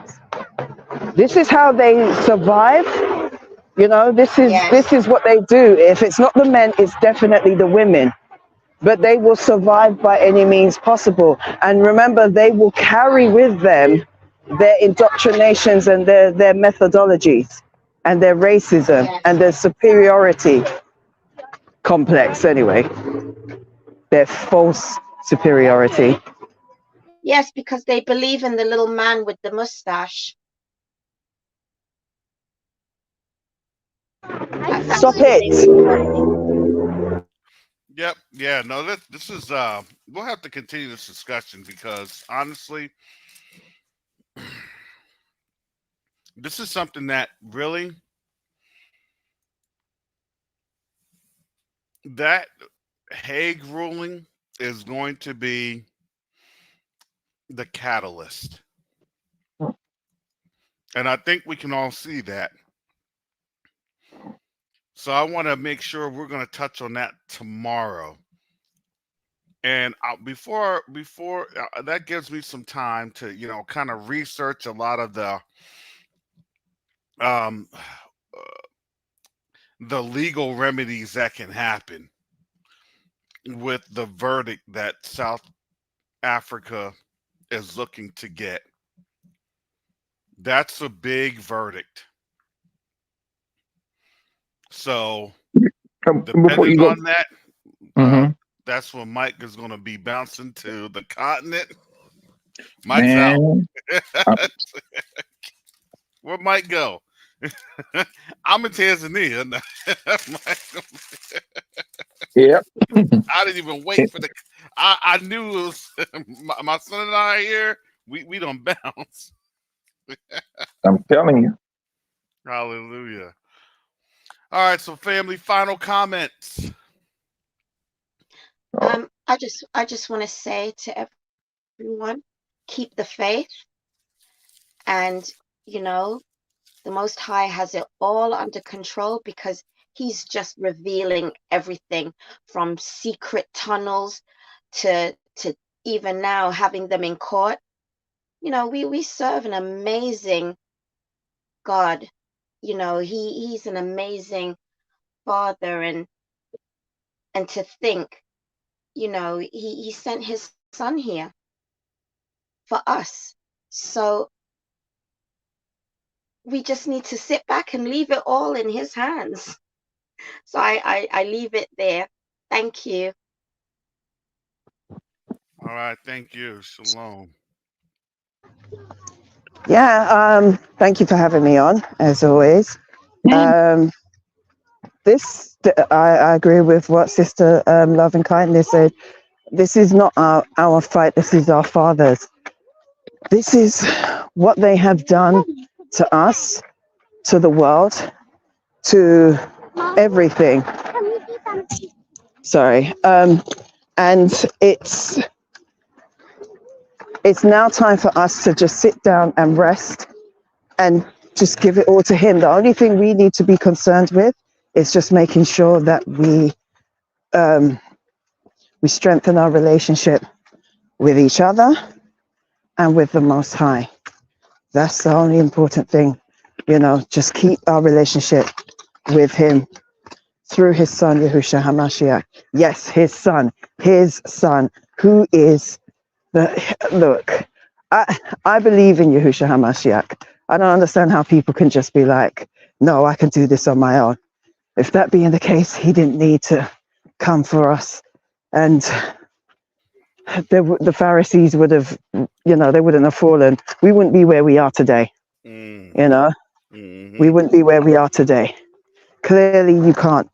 This is how they survive. You know, Yes, this is what they do. If it's not the men, it's definitely the women. But they will survive by any means possible. And remember, they will carry with them their indoctrinations and their methodologies and their racism and yes, their superiority complex, anyway. Their false superiority. yes, because they believe in the little man with the mustache. Stop That's who they it. believe. Yep. Yeah. No. This is. We'll have to continue this discussion because honestly, this is something that really that Hague ruling is going to be the catalyst, and I think we can all see that. So I want to make sure we're going to touch on that tomorrow. And before that gives me some time to kind of research a lot of um the legal remedies that can happen with the verdict that South Africa is looking to get. That's a big verdict. So Before depending you go, on that, uh, hmm that's when Mike is going to be bouncing to the continent. Mike's out. man, I, Where Mike go? I'm in Tanzania. yeah, I didn't even wait for the. I knew it was my son and I are here. We don't bounce. I'm telling you. Hallelujah. All right, so family, final comments. Oh, I just want to say to everyone, keep the faith, and you know, the Most High has it all under control because He's just revealing everything from secret tunnels to even now having them in court. You know, we serve an amazing God. You know, he's an amazing Father, and to think, you know, he sent His Son here for us. So we just need to sit back and leave it all in His hands. So I leave it there. Thank you. All right, thank you. Shalom. Yeah, thank you for having me on, as always. Um, I agree with what Sister Love and Kindness said. This is not our fight, this is our Father's. This is what they have done to us, to the world, to everything. Sorry. And it's now time for us to just sit down and rest and just give it all to Him. The only thing we need to be concerned with is just making sure that we strengthen our relationship with each other and with the Most High. That's the only important thing. Just keep our relationship with him through his son, Yahushua HaMashiach. Yes, his son, who is look, I believe in Yahushua HaMashiach. I don't understand how people can just be like, no, I can do this on my own. If that being the case, he didn't need to come for us. And the Pharisees would have, they wouldn't have fallen. We wouldn't be where we are today. Mm. We wouldn't be where we are today. Clearly, you can't.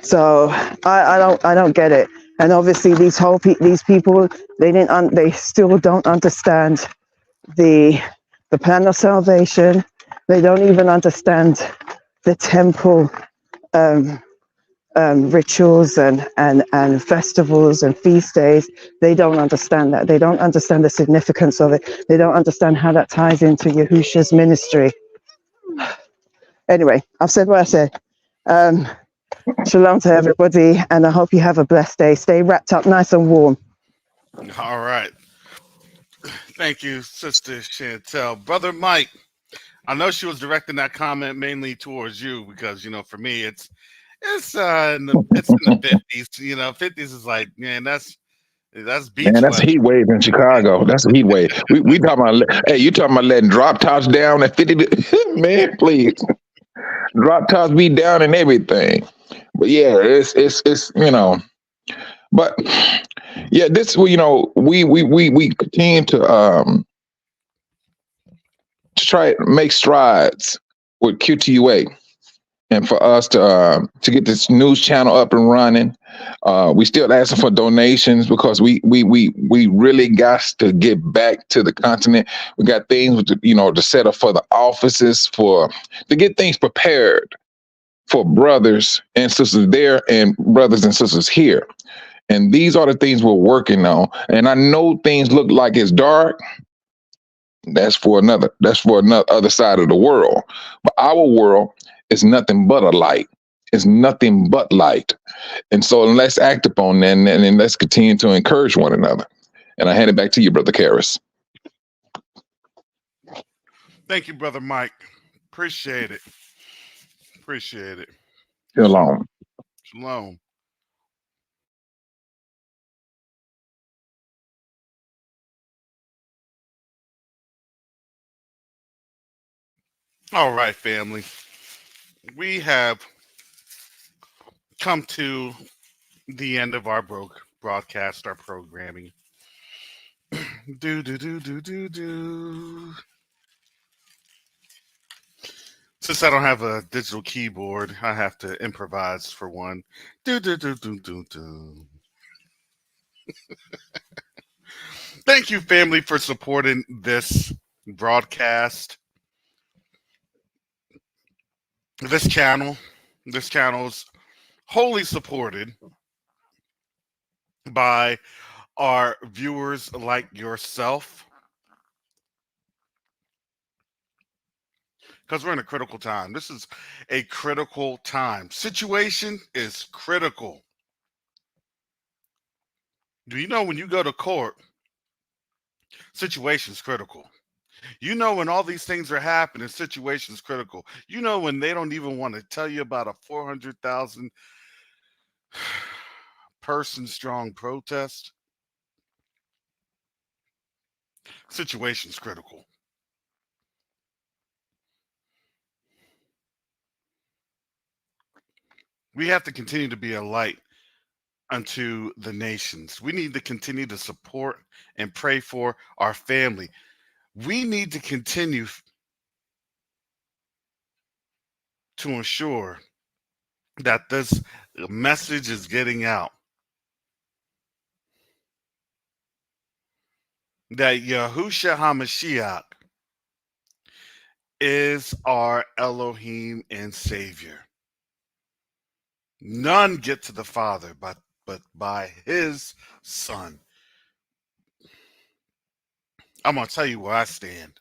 So I don't get it. And obviously, these people, they still don't understand the plan of salvation. They don't even understand the temple rituals and festivals and feast days. They don't understand that. They don't understand the significance of it. They don't understand how that ties into Yahushua's ministry. Anyway, I've said what I said. Shalom to everybody, and I hope you have a blessed day. Stay wrapped up nice and warm. All right. Thank you, Sister Chantel. Brother Mike, I know she was directing that comment mainly towards you because, for me, it's in the 50s. 50s is like, man, that's beach Man, that's a weather. heat wave in Chicago. That's a heat wave. We talking about, hey, you talking about letting drop tops down at 50? Man, please. Drop tops be down and everything. But yeah, it's but yeah, this we continue to try to make strides with QTUA. And for us to get this news channel up and running, we still asking for donations because we really got to get back to the continent. We got things to set up for the offices to get things prepared for brothers and sisters there and brothers and sisters here. And these are the things we're working on. And I know things look like it's dark. That's for another other side of the world. But our world is nothing but a light. It's nothing but light. And so let's act upon that and let's continue to encourage one another. And I hand it back to you, Brother Karras. Thank you, Brother Mike. Appreciate it. Appreciate it. Shalom. Shalom. All right, family. We have come to the end of our broadcast, our programming. Do. Since I don't have a digital keyboard, I have to improvise for one. Do. Thank you, family, for supporting this broadcast. This channel is wholly supported by our viewers like yourself, because we're in a critical time. This is a critical time. Situation is critical. Do you know when you go to court, situation is critical? You know when all these things are happening, situation is critical. You know when they don't even want to tell you about a 400,000 person strong protest. Situation's critical. We have to continue to be a light unto the nations. We need to continue to support and pray for our family. We need to continue to ensure that this message is getting out. That Yahushua HaMashiach is our Elohim and Savior. None get to the Father but by his Son. I'm going to tell you where I stand.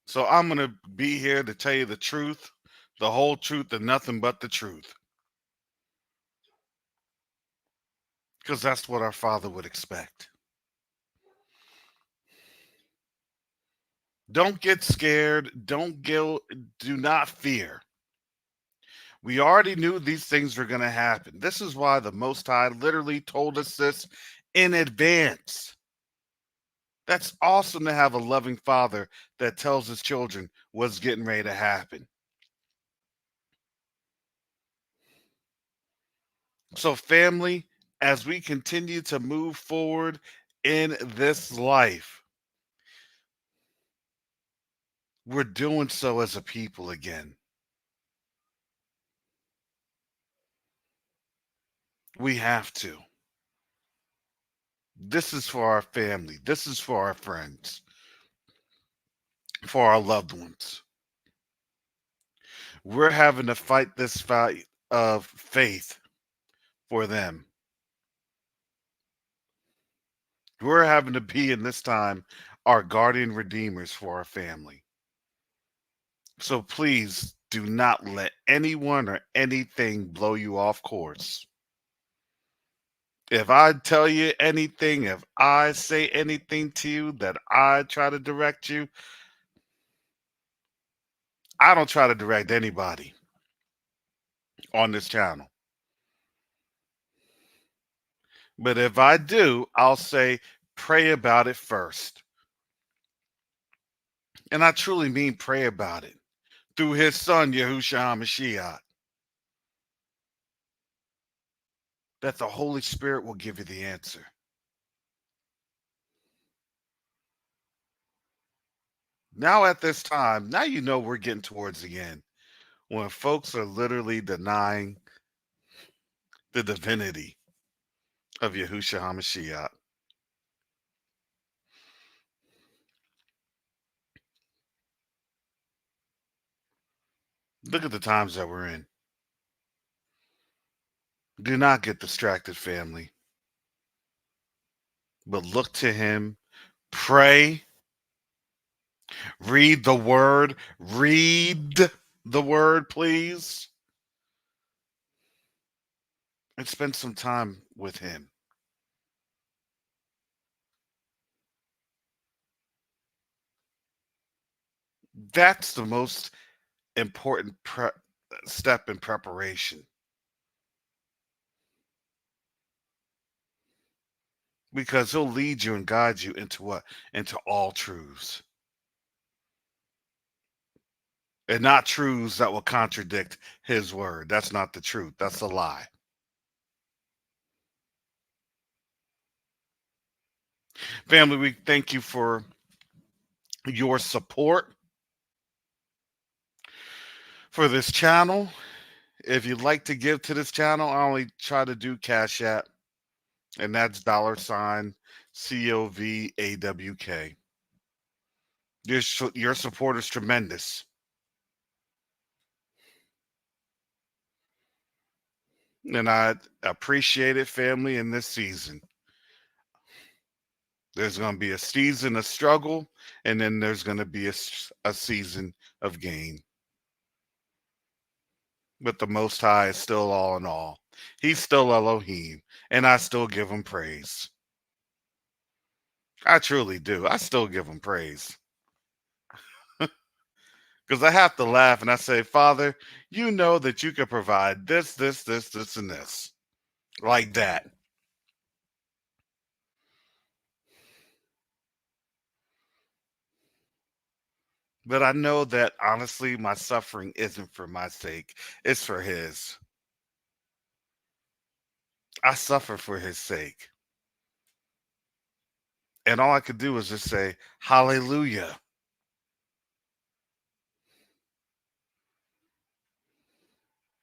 So I'm going to be here to tell you the truth, the whole truth, and nothing but the truth. because that's what our Father would expect. Don't get scared. Do not fear. We already knew these things were going to happen. This is why the Most High literally told us this in advance. That's awesome to have a loving father that tells his children what's getting ready to happen. So, family, as we continue to move forward in this life, we're doing so as a people again. We have to. This is for our family. This is for our friends, for our loved ones. We're having to fight this fight of faith for them. We're having to be in this time our guardian redeemers for our family. So please do not let anyone or anything blow you off course. If I tell you anything, if I say anything to you that I try to direct you, I don't try to direct anybody on this channel. But if I do, I'll say, pray about it first. And I truly mean pray about it through his son, Yahushua HaMashiach, that the Holy Spirit will give you the answer. Now at this time, now you know we're getting towards the end, when folks are literally denying the divinity of Yahushua HaMashiach. Look at the times that we're in. Do not get distracted, family, but look to him, pray, read the word, please, and spend some time with him. That's the most important step in preparation, because he'll lead you and guide you into what? Into all truths. And not truths that will contradict his word. That's not the truth. That's a lie. Family, we thank you for your support for this channel. If you'd like to give to this channel, I only try to do Cash App, and that's $COVAWK. Your support is tremendous. And I appreciate it, family, in this season. There's going to be a season of struggle, and then there's going to be a season of gain. But the Most High is still all in all. He's still Elohim, and I still give him praise. I truly do. I still give him praise. Because I have to laugh and I say, Father, you know that you can provide this, and this. Like that. But I know that honestly, my suffering isn't for my sake, it's for his. I suffer for his sake. And all I could do is just say, hallelujah.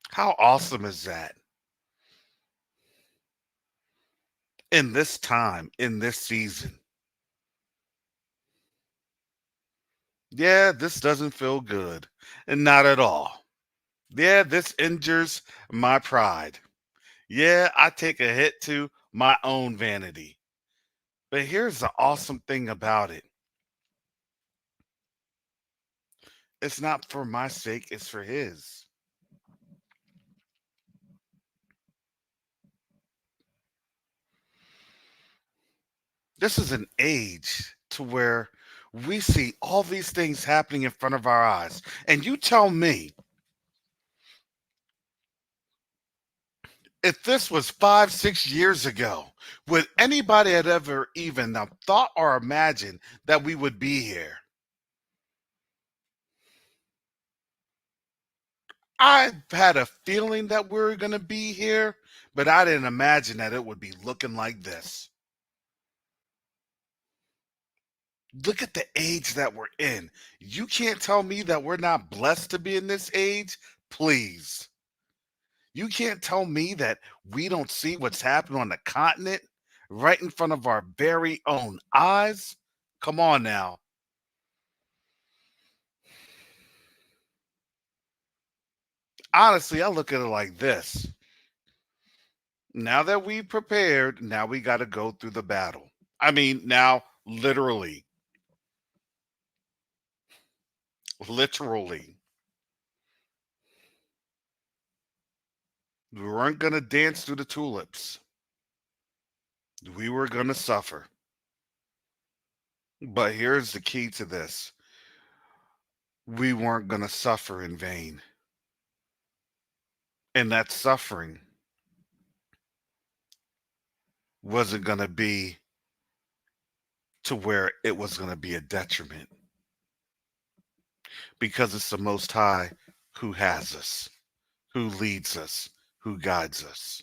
How awesome is that? In this time, in this season. Yeah, this doesn't feel good. And not at all. Yeah, this injures my pride. Yeah, I take a hit to my own vanity. But here's the awesome thing about it. It's not for my sake, it's for his. This is an age to where we see all these things happening in front of our eyes. And you tell me, if this was 5, 6 years ago, would anybody have ever even thought or imagined that we would be here? I had a feeling that we were going to be here, but I didn't imagine that it would be looking like this. Look at the age that we're in. You can't tell me that we're not blessed to be in this age, please. You can't tell me that we don't see what's happening on the continent right in front of our very own eyes. Come on now. Honestly, I look at it like this. Now that we prepared, now we got to go through the battle. I mean, now literally. Literally. We weren't going to dance through the tulips. We were going to suffer. But here's the key to this. We weren't going to suffer in vain. And that suffering wasn't going to be to where it was going to be a detriment. Because it's the Most High who has us, who leads us, who guides us.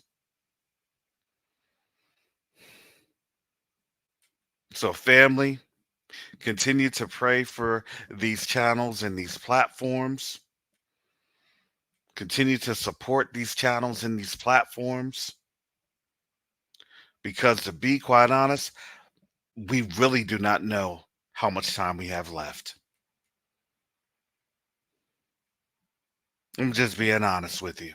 So, family, continue to pray for these channels and these platforms. Continue to support these channels and these platforms. Because to be quite honest, we really do not know how much time we have left. I'm just being honest with you.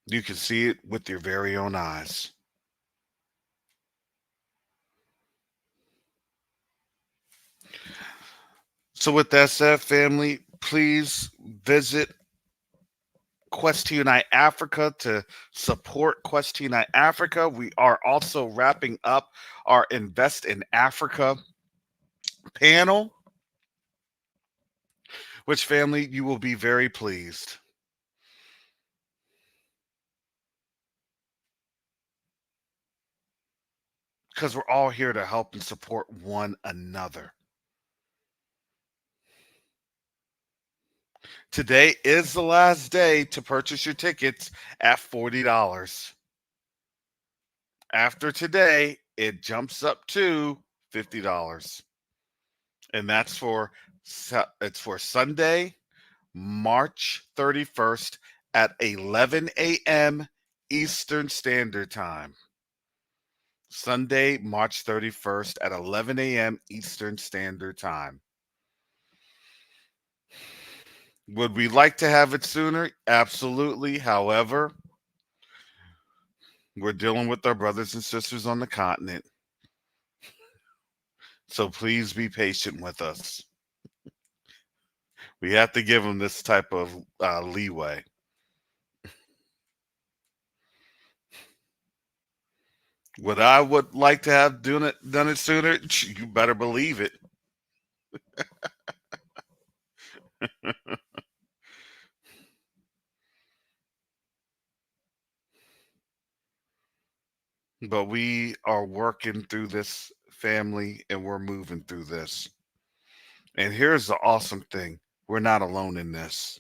You can see it with your very own eyes. So with that said, family, please visit Quest to Unite Africa to support Quest to Unite Africa. We are also wrapping up our Invest in Africa panel, which, family, you will be very pleased. Because we're all here to help and support one another. Today is the last day to purchase your tickets at $40. After today, it jumps up to $50. And it's for Sunday, March 31st at 11 a.m. Eastern Standard Time. Sunday, March 31st at 11 a.m. Eastern Standard Time. Would we like to have it sooner? Absolutely. However, we're dealing with our brothers and sisters on the continent. So please be patient with us. We have to give them this type of leeway. What I would like to have done it sooner, you better believe it. But we are working through this, family, and we're moving through this. And here's the awesome thing. We're not alone in this.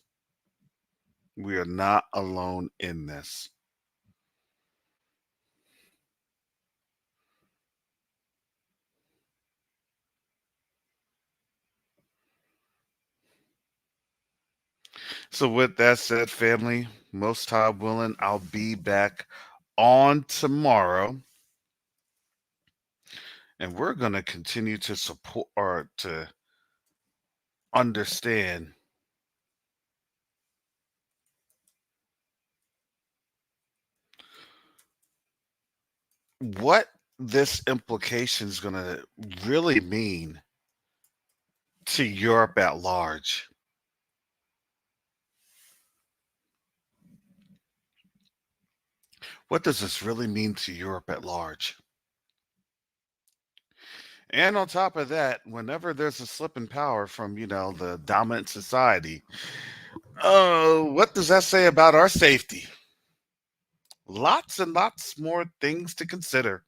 We are not alone in this. So with that said, family, most time willing, I'll be back on tomorrow. And we're going to continue to support or to understand what this implication is going to really mean to Europe at large. What does this really mean to Europe at large? And on top of that, whenever there's a slip in power from, the dominant society, what does that say about our safety? Lots and lots more things to consider,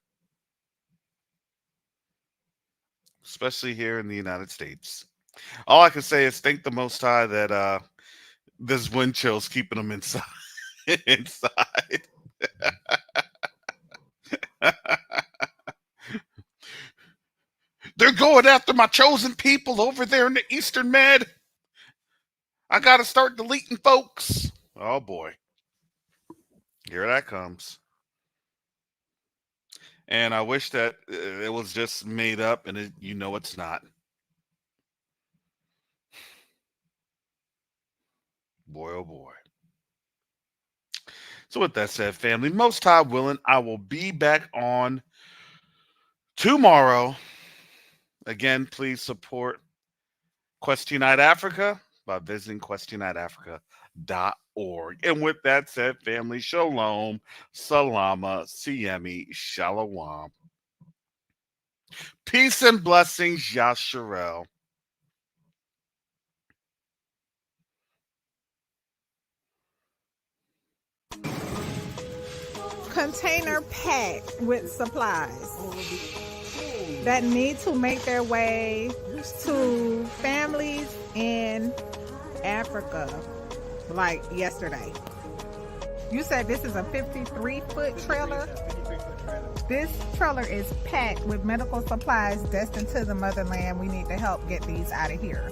especially here in the United States. All I can say is thank the Most High that this wind chill's keeping them inside. inside. They're going after my chosen people over there in the Eastern Med. I got to start deleting folks. Oh, boy. Here that comes. And I wish that it was just made up, and it's not. Boy, oh, boy. So with that said, family, Most High willing, I will be back on tomorrow. Again, please support Quest Unite Africa by visiting questuniteafrica.org. And with that said, family, shalom, salama, siemi, shalom. Peace and blessings, Yasharel. Container packed with supplies that need to make their way to families in Africa, like yesterday. You said this is a 53-foot trailer? This trailer is packed with medical supplies destined to the motherland. We need to help get these out of here.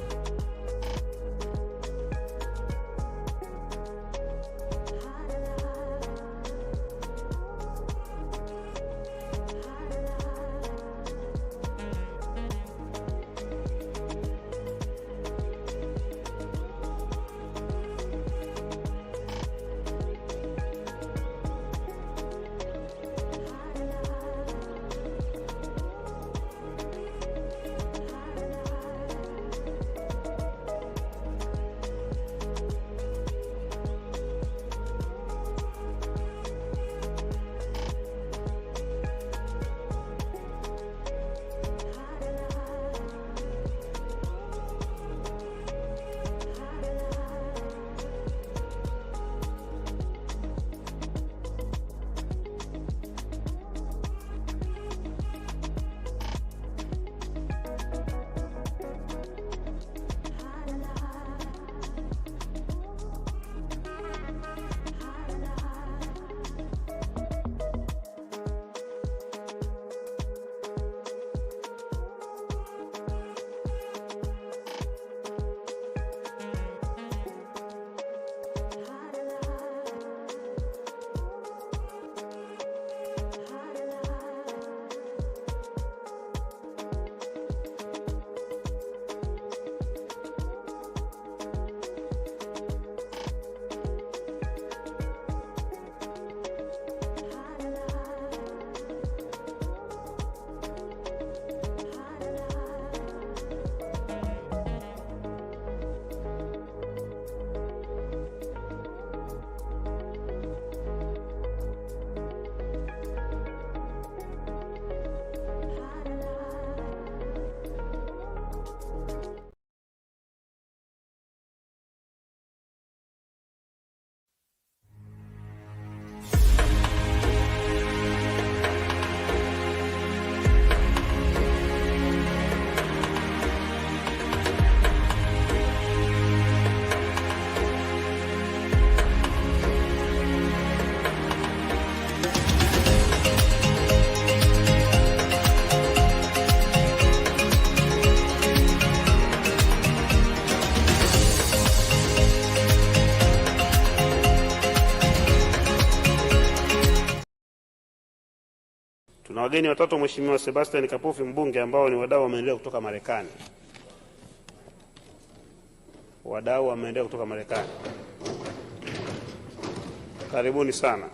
Tuna wageni watatu, Mheshimiwa Sebastian Kapufi mbunge, ambao ni wadau wa maendeleo kutoka Marekani. Wadau wa maendeleo kutoka Marekani. Karibuni sana.